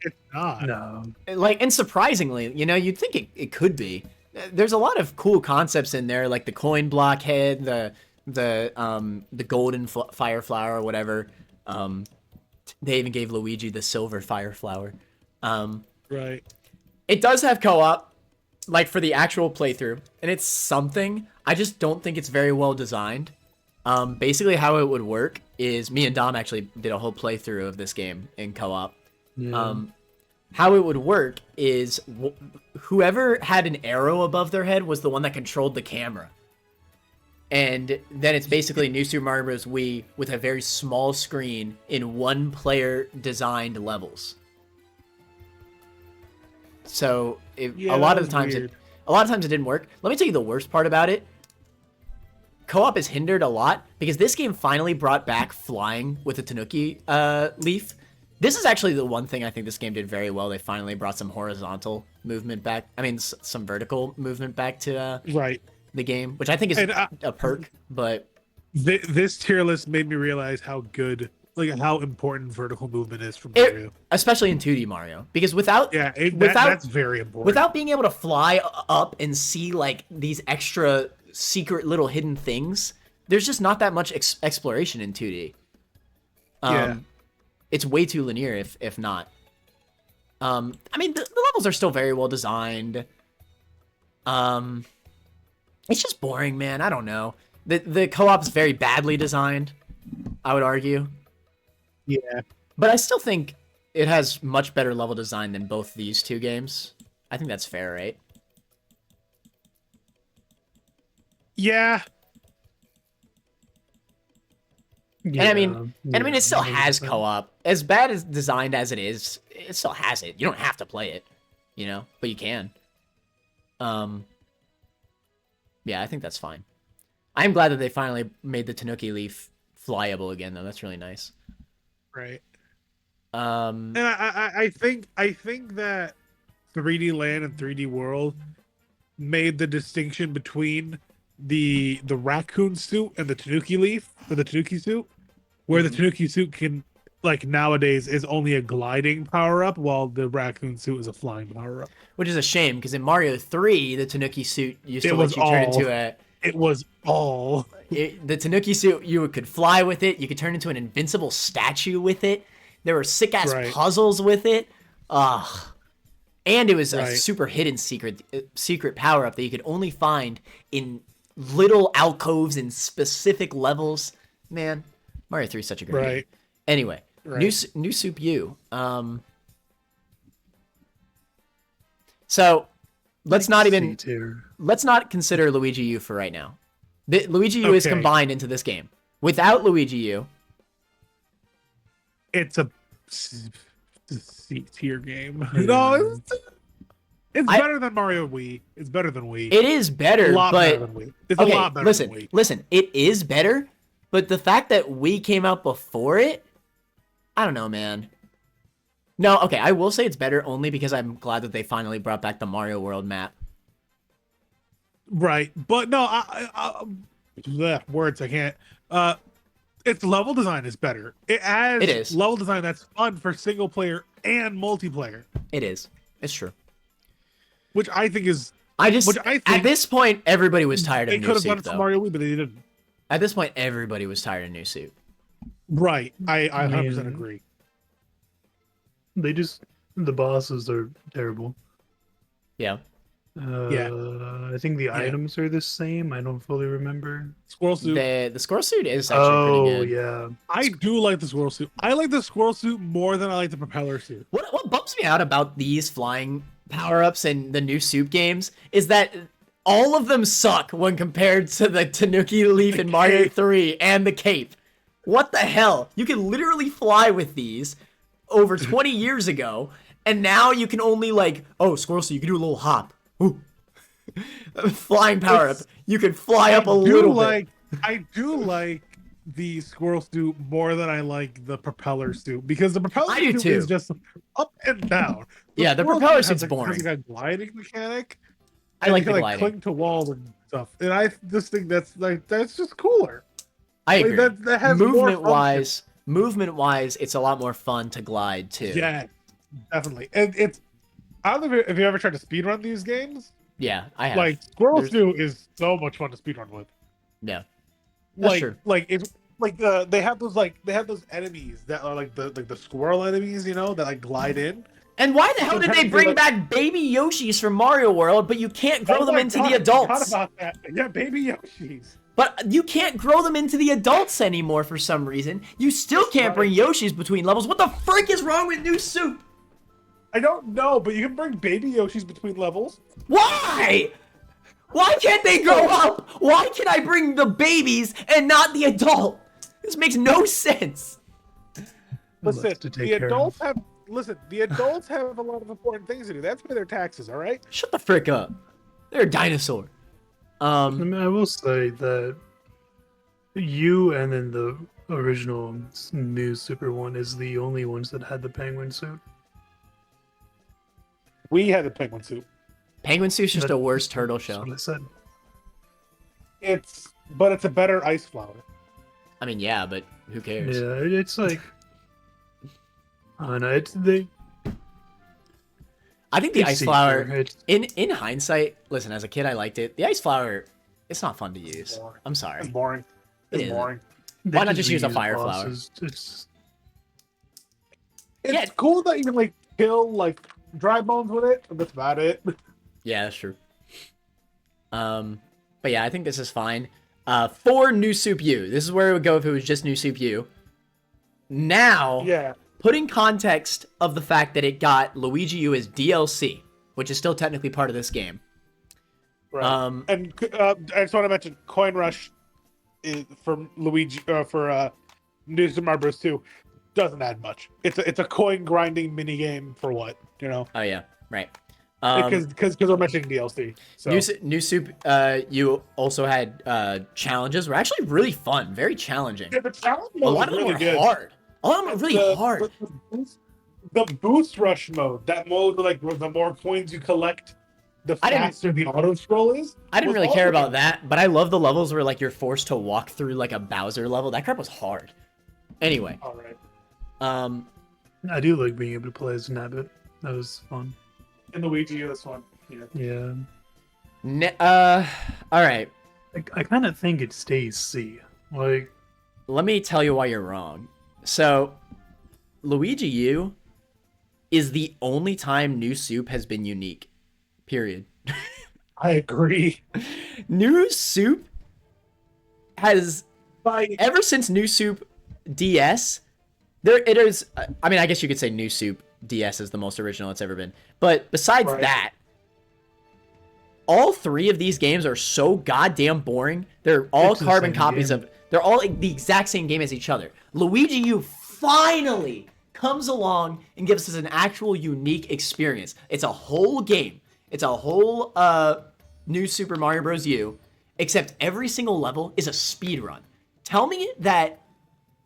It's not. No. Like, and surprisingly, you know, you'd think it could be. There's a lot of cool concepts in there, like the coin block head, the golden fire flower or whatever. They even gave Luigi the silver fire flower. Right. It does have co-op, like for the actual playthrough, and it's something. I just don't think it's very well designed. Basically how it would work is me and Dom actually did a whole playthrough of this game in co-op. Yeah. How it would work is whoever had an arrow above their head was the one that controlled the camera. And then it's basically New Super Mario Bros. Wii with a very small screen in one player designed levels. So a lot of the times it didn't work. Let me tell you the worst part about it. Co-op is hindered a lot because this game finally brought back flying with the Tanuki leaf. This is actually the one thing I think this game did very well. They finally brought some horizontal movement back. I mean, some vertical movement back to Right. the game, which I think is a perk. But This tier list made me realize how good, like how important vertical movement is for Mario. especially in 2D Mario, because without That's very important. without being able to fly up and see like these extra secret little hidden things, there's just not that much exploration in 2D. It's way too linear if not. I mean, the levels are still very well designed. It's just boring, man. I don't know. The co-op's very badly designed, I would argue. Yeah. But I still think it has much better level design than both these two games. I think that's fair, right? Yeah. And I mean, it still has co-op. As bad as designed as it still has it. You don't have to play it, you know, but you can. Yeah, I think that's fine. I'm glad that they finally made the Tanuki leaf flyable again, though. That's really nice. Right. And I think that 3D Land and 3D World made the distinction between the raccoon suit and the Tanuki leaf, or the Tanuki suit, where the Tanuki suit can, like, nowadays is only a gliding power up, while the raccoon suit is a flying power up. Which is a shame, because in Mario 3, the Tanuki suit used to let you turn into a... It was all... The Tanuki suit, you could fly with it, you could turn into an invincible statue with it, there were sick-ass puzzles with it, and it was a super hidden secret power-up that you could only find in little alcoves in specific levels. Man, Mario 3 is such a great game. Anyway, New Soup U. So let's not consider Luigi U for right now. Luigi U is combined into this game. Without Luigi U, it's a C-tier game. No, it's better than Mario Wii. It's better than Wii. It is better, better than Wii. It's a lot better than Wii. Listen, it is better, but the fact that Wii came out before it, I don't know, man. No, okay, I will say it's better only because I'm glad that they finally brought back the Mario World map. Right, but no, words I can't. Its level design is better. It is level design that's fun for single player and multiplayer. It is. It's true. Which I think is. At this point, everybody was tired of New Suit. They could have done it for Mario Wii, but they didn't. At this point, everybody was tired of New Suit. Right, I 100% agree. The bosses are terrible. Yeah. I think the items are the same. I don't fully remember. Squirrel suit. The squirrel suit is actually pretty good. Yeah. I do like the squirrel suit. I like the squirrel suit more than I like the propeller suit. What bumps me out about these flying power-ups in the new Soup games is that all of them suck when compared to the Tanuki Leaf in Mario 3 and the cape. What the hell? You can literally fly with these over 20 years ago, and now you can only like, oh, Squirrel Suit, you can do a little hop. Ooh. Flying power-up. You can fly up a little bit. I do like the Squirrel Suit more than I like the Propeller Suit, because the Propeller I do Suit too. is just up and down. Yeah, the Squirrel Propeller Suit Suit's has boring. Has like a gliding mechanic. I like you the can, like, gliding. cling to walls and stuff, and I just think that's just cooler. I agree. That has more function. Movement wise, it's a lot more fun to glide too. Yeah, definitely. And it's, I don't know if you ever tried to speedrun these games. Yeah, I have. Like Squirrel Suit is so much fun to speedrun with. Yeah, that's Like true. like it's like they have those enemies that are like the squirrel enemies, you know, that like glide in. And why the hell did they bring back baby Yoshis from Mario World, but you can't grow them into the adults? About that. Yeah, baby Yoshis. But you can't grow them into the adults anymore for some reason. You still can't bring Yoshis between levels. What the frick is wrong with new Soup? I don't know, but you can bring baby Yoshis between levels. Why? Why can't they grow up? Why can I bring the babies and not the adult? This makes no sense. Listen, to take the care adults of. have the adults have a lot of important things to do. They have to pay their taxes, all right? Shut the frick up. They're a dinosaur. I mean, I will say that you and then the original new Super one is the only ones that had the penguin suit. We had the penguin suit. Penguin Suit's just That- a worse turtle That's shell. what I said. But it's a better ice flower. I mean, yeah, but who cares? Yeah, it's like I don't know. It's they. I think the it's ice flower, easier. It's, in hindsight, listen, as a kid, I liked it. The ice flower, it's not fun to use. Boring. I'm It's sorry. boring. It It's is. boring. they Why not just use a reuse fire flower? bosses. It's It's Yeah. cool that you can like kill like dry bones with it, but that's about it. Yeah, that's true. But yeah, I think this is fine. For New Soup U, this is where it would go if it was just New Soup U. Now, Yeah. put in context of the fact that it got Luigi U as DLC, which is still technically part of this game. Right. And I just want to mention Coin Rush is, for Luigi for New Super Mario Bros. 2 doesn't add much. It's a coin grinding mini game for what, you know? Oh yeah, right. Because we're mentioning DLC. So New Soup, you also had challenges. Were actually really fun, very challenging. yeah, the challenge A mode lot is of them really were good. hard. A lot of them were really hard. The boost rush mode, that mode like the more coins you collect, the I didn't- faster the auto scroll is. I didn't was really care awesome. about that, but I love the levels where like you're forced to walk through like a Bowser level. That crap was hard. Anyway, All right. I do like being able to play as Nabbit. That was fun. In Luigi, this one. Yeah. Yeah. all right. I kind of think it stays C. Like, Let me tell you why you're wrong. So, Luigi U is the only time New Soup has been unique. Period. I agree. New Soup has By ever since New Soup DS, there it is. I mean, I guess you could say New Soup DS is the most original it's ever been. But besides Right. that, all three of these games are so goddamn boring. They're all It's the carbon same copies game. of. They're all like the exact same game as each other. Luigi U finally comes along and gives us an actual unique experience. It's a whole game. It's a whole New Super Mario Bros. U, except every single level is a speed run. Tell me that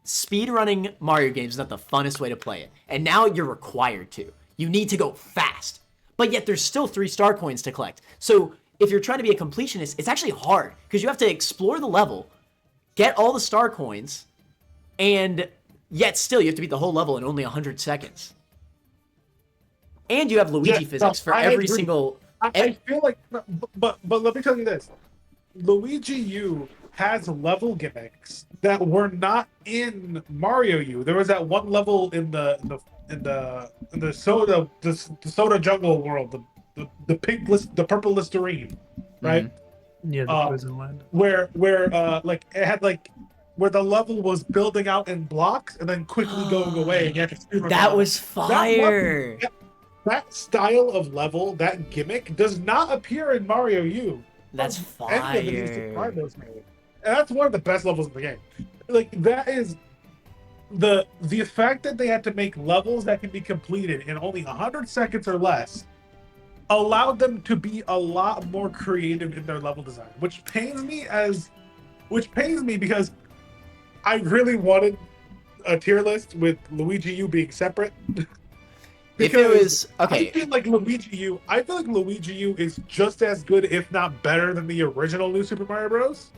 speedrunning Mario games is not the funnest way to play it. And now you're required to. You need to go fast. But yet there's still 3-star coins to collect. So if you're trying to be a completionist, it's actually hard because you have to explore the level, get all the star coins, and yet still you have to beat the whole level in only 100 seconds. And you have Luigi Yeah, physics for I every agree. single... I feel like, but let me tell you this: Luigi U has level gimmicks that were not in Mario U. There was that one level in the soda jungle world, the pink list, the purple Listerine, right? yeah, the prison land. Where like it had like where the level was building out in blocks and then quickly going away. And you had to speedrun the That level. was fire! that style of level, that gimmick, does not appear in Mario U. That's Any of the new Super fire. Mario's made. And that's one of the best levels in the game. Like that is the fact that they had to make levels that can be completed in only 100 seconds or less allowed them to be a lot more creative in their level design, which pains me because I really wanted a tier list with Luigi U being separate. If it was I feel like Luigi U is just as good, if not better, than the original New Super Mario Bros.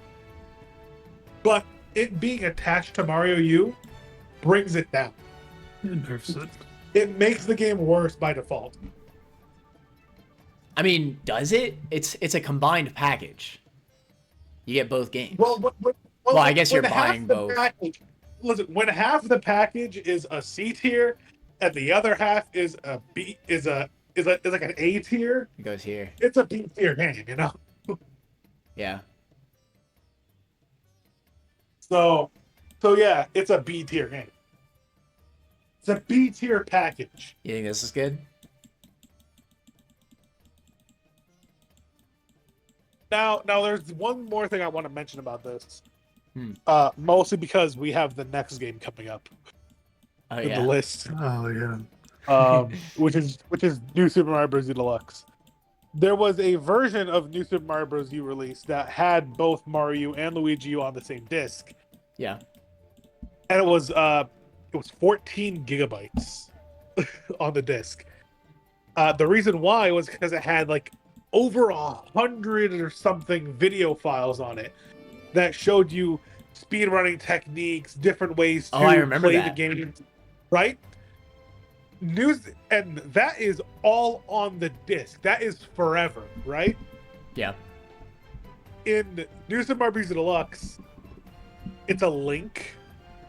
But it being attached to Mario U brings it down. It makes the game worse by default. I mean, does it? It's a combined package. You get both games. Well, I guess you're when buying half the both. Listen, when half the package is a C tier and the other half is a B is like an A tier, It goes here. it's a B tier game, you know. Yeah. So yeah, it's a B tier game. It's a B tier package. You think this is good? Now there's one more thing I want to mention about this. Hmm. Mostly because we have the next game coming up Oh in yeah. the list. Oh yeah. Which is New Super Mario Bros. U Deluxe. There was a version of New Super Mario Bros. U released that had both Mario U and Luigi U on the same disc, Yeah. and it was 14 gigabytes on the disc. The reason why was because it had like over 100 or something video files on it that showed you speedrunning techniques, different ways to I remember play that. the game, right? And that is all on the disc. That is forever, right? Yeah. In New Super Mario Bros. Deluxe, it's a link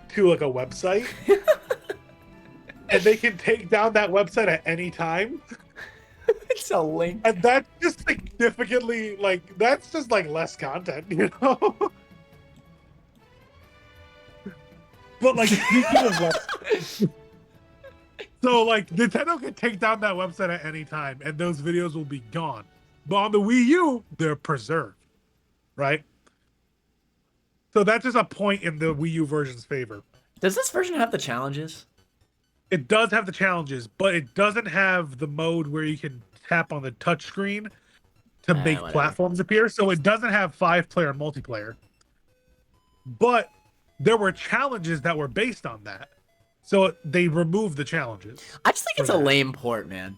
to like a website, and they can take down that website at any time. It's a link. And that's just significantly that's just less content, you know? But speaking of less, so Nintendo can take down that website at any time and those videos will be gone. But on the Wii U, they're preserved. Right? So that's just a point in the Wii U version's favor. Does this version have the challenges? It does have the challenges, but it doesn't have the mode where you can tap on the touchscreen to make whatever. platforms appear. So it doesn't have 5-player multiplayer. But there were challenges that were based on that. So they removed the challenges. I just think it's a lame port, man.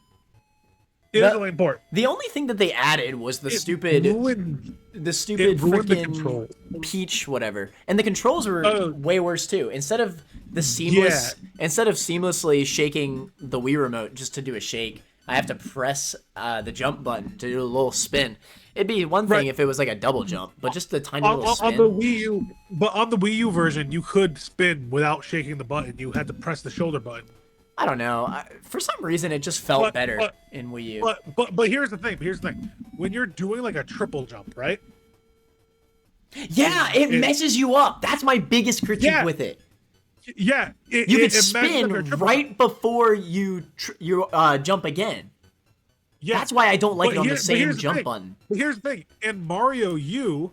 It is a lame port. The only thing that they added was the stupid ruined the freaking control. Peach whatever, and the controls were way worse too. Instead of seamlessly shaking the Wii remote just to do a shake, I have to press the jump button to do a little spin. It'd be one thing if it was like a double jump, but just a tiny little spin. On the Wii U, but on the Wii U version, you could spin without shaking the button. You had to press the shoulder button. I don't know. For some reason, it just felt better in Wii U. But here's the thing. When you're doing a triple jump, right? Yeah, it messes you up. That's my biggest critique with it. Yeah, you could spin right before you jump again. Yeah, that's why I don't like it on the same jump button. But here's the thing: in Mario U,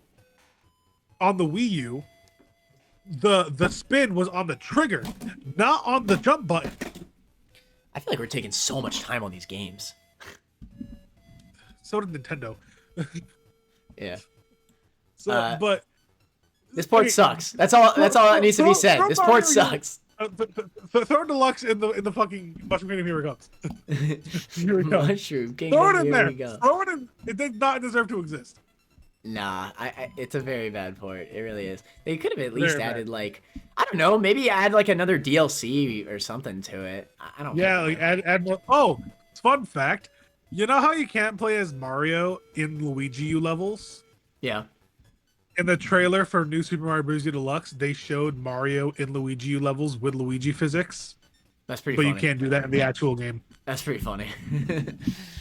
on the Wii U, the spin was on the trigger, not on the jump button. I feel like we're taking so much time on these games. So did Nintendo. Yeah. So, but this port sucks. That's all that needs to be said. This port sucks. Throw Deluxe in the fucking Mushroom Kingdom. Here we go. Here we go. Mushroom Kingdom. Throw it in here there. We go. Throw it in. It does not deserve to exist. Nah, it's a very bad port. It really is. They could have at least added I don't know, maybe add another DLC or something to it. I don't. Yeah, add more. Oh, fun fact. You know how you can't play as Mario in Luigi U levels? Yeah. In the trailer for New Super Mario Bros. U Deluxe, they showed Mario in Luigi U levels with Luigi physics. That's pretty funny. But you can't do that in the actual game. That's pretty funny.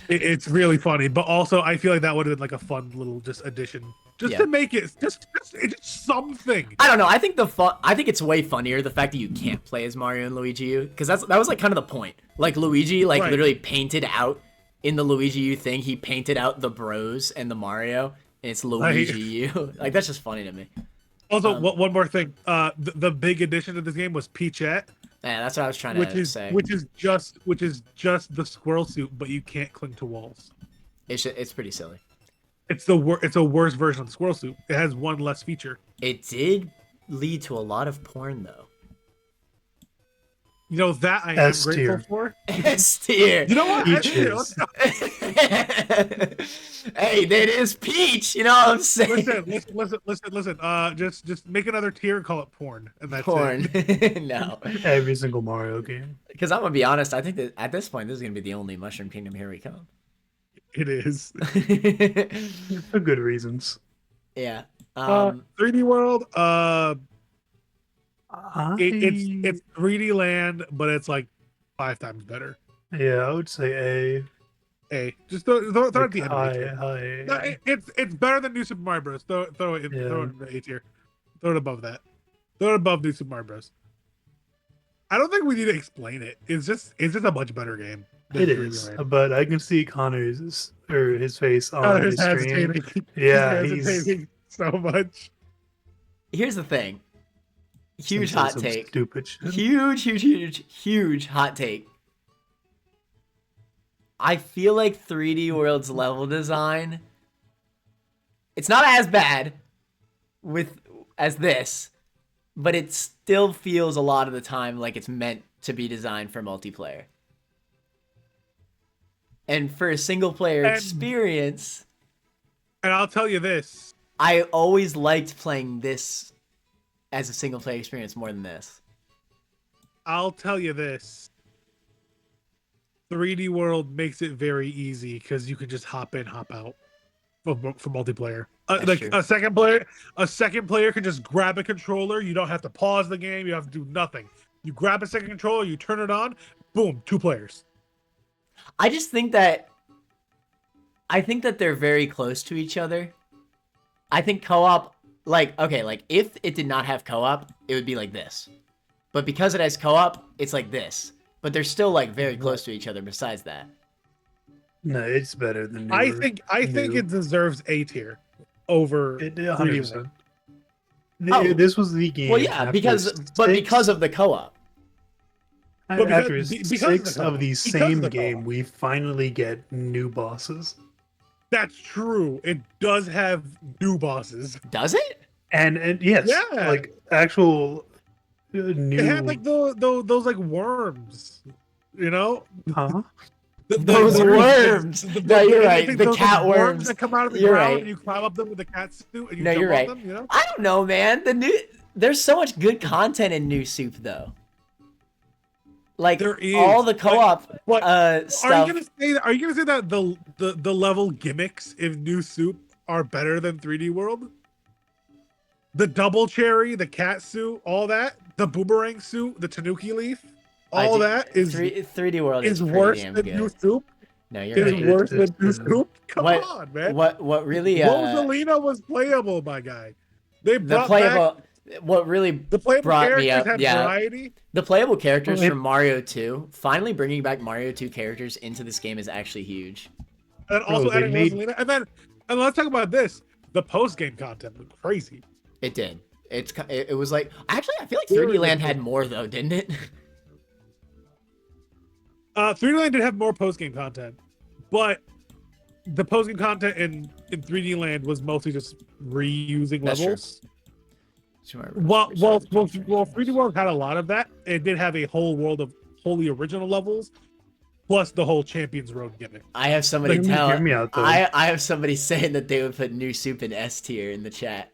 It's really funny, but also I feel like that would have been like a fun little just addition, just Yeah. to make it just something. I don't know. I think I think it's way funnier the fact that you can't play as Mario and Luigi U, because that was like kind of the point. Like Luigi, like Right. literally painted out in the Luigi U thing. He painted out the Bros and the Mario, and it's Luigi U. Like that's just funny to me. Also, one more thing. The big addition to this game was Peachette, Yeah, that's what I was trying to say. which is just the squirrel suit, but you can't cling to walls. It's pretty silly. It's it's a worse version of the squirrel suit. It has one less feature. It did lead to a lot of porn though. You know that I am S grateful tier. for. S tier. You know what? Peaches. Hey, that is Peach. You know what I'm saying? Listen. Just make another tier and call it porn, and that's Porn. it. No. Every single Mario game. Because I'm gonna be honest, I think that at this point this is gonna be the only Mushroom Kingdom Here We Come. It is. For good reasons. Yeah. 3D World. It's I- 3D Land, but it's like 5 times better. Yeah, I would say Just throw it at like the end. high, Of it. high. No, it's better than New Super Mario Bros. Throw it throw it in the A tier. Throw it above that. Throw it above New Super Mario Bros. I don't think we need to explain it. It's just a much better game. than It 3D is, Land. but I can see Connor's or his face on Connor's his stream. hesitating. Yeah, He's he's hesitating so much. Here's the thing. Huge saying hot some take. Stupid shit. Huge hot take. I feel like 3D World's level design, it's not as bad as this, but it still feels a lot of the time like it's meant to be designed for multiplayer. And for a single player And- experience, And I'll tell you this. I always liked playing this as a single player experience more than this. I'll tell you this. 3D World makes it very easy because you can just hop in, hop out for multiplayer. That's Like true. a second player can just grab a controller. You don't have to pause the game. You have to do nothing. You grab a second controller, you turn it on, boom, 2 players. I think that they're very close to each other. I think co-op, like if it did not have co-op, it would be like this. But because it has co-op, it's like this. But they're still like very close to each other besides that. No, it's better than. I think it deserves A tier over It 3D 100%. Oh. This was the game. Well, yeah, after because of the co-op. But after because of the 6 co-op. of the Because of same the game, co-op. we finally get new bosses. That's true. It does have new bosses. Does it? And yes, Yeah. like actual new. It had like those like worms, you know? Huh? Those worms. No, you're right. The those, cat like, worms. that come out of the You're ground right. and you climb up them with the cat suit and you No, jump you're on right. them, you know? I don't know, man. There's so much good content in New Soup though. Like There is, all the co-op but stuff. Are you gonna say that the level gimmicks in New Soup are better than 3D World? The double cherry, the cat suit, all that, the boomerang suit, the tanuki leaf, all that is 3D World is pretty worse damn than good. New Soup. No, Is you're right. worse than It's- New Soup. Come What- on, man. What really Rosalina was playable, my guy. They the brought playable what really the playable brought me characters up, had yeah. variety. the playable characters Well, from Mario 2, finally bringing back Mario 2 characters into this game is actually huge. And also they adding made- Rosalina. And let's talk about this. The post game content was crazy. It did. It was like actually I feel like 3D Land had more though, didn't it? 3D Land did have more post game content, but the post game content in 3D Land was mostly just reusing That's true. levels. Well, 3D World had a lot of that. It did have a whole world of wholly original levels, plus the whole Champions Road gimmick. I have somebody Hear me out, though. I have somebody saying that they would put New Soup in S tier in the chat.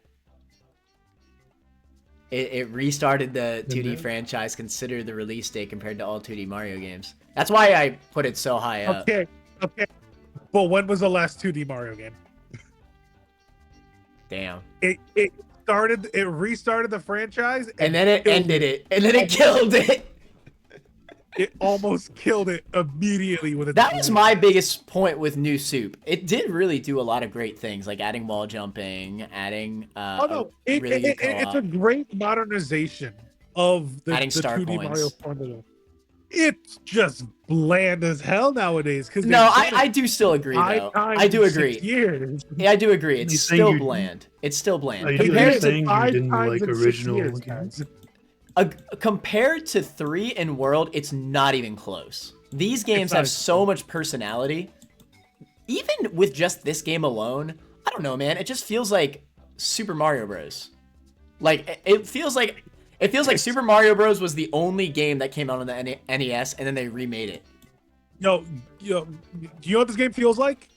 It restarted the 2D franchise. Consider the release date compared to all 2D Mario games. That's why I put it so high up. Okay. But when was the last 2D Mario game? Damn. It restarted the franchise, And then it killed ended it. And then it killed it. it almost killed it immediately with its That was my biggest point with New Soup. It did really do a lot of great things, like adding wall jumping, adding Oh no, a really good it's co-op. a great modernization of the Adding star 2D coins. Mario formula. It's just bland as hell nowadays. Because No, I do still agree though. I do agree. Years. Yeah, I do agree. It's You're saying still you- bland. It's still bland. Are you Compared to saying you 5 didn't times like in 6 original years, games? guys. compared to 3 and World, it's not even close. These games not have even so much personality. Even with just this game alone, I don't know, man. It just feels like Super Mario Bros. Like it feels like Super Mario Bros. Was the only game that came out on the NES, and then they remade it. Yo, do you know what this game feels like?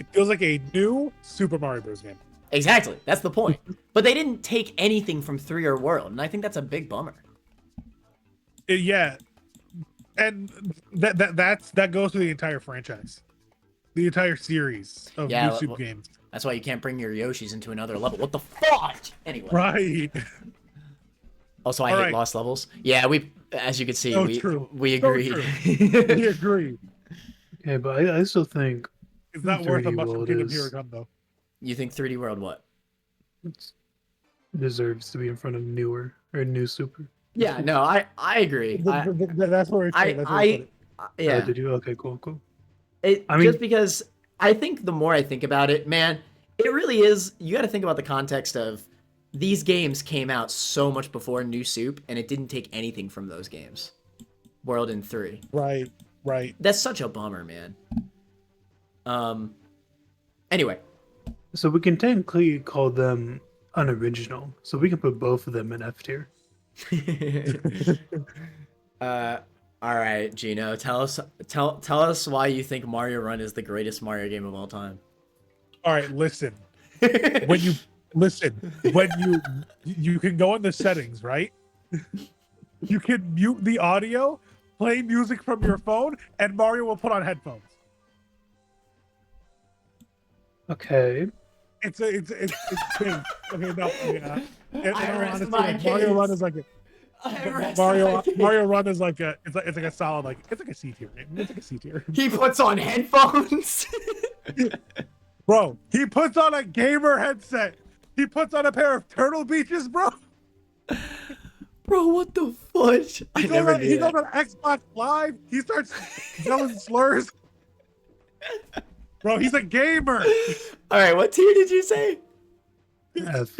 It feels like a new Super Mario Bros. Game. Exactly, that's the point. But they didn't take anything from 3 or World, and I think that's a big bummer. Yeah, and that goes to the entire franchise, the entire series of Yeah, new Super well- games. That's why you can't bring your Yoshis into another level. What the fuck? Anyway. Right. Also, I All hate right. lost levels. Yeah, as you can see, So we true. we So agree. true. We agree. Yeah, but I still think It's not worth a 3D Mushroom World Kingdom is- Here Come though. You think 3D World what? it deserves to be in front of newer or new Super. Yeah, no, I agree. That's where it's. That's where I it's yeah. Did you? Okay, cool. I mean- just because I think the more I think about it, man, it really is. You got to think about the context of these games came out so much before New Soup, and it didn't take anything from those games. World and 3. Right. That's such a bummer, man. Anyway, So we can technically call them unoriginal. So we can put both of them in F tier. all right, Gino, tell us why you think Mario Run is the greatest Mario game of all time. All right. Listen. When you can go in the settings, right? You can mute the audio, play music from your phone, and Mario will put on headphones. Okay. It's big. Okay, no, yeah. I rest Honestly, my like, Mario Run case. is like a I rest my Mario case. Mario Run is like a it's like a solid like it's like a C tier game. It's like a C tier. He puts on headphones. Bro, he puts on a gamer headset. He puts on a pair of Turtle Beaches, bro. Bro, what the fudge? I He never goes knew that. on Xbox Live. He starts yelling slurs. Bro, he's a gamer. All right, what tier did you say? F.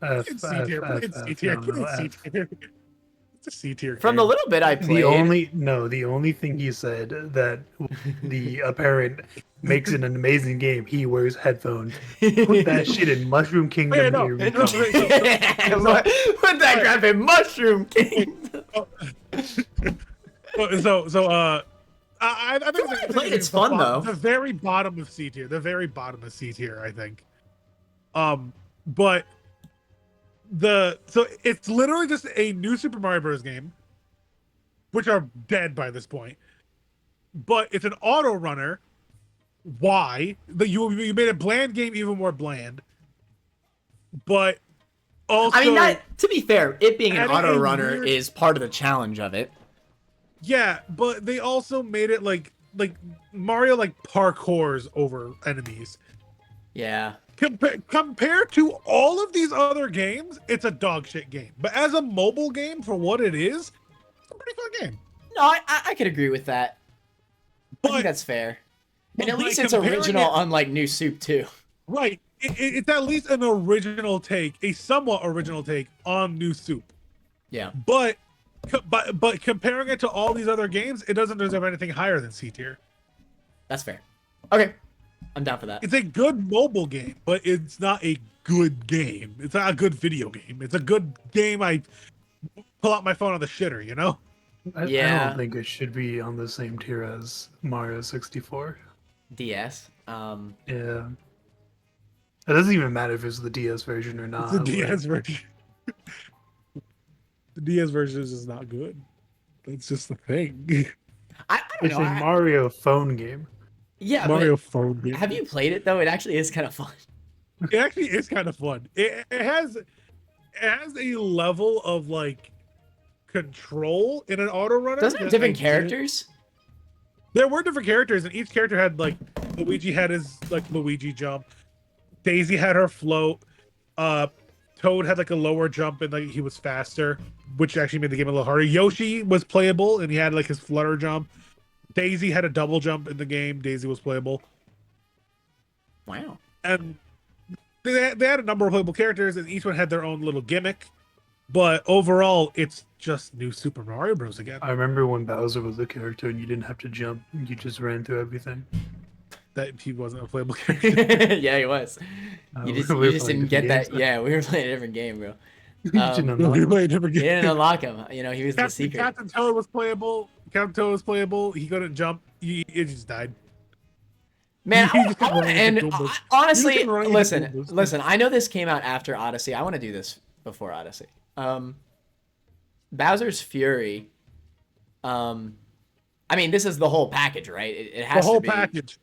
It's C tier. It's C tier. No, It's C F. tier. It's a C tier. From the game. little bit I played. The only thing he said that the apparent makes it an amazing game. He wears headphones. Put that shit in Mushroom Kingdom. Hey, no, Here we no, go. Put that crap in Mushroom King. I think From what I played, it's fun, though. The very bottom of C tier. The very bottom of C tier, I think. But so it's literally just a new Super Mario Bros. Game, which are dead by this point. But it's an auto runner. Why? You made a bland game even more bland. But also, I mean, to be fair, it being an adding auto a runner weird- is part of the challenge of it. yeah, but they also made it like Mario like parkours over enemies. Yeah. Compared to all of these other games, it's a dog shit game. But as a mobile game, for what it is, it's a pretty fun game. No, I could agree with that. I But think that's fair. And at by least it's comparing original, it- unlike New Soup too. right, it's at least an original take, a somewhat original take on New Soup. Yeah. But comparing it to all these other games, it doesn't deserve anything higher than C tier. That's fair. Okay. I'm down for that. It's a good mobile game, but it's not a good game. It's not a good video game. It's a good game. I pull out my phone on the shitter, you know? I Yeah. don't think it should be on the same tier as Mario 64. DS. Yeah. It doesn't even matter if it's the DS version or not. It's the but- DS version. The DS version is just not good. That's just the thing. I don't It's know. a Mario phone game. Yeah, Mario but phone game. have you played it though? It actually is kind of fun. It actually is kind of fun. It has a level of like control in an auto runner. Doesn't it have that different I didn't- characters? There were different characters, and each character had like Luigi had his like Luigi jump. Daisy had her float. Toad had like a lower jump and like he was faster, which actually made the game a little harder. Yoshi was playable and he had like his flutter jump. Daisy had a double jump in the game. Daisy was playable. Wow. And they had a number of playable characters, and each one had their own little gimmick. But overall, it's just new Super Mario Bros. Again. I remember when Bowser was the character and you didn't have to jump; you just ran through everything. That he wasn't a playable character. Yeah, he was. You we just, were you just playing didn't get different that. games Yeah, we were playing a different game, bro. You didn't unlock We it. played a different You game. didn't unlock him. You know, he was the secret. Captain Toad was playable. Captain Toad was playable. He couldn't jump. It just died. Man, You just kept running and into Goombas. honestly, You just kept running into listen, Goombas. listen. I know this came out after Odyssey. I want to do this before Odyssey. Bowser's Fury. I mean, this is the whole package, right? It has The whole to be. package.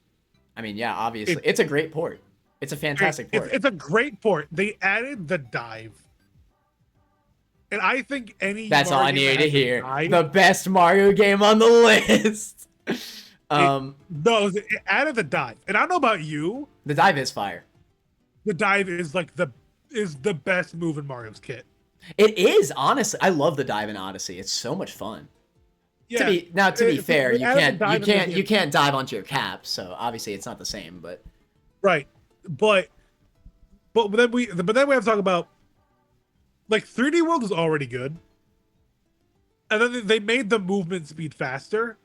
I mean, yeah, obviously, it's a great port. It's a fantastic port. It's a great port. They added the dive. And I think any That's all I Mario game needed that to has hear. dive- The best Mario game on the list. No, it added the dive. And I don't know about you, The dive is fire. the dive is like the best move in Mario's kit. It is, honestly. I love the dive in Odyssey. It's so much fun. Yeah. To be fair, they added the dive in the you game. can't dive onto your cap, so obviously it's not the same, but Right. But then we have to talk about like 3D World was already good. And then they made the movement speed faster,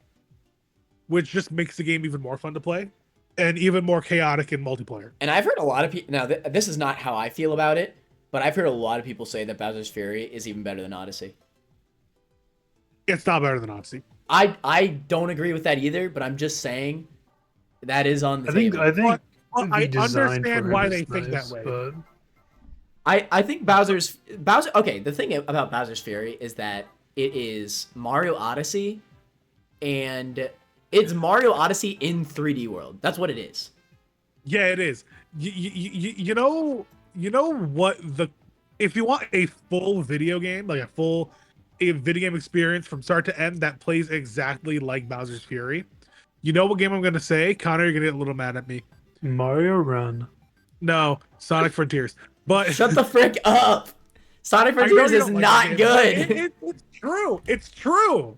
which just makes the game even more fun to play and even more chaotic in multiplayer. and I've heard a lot of people now this is not how I feel about it, but I've heard a lot of people say that Bowser's Fury is even better than Odyssey. It's not better than Odyssey. I don't agree with that either, but I'm just saying that is on the table. I think Well, the I design understand for why it they is think nice, that way. but I think Bowser. Okay, the thing about Bowser's Fury is that it is Mario Odyssey, and it's Mario Odyssey in 3D World. That's what it is. Yeah, it is. You know what if you want a full video game, like a video game experience from start to end that plays exactly like Bowser's Fury, you know what game I'm gonna say? Connor, you're gonna get a little mad at me. Mario Run. No, Sonic Frontiers. But Shut the frick up. Sonic I know Frontiers you is don't like not the game, good. but it's true. It's true.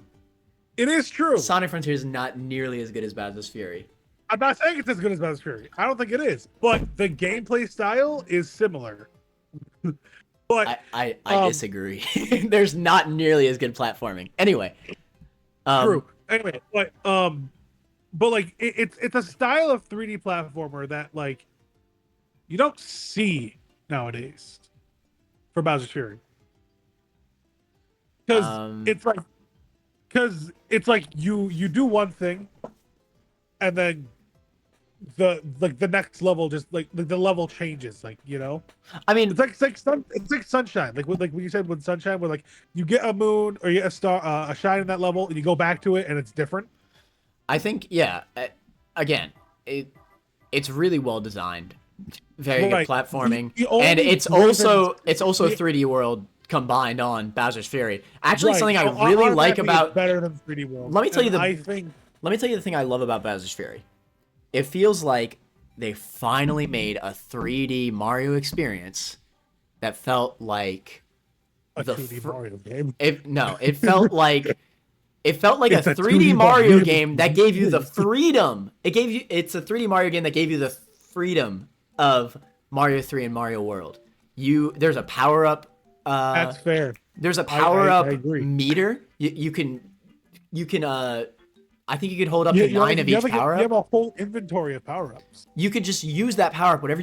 It is true. Sonic Frontiers is not nearly as good as Bowser's Fury. I'm not saying it's as good as Bowser's Fury. I don't think it is, but the gameplay style is similar. But I disagree. There's not nearly as good platforming. Anyway. true. Anyway, but like it's a style of 3D platformer that like you don't see nowadays for Bowser's Fury. Because it's like you do one thing, and then the next level just like the level changes, like, you know. I mean, It's like Sunshine, like when you said with Sunshine, where like you get a moon or you get a star, a shine in that level, and you go back to it, and it's different. I think, yeah. Again, it's really well designed, very Right. good platforming, The only and it's reason also 3D World combined on Bowser's Fury. Actually, Right, something I so really like automatically about it's better than 3D World. Let me tell you And the- I think Let me tell you the thing I love about Bowser's Fury. It feels like they finally made a 3D Mario experience that felt like a the 2D fr- Mario game. it felt like It's a a 3D 2D Mario Mario game that gave you the freedom. It's a 3D Mario game that gave you the freedom of Mario 3 and Mario World. There's a power up That's fair. there's a power up agree. meter. You can I think you could hold up to You 9 of each have like power you up. have a whole inventory of power ups. You could just use that power up whenever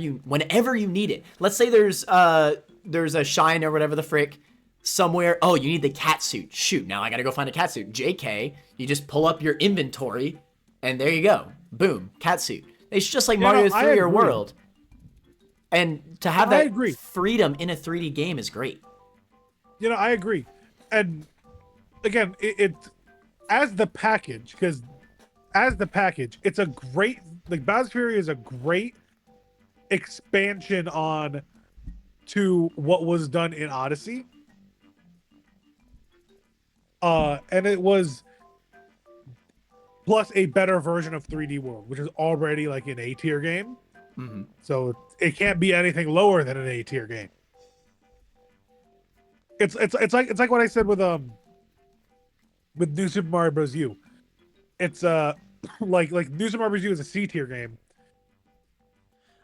you need it. Let's say there's a shine or whatever the frick somewhere. Oh, you need the cat suit. Shoot, now I gotta go find a cat suit. JK, you just pull up your inventory, and there you go. Boom, cat suit. It's just like Yeah, Mario no, I 3 or agree. World. And to have I that agree. freedom in a 3D game is great. You know, I agree. And again, it as the package, it's a great, like, Bowser's Fury is a great expansion on to what was done in Odyssey. and it was plus a better version of 3D World, which is already like an A tier game. Mm-hmm. So it can't be anything lower than an A tier game. It's like what I said with New Super Mario Bros. U. It's like New Super Mario Bros. U is a C tier game.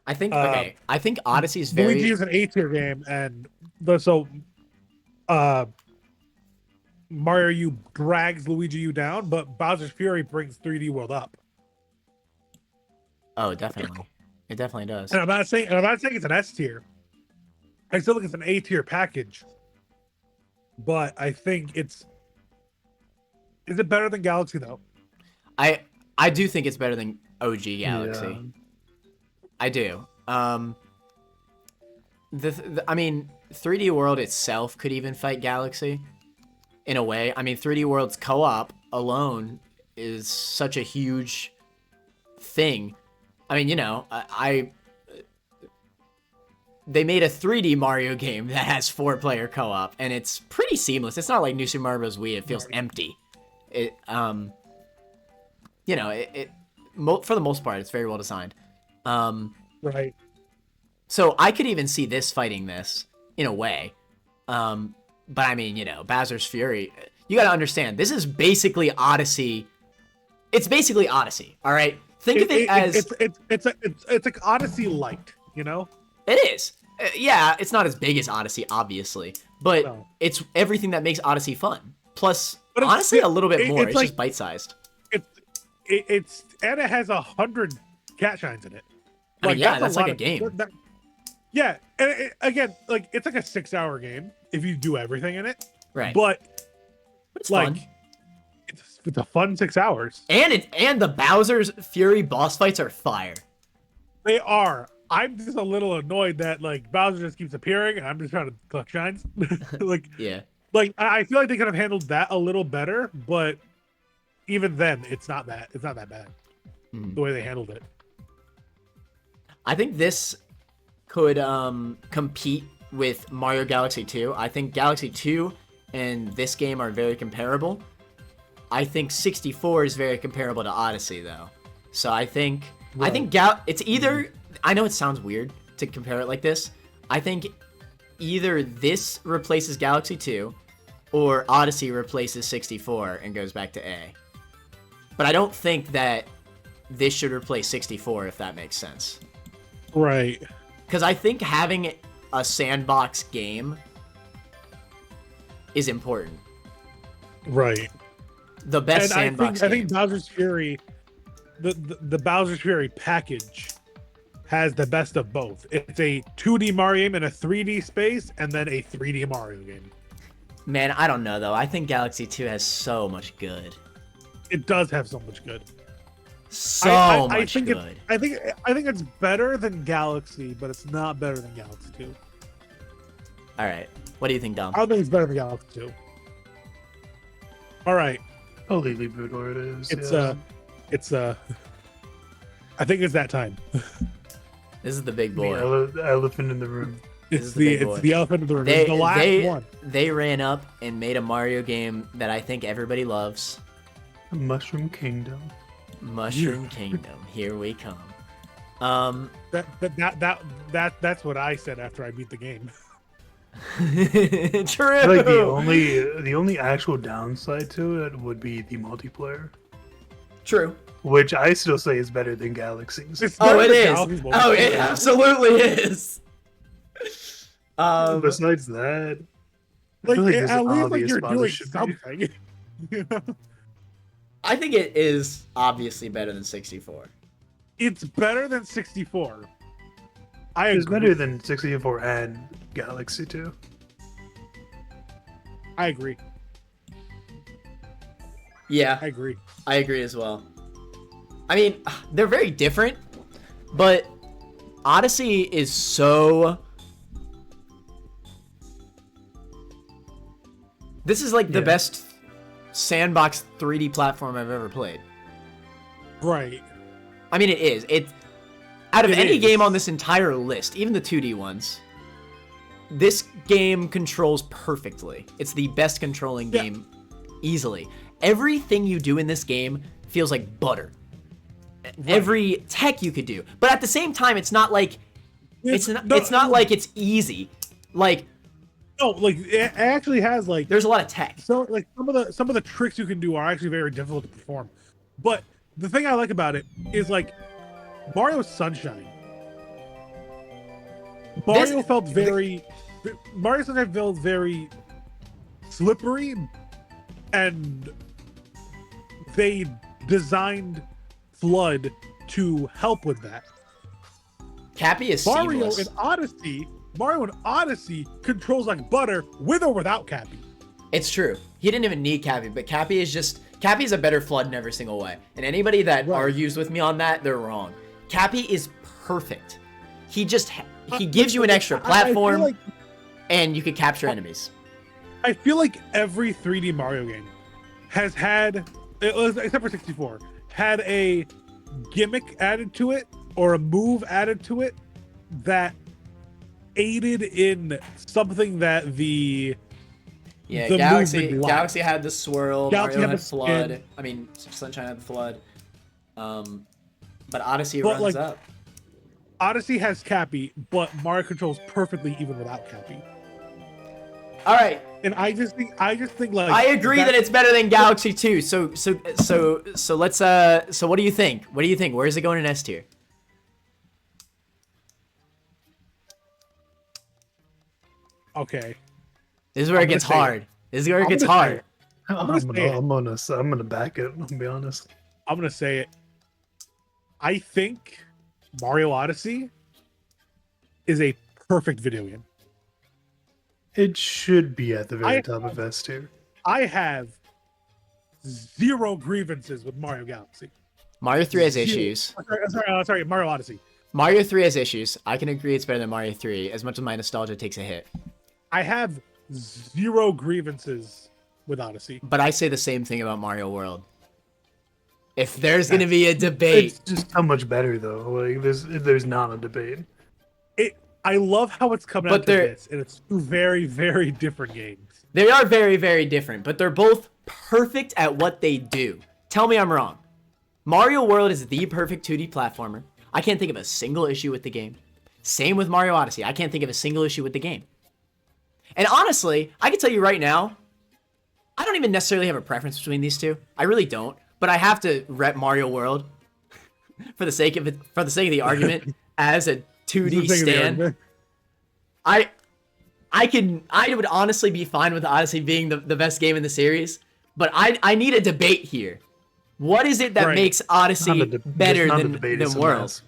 I think I think Odyssey is very. Luigi is an A tier game, and Mario U drags Luigi U down, but Bowser's Fury brings 3D World up. Oh, definitely. It definitely does. And I'm not saying it's an S tier. I still think it's an A tier package. But I think is it better than Galaxy though? I do think it's better than OG Galaxy. Yeah. I do. I mean, 3D World itself could even fight Galaxy in a way. I mean, 3D World's co-op alone is such a huge thing. I mean, you know, they made a 3D Mario game that has 4-player co-op, and it's pretty seamless. It's not like New Super Mario Bros. Wii. It feels empty. It, you know, for the most part, it's very well designed. Right. So I could even see this fighting this in a way. But I mean, you know, Bowser's Fury. You got to understand, this is basically Odyssey. It's basically Odyssey. All right. Think of it as it's like Odyssey light. You know. It is. Yeah, it's not as big as Odyssey, obviously, but No. it's everything that makes Odyssey fun. Plus, But honestly, a little bit more. it's It's like- just bite-sized. It's and it has 100 cat shines in it. I mean, yeah, that's lot like a of- game. Yeah, and again, like it's like a 6-hour game if you do everything in it. Right. But It's like, fun. it's a fun 6 hours. And the Bowser's Fury boss fights are fire. They are. I'm just a little annoyed that like Bowser just keeps appearing, and I'm just trying to collect shines. Yeah. Like I feel like they could have handled that a little better, but even then, it's not that bad. Mhm. The way they handled it. I think this could compete with Mario Galaxy 2. I think Galaxy 2 and this game are very comparable. I think 64 is very comparable to Odyssey though. So I think it's either, I know it sounds weird to compare it like this. I think either this replaces Galaxy 2 or Odyssey replaces 64 and goes back to A. But I don't think that this should replace 64 if that makes sense. Right. Because I think having a sandbox game is important. Right. The best And sandbox I game. think Bowser's Fury, the Bowser's Fury package has the best of both. It's a 2D Mario game in a 3D space, and then a 3D Mario game. Man, I don't know though. I think Galaxy 2 has so much good. It does have so much good. So much I think good. I think it's better than Galaxy, but it's not better than Galaxy 2. All right. What do you think, Dom? I don't think it's better than Galaxy 2. All right. I'll leave it where it is. It's I think it's that time. This is the big the boy. elephant in the room. It's is the big boy. it's the elephant in the room. It's the last one. They ran up and made a Mario game that I think everybody loves. Mushroom Kingdom. Mushroom Kingdom. Here we come. That's what I said after I beat the game. True. I like the only actual downside to it would be the multiplayer, True. which I still say is better than Galaxy's. It's Oh, better it than is. Galaxy's Oh, it multiplayer. absolutely is. Besides that, Like, feel like there's at an least like obvious you're spot it doing should be. something. You know? I think it is obviously better than 64. It's better than 64. I it's agree. better than 64 and Galaxy 2. I agree. Yeah, I agree. I agree as well. I mean, they're very different, but Odyssey is so... This is like the Yeah. best sandbox 3D platform I've ever played. Right. I mean, it is. Out of It any is. game on this entire list, even the 2D ones, this game controls perfectly. It's the best controlling Yeah. game easily. Everything you do in this game feels like butter. Every tech you could do, but at the same time, it's not like it's not like it's easy. Like no, like it actually has like there's a lot of tech. So like some of the tricks you can do are actually very difficult to perform. But the thing I like about it is like Mario Sunshine. Mario Sunshine felt very slippery, and they designed Flood to help with that. Cappy is Mario seamless. in Odyssey controls like butter with or without Cappy. It's true. He didn't even need Cappy, but Cappy's a better Flood in every single way. And anybody that argues with me on that, they're wrong. Cappy is perfect. He gives you an extra platform, and you can capture enemies. I feel like every 3D Mario game has had, except for 64, had a gimmick added to it or a move added to it that aided in something that the Galaxy had the swirl, Galaxy Mario had had the flood. skin. I mean, Sunshine had the flood. But Odyssey But, runs like, up. Odyssey has Cappy, but Mario controls perfectly even without Cappy. All right, And I just think like I agree that it's better than Galaxy 2. So let's so what do you think? What do you think? Where is it going in S tier? okay. This is where it gets hard. This is where it gets hard. I'm gonna back it. I'll be honest. I'm gonna say it. I think Mario Odyssey is a perfect video game. It should be at the very top of S tier. I have zero grievances with Mario Galaxy. Mario 3 has issues. Sorry, Mario Odyssey. Mario 3 has issues. I can agree it's better than Mario 3, as much as my nostalgia takes a hit. I have zero grievances with Odyssey. But I say the same thing about Mario World. If there's gonna be a debate, It's just how much better though. Like there's not a debate. I love how it's coming But out to this, and it's two very, very different games. they are very, very different, but they're both perfect at what they do. Tell me I'm wrong. Mario World is the perfect 2D platformer. I can't think of a single issue with the game. Same with Mario Odyssey. I can't think of a single issue with the game. And honestly, I can tell you right now, I don't even necessarily have a preference between these two. I really don't. But I have to rep Mario World for the sake of the argument as a 2D stand. I would honestly be fine with Odyssey being the best game in the series, but I need a debate here. What is it that makes Odyssey better than World?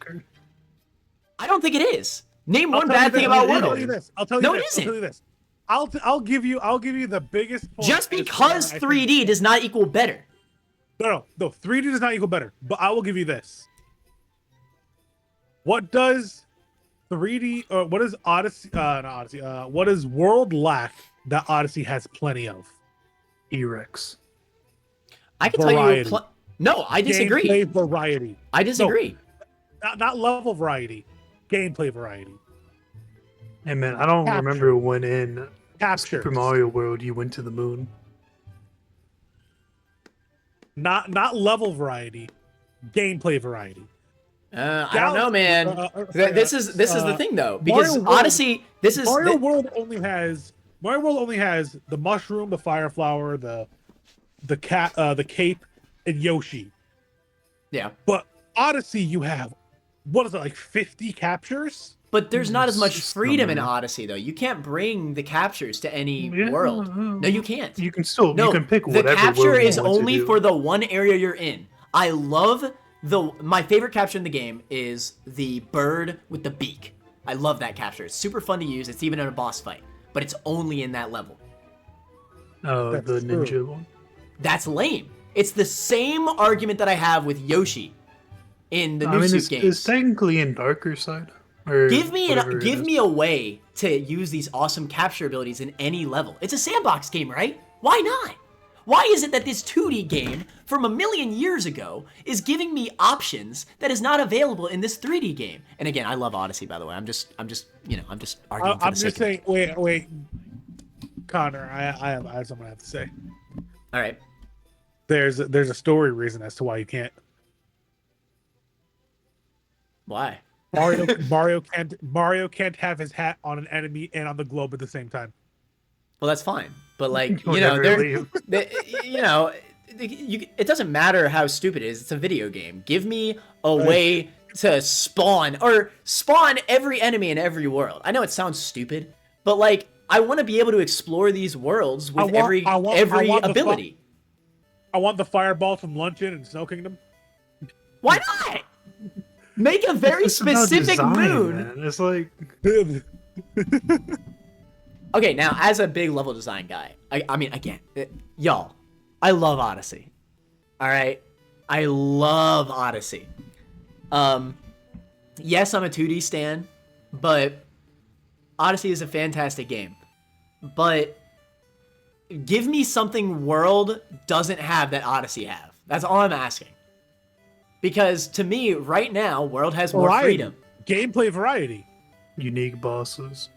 I don't think it is. Name one bad thing about World. I'll tell you this. I'll tell you this. I'll give you the biggest point. Just because 3D does not equal better. No, 3D does not equal better, but I will give you this. What does 3D or what does Odyssey not Odyssey, what does World lack that Odyssey has plenty of? E-Rex. I can tell you no, I disagree. Gameplay variety. I disagree. No, not level variety. Gameplay variety. Hey man, I don't remember when in Capture. Super Mario World you went to the moon. Not level variety. Gameplay variety. I don't know, man. This is the thing though, because Odyssey. Mario World only has the mushroom, the fire flower, the cat, the cape, and Yoshi. Yeah. But Odyssey, you have what is it, like 50 captures? But there's not as much freedom in Odyssey though. You can't bring the captures to any world. No, you can't. You can still you can pick whatever. The capture world you is want to only do. for the one area you're in. I love my favorite capture in the game is the bird with the beak. I love that capture. It's super fun to use. It's even in a boss fight, but it's only in that level. Oh, the ninja one. That's lame. It's the same argument that I have with Yoshi in the new Suit games. It's technically in darker side. Or give me a way to use these awesome capture abilities in any level. It's a sandbox game, right? Why not? Why is it that this 2D game from a million years ago is giving me options that is not available in this 3D game? And again, I love Odyssey, by the way. I'm just arguing for the sake I'm just saying. Wait, Connor. I have something I have to say. All right. There's a story reason as to why you can't. Why? Mario can't have his hat on an enemy and on the globe at the same time. Well, that's fine. But like, You'll you know, never there, leave. you know, it doesn't matter how stupid it is. It's a video game. Give me a way to spawn every enemy in every world. I know it sounds stupid, but like, I want to be able to explore these worlds with every ability. I want the fireball from Luncheon and Snow Kingdom. Why not? Make a very It's about specific design, moon. man. It's like Okay, now as a big level design guy, I mean, again, y'all, I love Odyssey. All right, I love Odyssey. Yes, I'm a 2D stan, but Odyssey is a fantastic game. But give me something World doesn't have that Odyssey have. That's all I'm asking. Because to me, right now, World has more freedom. Gameplay variety. unique bosses.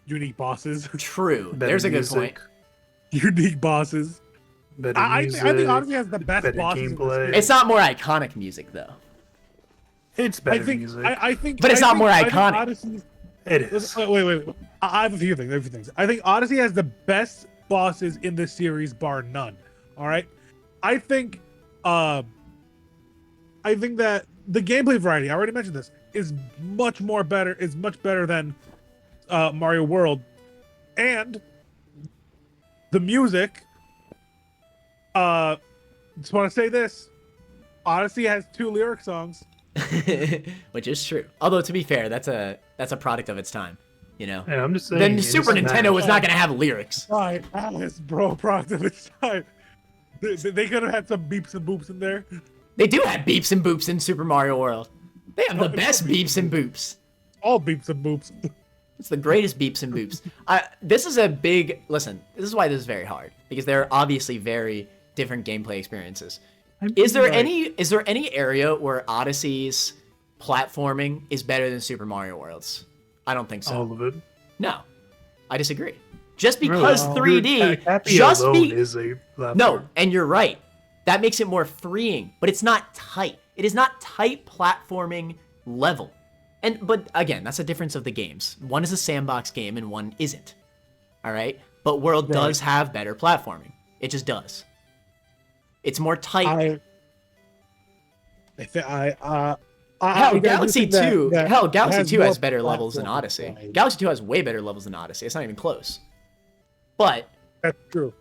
Unique bosses. True. Better There's a good music, point. Unique bosses. Better I music. think Odyssey has the best better bosses. in the gameplay. series. It's not more iconic music, though. It's better music. I think. But it's I not think- more I think iconic. Odyssey, It is. wait. I have a few things. I think Odyssey has the best bosses in the series, bar none. All right. I think that the gameplay variety, I already mentioned this, is much better than Mario World, and the music. Just want to say this: Odyssey has 2 lyric songs. Which is true. Although to be fair, that's a product of its time, you know. Yeah, I'm just saying. Then in Super Smash- Nintendo was not gonna have lyrics. Right, Alice, bro, product of its time. They could have had some beeps and boops in there. They do have beeps and boops in Super Mario World. They have the best beeps and boops. All beeps and boops. It's the greatest beeps and boops. This is a big listen. This is why this is very hard because there are obviously very different gameplay experiences. Is there any area where Odyssey's platforming is better than Super Mario World's? I don't think so. All of it. No, I disagree. Just because Really? 3D, Happy just alone be is a platform. no, and you're right. That makes it more freeing, but it's not tight. It is not tight platforming level. But again, that's a difference of the games. One is a sandbox game and one isn't. All right? But World does have better platforming. It just does. It's more tight. Galaxy 2 has better levels than Odyssey. Right. Galaxy 2 has way better levels than Odyssey. It's not even close. But That's true.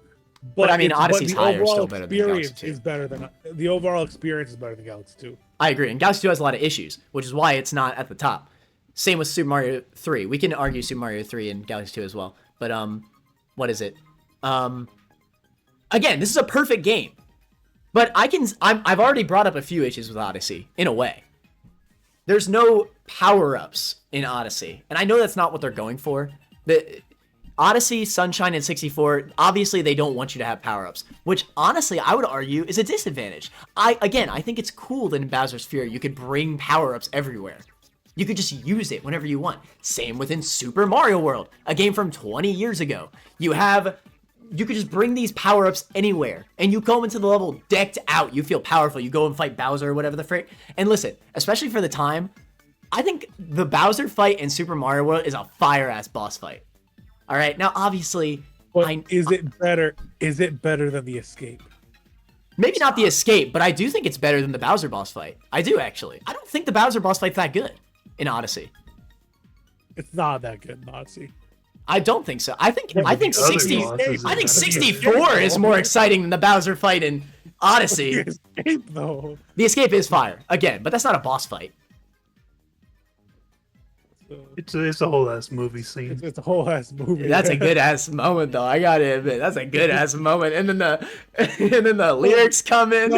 But I mean, it's- Odyssey's the higher overall still better than Galaxy experience 2. is better than the overall experience is better than Galaxy 2. I agree. And Galaxy 2 has a lot of issues, which is why it's not at the top. Same with Super Mario 3. We can argue Super Mario 3 and Galaxy 2 as well. But what is it? Again, this is a perfect game. But I've already brought up a few issues with Odyssey in a way. There's no power-ups in Odyssey. And I know that's not what they're going for. The Odyssey, Sunshine, and 64, obviously they don't want you to have power-ups, which honestly I would argue is a disadvantage. I think it's cool that in Bowser's Fury you could bring power-ups everywhere. You could just use it whenever you want. Same within Super Mario World, a game from 20 years ago. You could just bring these power-ups anywhere, and you go into the level decked out. You feel powerful. You go and fight Bowser or whatever the frick. And listen, especially for the time, I think the Bowser fight in Super Mario World is a fire-ass boss fight. All right, now obviously, But is it better? Is it better than the Escape? maybe not the Escape, but I do think it's better than the Bowser boss fight. I do actually. I don't think the Bowser boss fight's that good in Odyssey. It's not that good in Odyssey. I don't think so. I think the other 60. bosses I think is- 64 is more exciting than the Bowser fight in Odyssey. The Escape though. The Escape is fire again, but that's not a boss fight. So, It's a whole ass movie scene. it's a whole ass movie. That's a good ass moment, though. I gotta admit, that's a good ass moment. And then the lyrics come in.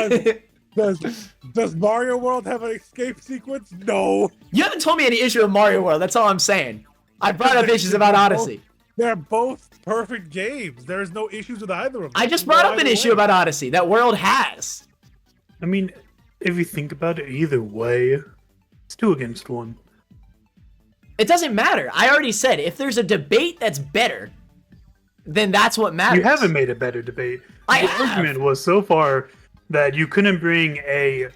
Does Mario World have an escape sequence? No. You haven't told me any issue with Mario World. That's all I'm saying. I brought up issues about Odyssey. They're both perfect games. There's no issues with either of them. I just brought up an issue about Odyssey that World has. I mean, if you think about it, either way, it's 2 against 1. It doesn't matter. I already said if there's a debate that's better, then that's what matters. You haven't made a better debate. I The have. argument was so far that you couldn't bring a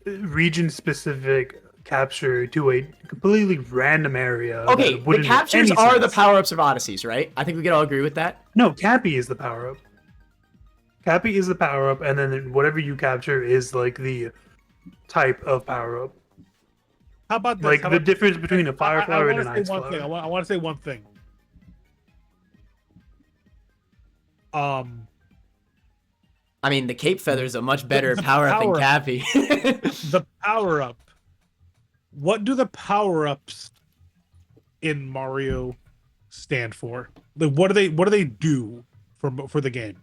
region-specific capture to a completely random area. Okay, that the wouldn't make captures any are the sense. power-ups of Odysseys, right? I think we could all agree with that. No, Cappy is the power-up. Cappy is the power-up, and then whatever you capture is like the type of power-up. How about this? Like How the about- difference between a fire I flower and wanna an say ice one flower. thing. I want to say one thing. I mean, the Cape Feather is a much better the power-up than power-up. Cappy. The power up. What do the power ups in Mario stand for? Like, what do they do for the game?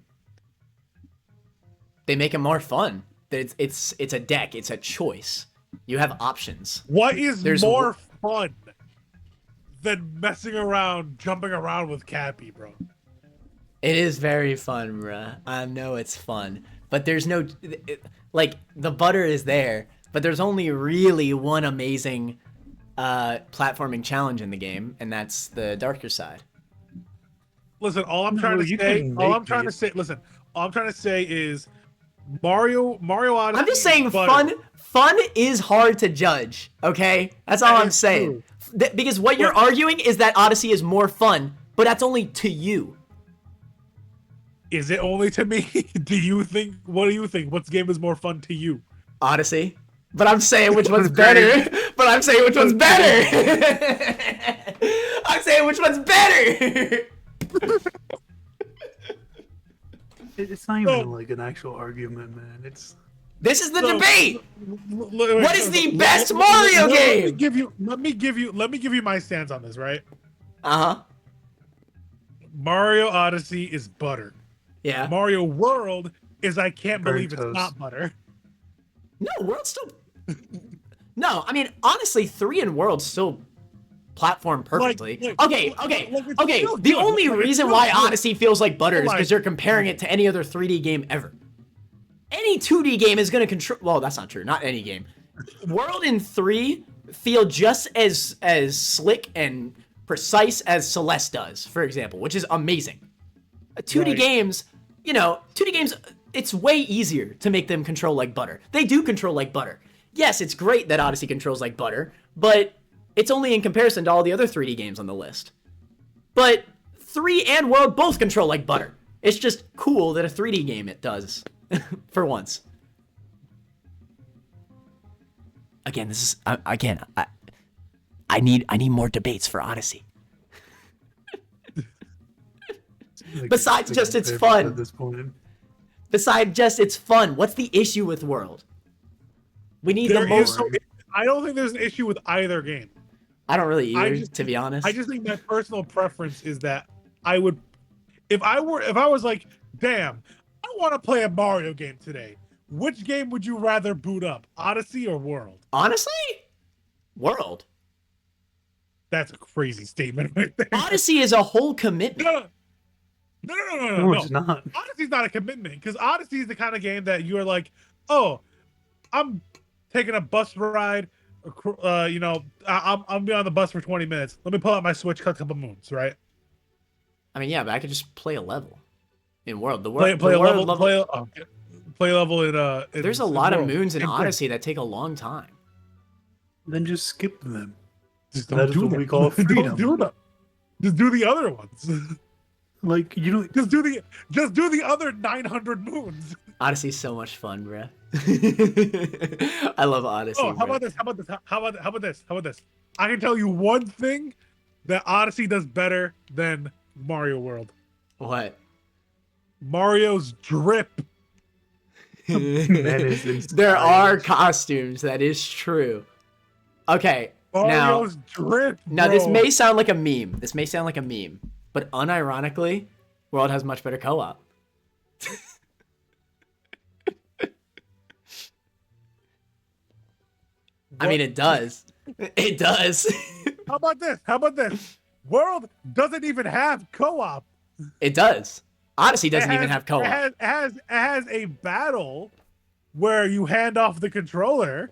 They make it more fun. It's a deck. It's a choice. You have options. What is There's more fun than messing around, jumping around with Cappy, bro? It is very fun, bruh. I know it's fun, but there's no like the butter is there, but there's only really one amazing platforming challenge in the game, and that's the darker side. Listen, all I'm No, trying to you say, can all make I'm trying to these. say, listen, all I'm trying to say is Mario Odyssey. I'm just saying, is butter. fun is hard to judge. Okay, that's all That I'm is saying. true. Because what you're arguing is that Odyssey is more fun, but that's only to you. Is it only to me? Do you think? What do you think? What game is more fun to you? Odyssey. But I'm saying which one's better. But I'm saying which one's better. I'm saying which one's better. It's not even like an actual argument, man. It's This is the So, debate. What is the best Mario game? Let me give you my stance on this, right? Uh-huh. Mario Odyssey is butter. Yeah. Mario World is I can't Burnt believe it's toast. not butter. No, World still. No, I mean honestly, 3 and World still platform perfectly. Okay. it's Okay. still The good. only Like, it's reason still why good. Odyssey feels like butter is Like- because you're comparing it to any other 3D game ever. Any 2D game is gonna control. Well, that's not true. Not any game. World and 3 feel just as slick and precise as Celeste does, for example, which is amazing. 2D Right. games, 2D games, it's way easier to make them control like butter. They do control like butter. Yes, it's great that Odyssey controls like butter, but it's only in comparison to all the other 3D games on the list. But 3 and World both control like butter. It's just cool that a 3D game it does, for once. Again, this is I need more debates for Odyssey. like, Besides like just it's perfect fun. at this point. Besides just it's fun, what's the issue with World? We need There the most. is I don't think there's an issue with either game. I don't really either, I just- to be honest. I just think my personal preference is that I would, if I was like, damn, I want to play a Mario game today. Which game would you rather boot up, Odyssey or World? Honestly, World. That's a crazy statement right there. Odyssey is a whole commitment. No. It's not. Odyssey's not a commitment because Odyssey is the kind of game that you're like, oh, I'm taking a bus ride. I'm be on the bus for 20 minutes. Let me pull out my Switch, cut a couple moons, right? I mean, yeah, but I could just play a level in World. The Play World, a the level. World Play a level in. There's a lot of World. moons in And play. Odyssey that take a long time. Then just skip them. Just That don't is do what that. we call freedom. Don't do them. Just do the other ones. Like you don't. Just do the other 900 moons. Odyssey's so much fun, bruh. I love Odyssey. Oh, how bruh. about this? I can tell you one thing that Odyssey does better than Mario World. What? Mario's drip. is insane. There are costumes. That is true. Okay. Mario's drip. Now this bro. may sound like a meme. But unironically, World has much better co-op. I mean, it does. It does. How about this? World doesn't even have co-op. It does. Odyssey doesn't It even has- have co-op. It has a battle where you hand off the controller,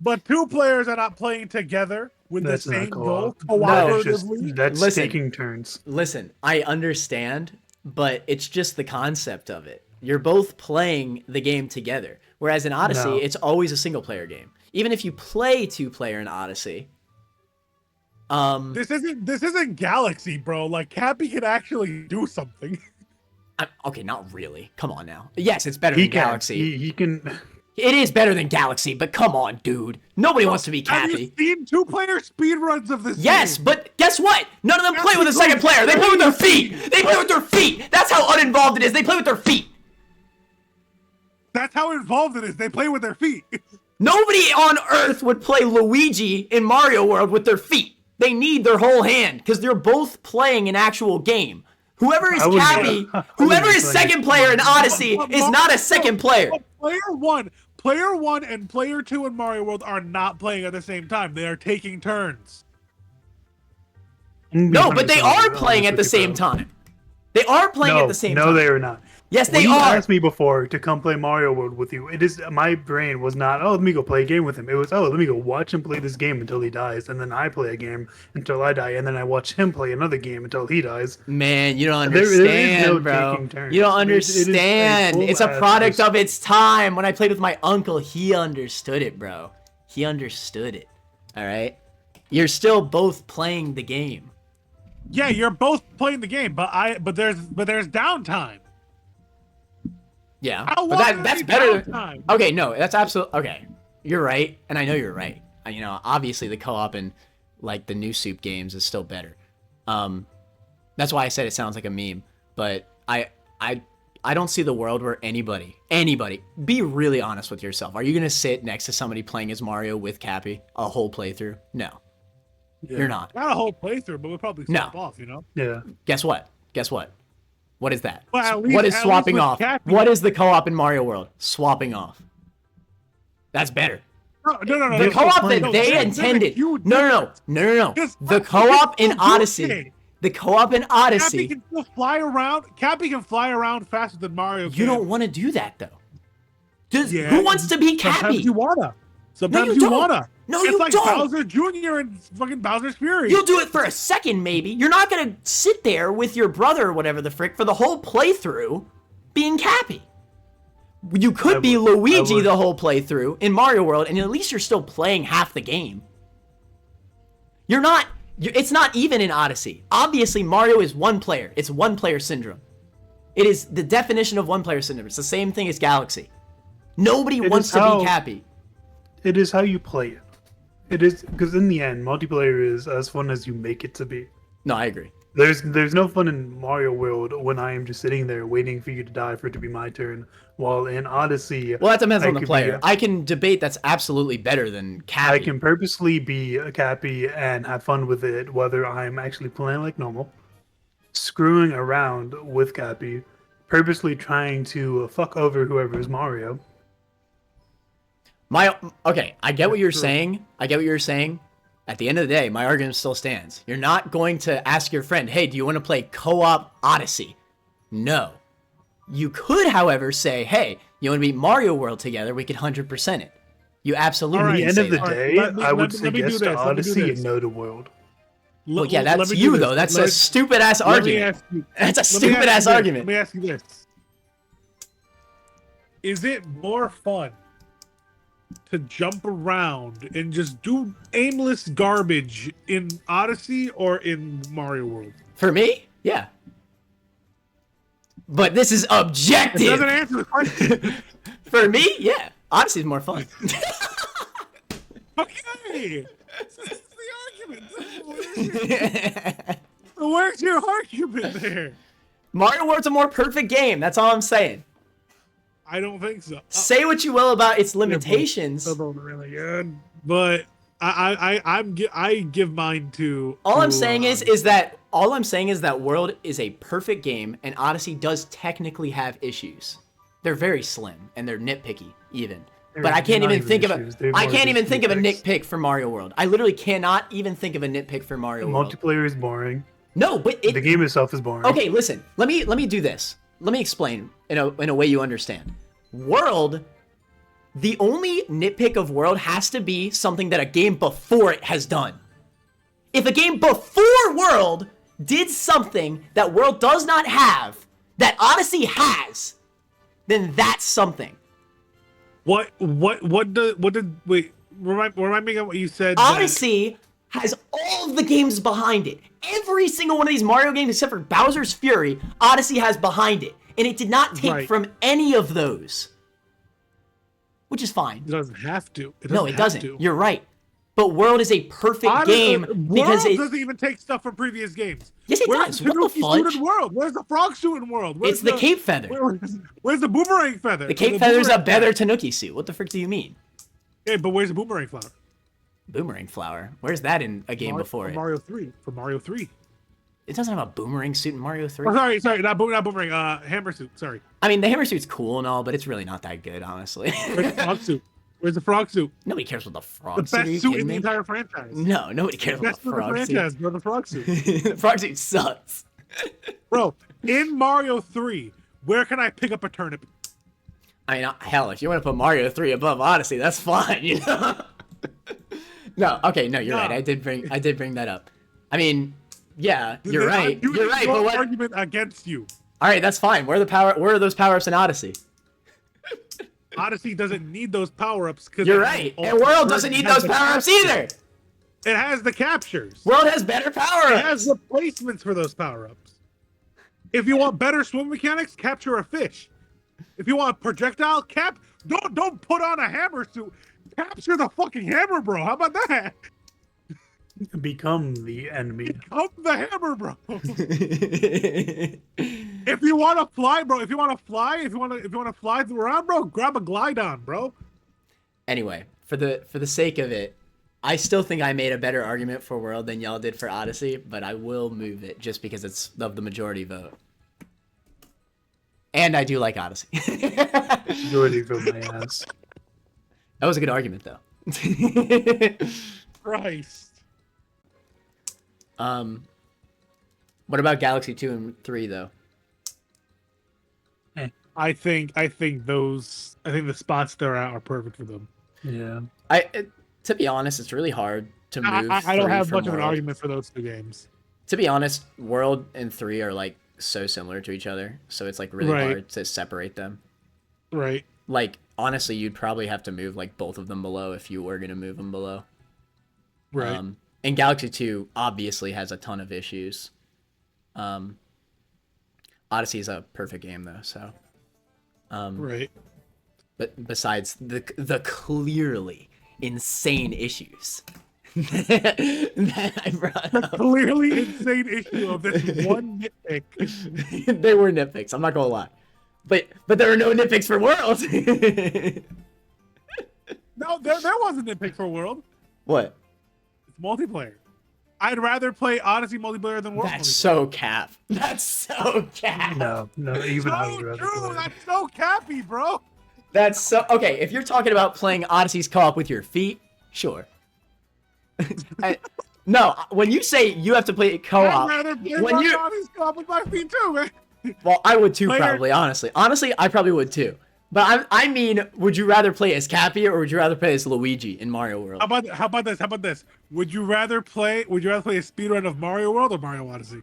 but 2 players are not playing together with That's the not same co-op. goal That's cooperatively. just that's Listen. taking turns. Listen, I understand but it's just the concept of it. You're both playing the game together. Whereas in Odyssey, No. it's always a single player game. Even if you play 2-player in Odyssey. This isn't Galaxy, bro. Like Cappy can actually do something. Okay, not really. Come on now. Yes, it's better than Galaxy. He can. It is better than Galaxy, but come on, dude. Nobody wants to be Have Cappy. you seen 2-player speedruns of this? Yes, game? but guess what? None of them play with a Cappy second goes player. They play with their crazy. feet. They play with their feet. That's how uninvolved it is. They play with their feet. That's how involved it is. They play with their feet. Nobody on Earth would play Luigi in Mario World with their feet. They need their whole hand because they're both playing an actual game. Whoever is I wouldn't- Cappy, I whoever wouldn't is play second it. player in Odyssey is not a second player. Player one and player two in Mario World are not playing at the same time. They are taking turns. No, but they are playing at the same time. They are playing at the same time. No, they are not. Yes, When they you are. asked me before to come play Mario World with you, it is my brain was not, oh, let me go play a game with him. It was, oh, let me go watch him play this game until he dies, and then I play a game until I die, and then I watch him play another game until he dies. Man, you don't There is understand, no bro. taking turns. You don't It is a understand. It's a full-ass product race. of its time. When I played with my uncle, he understood it, bro. He understood it. All right? You're still both playing the game. Yeah, you're both playing the game, but there's downtime. Yeah. I But want that's any better. downtime. Okay, no, that's absolutely okay. You're right, and I know you're right. You know, obviously the co-op in like the new Soup games is still better. That's why I said it sounds like a meme. But I don't see the world where anybody, be really honest with yourself. Are you gonna sit next to somebody playing as Mario with Cappy a whole playthrough? No, you're not. Not a whole playthrough, but we'll probably swap off, you know? Yeah. Guess what? What is that? Well, at least- What is at swapping least with off? Cappy- What is the co-op in Mario World? Swapping off. That's better. No. The co-op that no, they there's a intended. huge No. Just The let co-op me in do Odyssey. it. The co-op in Cappy Odyssey. can still fly around. Cappy can fly around faster than Mario can. You don't want to do that though. Yeah, Who wants to be Sometimes Cappy? you wanna. Sometimes you you don't. wanna. No, it's you like don't. Bowser Jr. and fucking Bowser's Fury. You'll do it for a second, maybe. You're not gonna sit there with your brother or whatever the frick for the whole playthrough being Cappy. You could be Luigi the whole playthrough in Mario World, and at least you're still playing half the game. You're not. It's not even in Odyssey. Obviously, Mario is one player. It's one player syndrome. It is the definition of one player syndrome. It's the same thing as Galaxy. Nobody wants to be Cappy. It is how you play it. It is because in the end, multiplayer is as fun as you make it to be. No, I agree. There's no fun in Mario World when I am just sitting there waiting for you to die for it to be my turn. While in Odyssey, Well, that depends I on the could player. be- I can debate that's absolutely better than Cappy. I can purposely be a Cappy and have fun with it, whether I'm actually playing like normal, screwing around with Cappy, purposely trying to fuck over whoever is Mario. Okay, I get what you're saying. At the end of the day, my argument still stands. You're not going to ask your friend, hey, do you want to play co-op Odyssey? No. You could, however, say, hey, you want to beat Mario World together? We could 100% it. You absolutely All right, can At the say end of the that. day, let me- I would let say me do yes this, to let me do Odyssey this. and no to World. Well, yeah, that's Let me do you, this. though. That's a Let- stupid-ass let me argument. ask you- That's a let me ask stupid-ass you this. argument. Let me ask you this. Is it more fun to jump around and just do aimless garbage in Odyssey or in Mario World? For me, yeah. But this is It doesn't objective. answer the question. For me, yeah. Odyssey's more fun. Okay. This is the argument. Where's your argument there? Mario World's a more perfect game. That's all I'm saying. I don't think so. Say what you will about its limitations. They're both really good, but I give mine to. All I'm saying is that World is a perfect game, and Odyssey does technically have issues. They're very slim and they're nitpicky even. But I can't not even even think issues. of They're I more can't even just think of a nitpicks. nitpick for Mario World. I literally cannot even think of a nitpick for Mario World. Multiplayer is boring. No, but The game itself is boring. Okay, listen. Let me do this. Let me explain in a way you understand. World, the only nitpick of World has to be something that a game before it has done. If a game before World did something that World does not have, that Odyssey has, then that's something. What did wait, remind me of what you said. Odyssey has all of the games behind it. Every single one of these Mario games except for Bowser's Fury, Odyssey has behind it. And it did not take from any of those. Which is fine. It doesn't have to. No, it doesn't. You're right. But World is a perfect game because World it doesn't even take stuff from previous games. Yes, it Where's does. the What the Tanuki suit fudge? in World? Where's the frog suit in World? It's the cape feather. Where's the boomerang feather? The cape feather's a better Tanuki suit. What the frick do you mean? Yeah, but where's the boomerang flower? Boomerang flower? Where's that in a game before it? Mario 3. For Mario 3. It doesn't have a boomerang suit in Mario 3. Oh, sorry, not boomerang. Hammer suit. Sorry. I mean, the hammer suit's cool and all, but it's really not that good, honestly. Where's the frog suit? Where's the frog suit? Nobody cares what the frog The suit. best suit in the entire franchise. No, nobody cares about Best the suit in the frog franchise, suit. bro. The frog suit. The frog suit sucks. Bro, in Mario 3, where can I pick up a turnip? I mean, hell, if you want to put Mario 3 above Odyssey, that's fine, you know? No, okay, no, you're right. I did bring that up. I mean, yeah, you're right. You're right, but what argument against you. All right, that's fine. Where are those power-ups in Odyssey? Odyssey doesn't need those power-ups because You're right. And World doesn't need those power-ups either. It has the captures. World has better It power-ups. has replacements for those power-ups. If you want better swim mechanics, capture a fish. If you want projectile don't put on a hammer suit. Capture the fucking hammer, bro. How about that? Become the enemy. Become the hammer, bro. If you want to fly, bro. If you want to fly around, bro, grab a glidon, bro. Anyway, for the sake of it, I still think I made a better argument for World than y'all did for Odyssey, but I will move it just because it's of the majority vote. And I do like Odyssey. Majority from my ass. That was a good argument, though. Christ. What about Galaxy 2 and 3, though? I think the spots they're at are perfect for them. Yeah. To be honest, it's really hard to move. I don't 3 have from much of an World. argument for those two games. To be honest, World and 3 are like so similar to each other, so it's like really hard to separate them. Right. Like honestly, you'd probably have to move like both of them below if you were gonna move them below. Right. And Galaxy 2 obviously has a ton of issues. Odyssey is a perfect game though, so. Right. But besides the clearly insane issues that I brought up. Clearly insane issue of this one nitpick. They were nitpicks, I'm not gonna lie. But there are no nitpicks for World. No, there was a nitpick for World. What? It's multiplayer. I'd rather play Odyssey multiplayer than World That's multiplayer. so cap. That's so cap. No, even I would So rather true. play. That's so cappy, bro. That's so okay. If you're talking about playing Odyssey's co-op with your feet, sure. No, when you say you have to play I'd co-op, rather play when you Odyssey's co-op with my feet too, man. well, I would too, Player- probably. Honestly, I probably would too. But I mean, would you rather play as Cappy or would you rather play as Luigi in Mario World? How about this? Would you rather play a speedrun of Mario World or Mario Odyssey?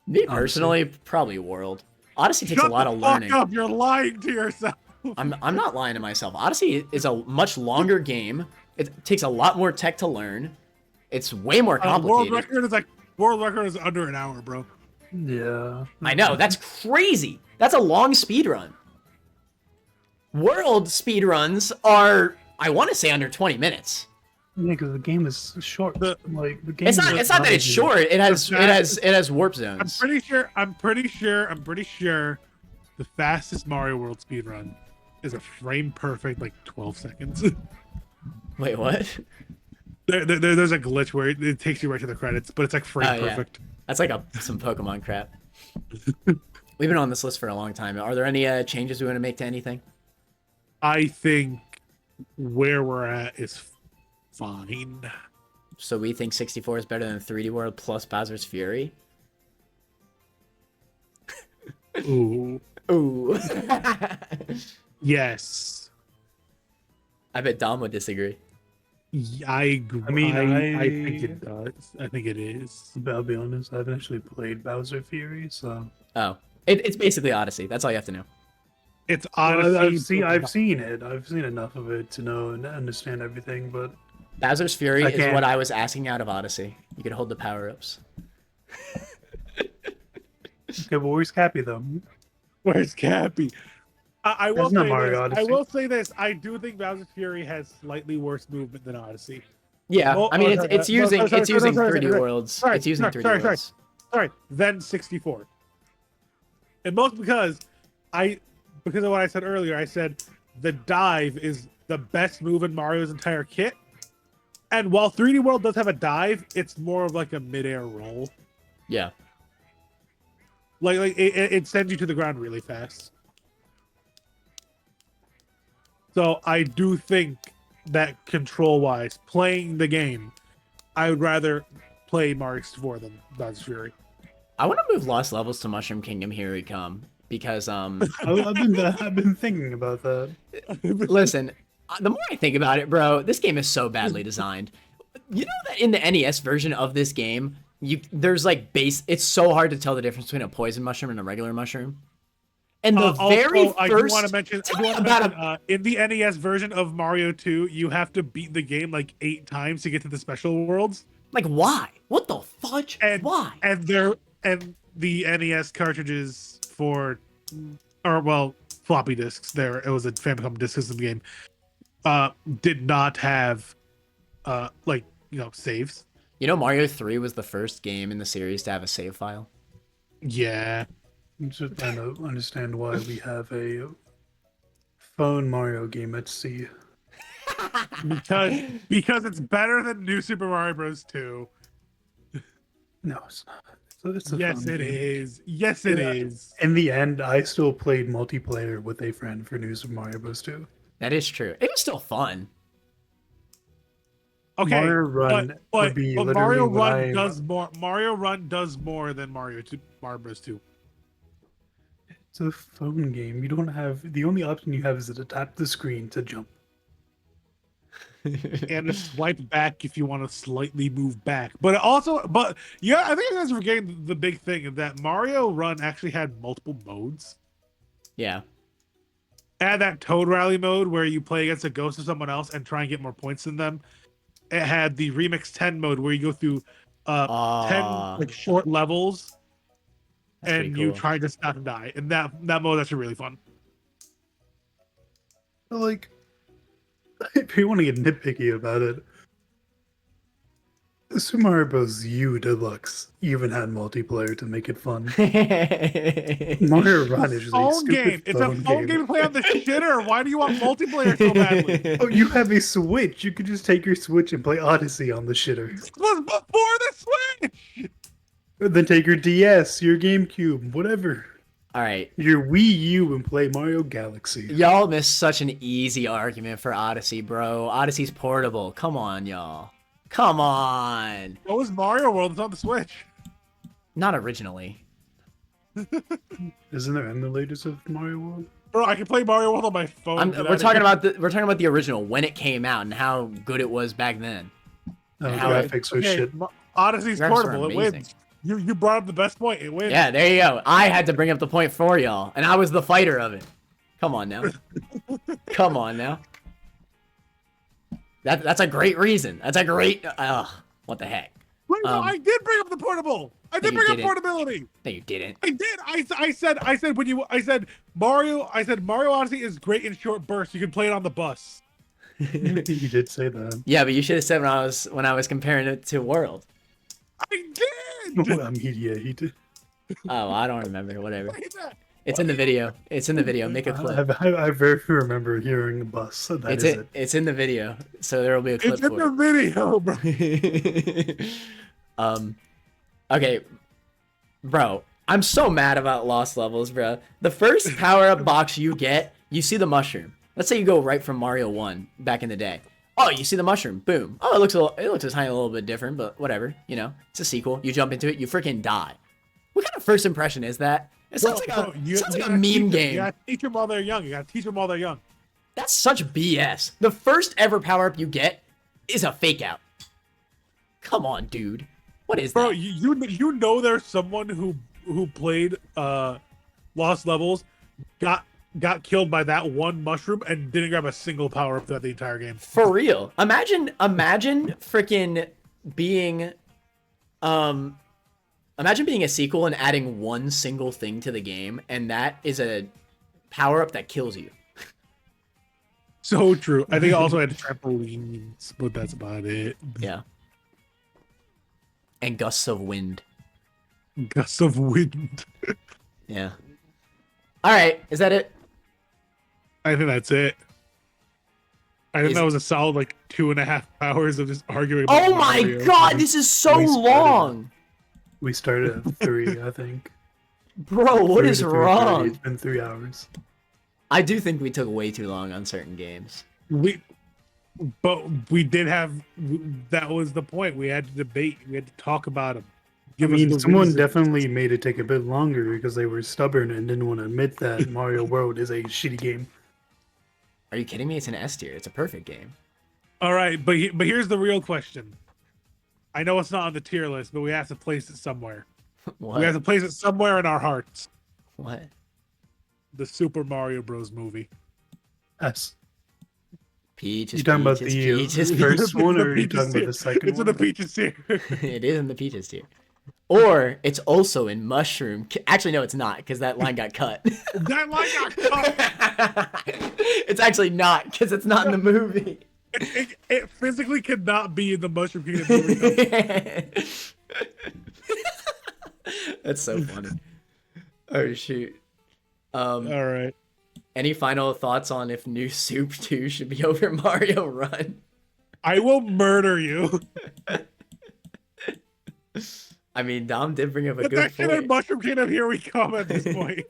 Me personally, probably World. Odyssey takes a lot of learning. Fuck up, you're lying to yourself. I'm not lying to myself. Odyssey is a much longer game. It takes a lot more tech to learn. It's way more complicated. World record is under an hour, bro. Yeah. I know, that's crazy. That's a long speed run. World speed runs are, I want to say, under 20 minutes. Yeah, because the game is short. The game. It's not that it's short. It has warp zones. I'm pretty sure the fastest Mario World speedrun is a frame perfect 12 seconds. Wait, what? There's a glitch where it takes you right to the credits, but it's frame perfect. That's like some Pokemon crap. We've been on this list for a long time. Are there any changes we want to make to anything? I think where we're at is fine. So we think 64 is better than 3D World plus Bowser's Fury? Ooh. Ooh. Yes. I bet Dom would disagree. I agree. I mean, I think it does. I think it is. But I'll be honest, I haven't actually played Bowser Fury, so. Oh. It's basically Odyssey. That's all you have to know. It's Well, honestly. I've seen it. I've seen enough of it to know and understand everything. But Bowser's Fury I is can't- what I was asking out of Odyssey. You could hold the power-ups. okay, well, where's Cappy though? Where's Cappy? I will That's not say Mario this. I Odyssey. will say this. I do think Bowser's Fury has slightly worse movement than Odyssey. Yeah, Well, I mean, sorry, it's using sorry, it's using sorry, 3D sorry. worlds. Sorry, It's using sorry, 3D sorry, sorry. worlds. Sorry, then 64. And most because of what I said earlier, I said the dive is the best move in Mario's entire kit. And while 3D World does have a dive, it's more of like a midair roll. Yeah. Like it sends you to the ground really fast. So I do think that control-wise, playing the game, I would rather play Mario 64 than Bowser's Fury. I want to move Lost Levels to Mushroom Kingdom. Here we come. Because I've been thinking about that. listen, the more I think about it, bro, this game is so badly designed. You know that in the NES version of this game, there's like it's so hard to tell the difference between a poison mushroom and a regular mushroom. And the very Also, I do first want to mention, in the NES version of Mario 2, you have to beat the game like 8 times to get to the special worlds. like why? What the fudge? And Why? and the NES cartridges for, or well, floppy disks. It was a Famicom Disk System game. Did not have, saves. You know, Mario 3 was the first game in the series to have a save file. Yeah. I'm just trying to understand why we have a phone Mario game at sea. Because it's better than New Super Mario Bros. 2. No, it's not. It's a Yes, phone it game. is. Yes, it is. In the end, I still played multiplayer with a friend for New Super Mario Bros. 2. That is true. It was still fun. Okay, Mario Run but would be literally Mario what Run I- does more. Mario Run does more than Mario Bros. 2. It's a phone game. You don't have the only option you have is to tap the screen to jump. And to swipe back if you want to slightly move back. But yeah, I think you guys are forgetting the big thing that Mario Run actually had multiple modes. Yeah. Add that Toad Rally mode where you play against a ghost of someone else and try and get more points than them. It had the Remix 10 mode where you go through 10 like short levels That's pretty and you cool. try to stop and die. And that mode actually really fun. But, like, if you want to get nitpicky about it, Super Mario Bros. U Deluxe even had multiplayer to make it fun. Mario Run is just a Phone stupid game. It's a phone game to play on the shitter. Why do you want multiplayer so badly? Oh, you have a Switch. You could just take your Switch and play Odyssey on the shitter. It was before the Switch. Or then take your DS, your GameCube, whatever. All right. Your Wii U and play Mario Galaxy. Y'all missed such an easy argument for Odyssey, bro. Odyssey's portable. Come on, y'all. Come on. What was Mario World? It's on the Switch. Not originally. Isn't there emulators of Mario World? Bro, I can play Mario World on my phone. We're talking about the original when it came out and how good it was back then. No, How graphics are shit. Odyssey's Graphics were portable. It amazing. wins. You brought up the best point. It wins. Yeah, there you go. I had to bring up the point for y'all, and I was the fighter of it. Come on now. Come on now. That's a great reason. That's a great. What the heck? Wait, no, I did bring up the portable. I did you bring up didn't. portability. No, you didn't. I did. I said Mario Odyssey is great in short bursts. You can play it on the bus. You did say that. Yeah, but you should have said when I was comparing it to World. I did. I mean, yeah, he did. Oh, I don't remember. Whatever. Say that. It's in the video. It's in the video. Make a clip. I very few remember hearing a bus. So that It's is it. It's in the video. So there will be a clip It's in for the video, bro. it. Okay, bro. I'm so mad about Lost Levels, bro. The first power-up box you get, you see the mushroom. Let's say you go right from Mario 1 back in the day. Oh, you see the mushroom. Boom. Oh, it looks a tiny little bit different, but whatever. You know, it's a sequel. You jump into it, you freaking die. What kind of first impression is that? It sounds like a meme game. You gotta teach them while they're young. That's such BS. The first ever power-up you get is a fake out. Come on, dude. What is Bro, that? you know there's someone who played lost levels, got killed by that one mushroom, and didn't grab a single power up throughout the entire game. For real. Imagine freaking being imagine being a sequel and adding one single thing to the game, and that is a power up that kills you. So true. I think I also had trampolines, but that's about it. Yeah. And gusts of wind. Gusts of wind. Yeah. All right, is that it? I think that's it. I think Is- that was a solid like 2.5 hours of just arguing about Oh my Mario. god, this is so We started- long. We started at 3, I think. Bro, what 3 is to 3:30. wrong? It's been 3 hours. I do think we took way too long on certain games. But we did have, that was the point. We had to debate. We had to talk about them. I mean, someone definitely made it take a bit longer because they were stubborn and didn't want to admit that Mario World is a shitty game. Are you kidding me? It's an S tier. It's a perfect game. All right, but here's the real question. I know it's not on the tier list, but we have to place it somewhere. What? We have to place it somewhere in our hearts. What? The Super Mario Bros. Movie. S. Peaches, You talking about peaches, the peaches, first one, or are you Peaches talking about tier. the second It's in one? the Peaches tier. It is in the peaches tier. Or it's also in mushroom. Actually, no, it's not, because that line got cut. That line got cut. It's actually not, because it's not in the movie. It physically cannot be in the Mushroom Kingdom movie. That's so funny. Oh shoot. All right. Any final thoughts on if New Soup 2 should be over Mario Run? I will murder you. I mean, Dom did bring up a Get good that shit in point. Mushroom Kingdom. Here we come at this point.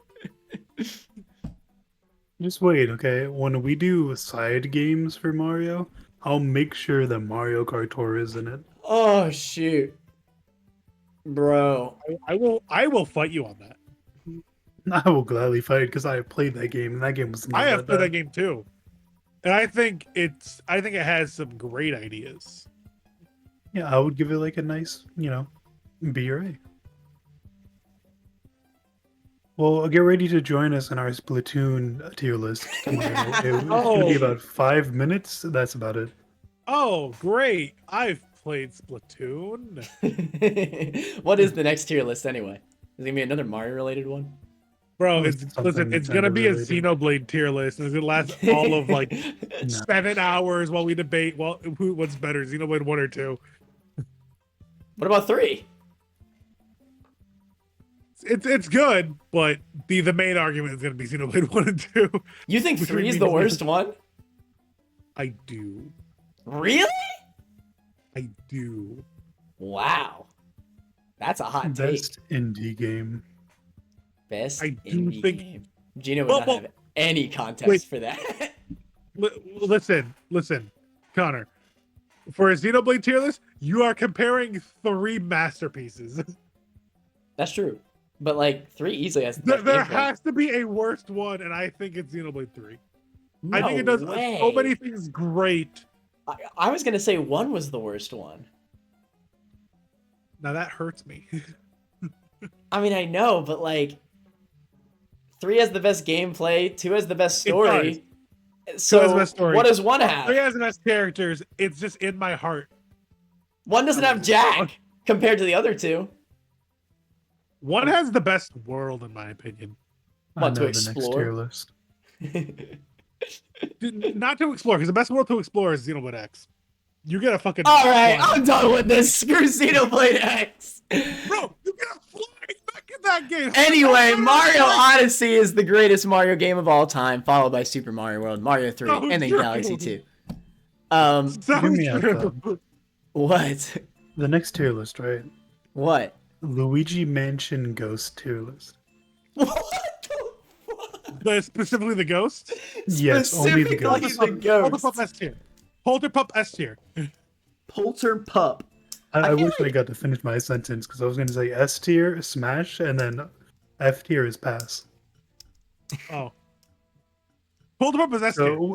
Just wait, okay? When we do side games for Mario, I'll make sure that Mario Kart Tour is in it. Oh shoot. Bro. I will fight you on that. I will gladly fight because I have played that game, and that game was not I have that played that bad. game too, and I think it has some great ideas. Yeah, I would give it like a nice, B or A. Well, get ready to join us in our Splatoon tier list tomorrow. It's going to be about 5 minutes. That's about it. Oh, great! I've played Splatoon. What is the next tier list anyway? Is it gonna be another Mario related one? Bro, It's listen, something it's gonna be a related. Xenoblade tier list, and it's gonna last all of like No. 7 hours while we debate what's better, Xenoblade 1 or 2. What about 3? It's good, but the main argument is gonna be Xenoblade 1 and 2. You think Which 3 is would the be- worst one? I do. Really? I do. Wow. That's a hot take. Best indie game. Best I do indie think- game. Gino would Well, not well, have any context wait. for that. Listen, Connor. For a Xenoblade tier list, you are comparing 3 masterpieces. That's true. But like 3 easily has the best There gameplay. has to be a worst one, and I think it's Xenoblade 3. I No think it does way. so many things great. I was gonna say 1 was the worst one. Now that hurts me. I mean, I know, but like 3 has the best gameplay, 2 has the best It story. has So the best story. what does 1 3 have? has the best characters. It's just in my heart. 1 doesn't have Jack compared to the other 2. 1 has the best world, in my opinion. Want I to know the next explore? tier list. Not to explore, because the best world to explore is Xenoblade X. You get a fucking All right, fly. I'm done with this. Screw Xenoblade X. Bro, you get a flying back in that game. Anyway, Mario Odyssey is the greatest Mario game of all time, followed by Super Mario World, Mario 3, So and then true. Galaxy 2. Hear me out, Sounds though. true. What? The next tier list, right? What? Luigi Mansion Ghost tier list. What Specifically the ghost. Yes, only the Specifically ghost. the Polter ghost. Pup S tier. Polter Pup S tier. Polter Pup. I feel wish I got to finish my sentence because I was going to say S tier, Smash, and then F tier is Pass. Oh. Polter Pup is S tier. So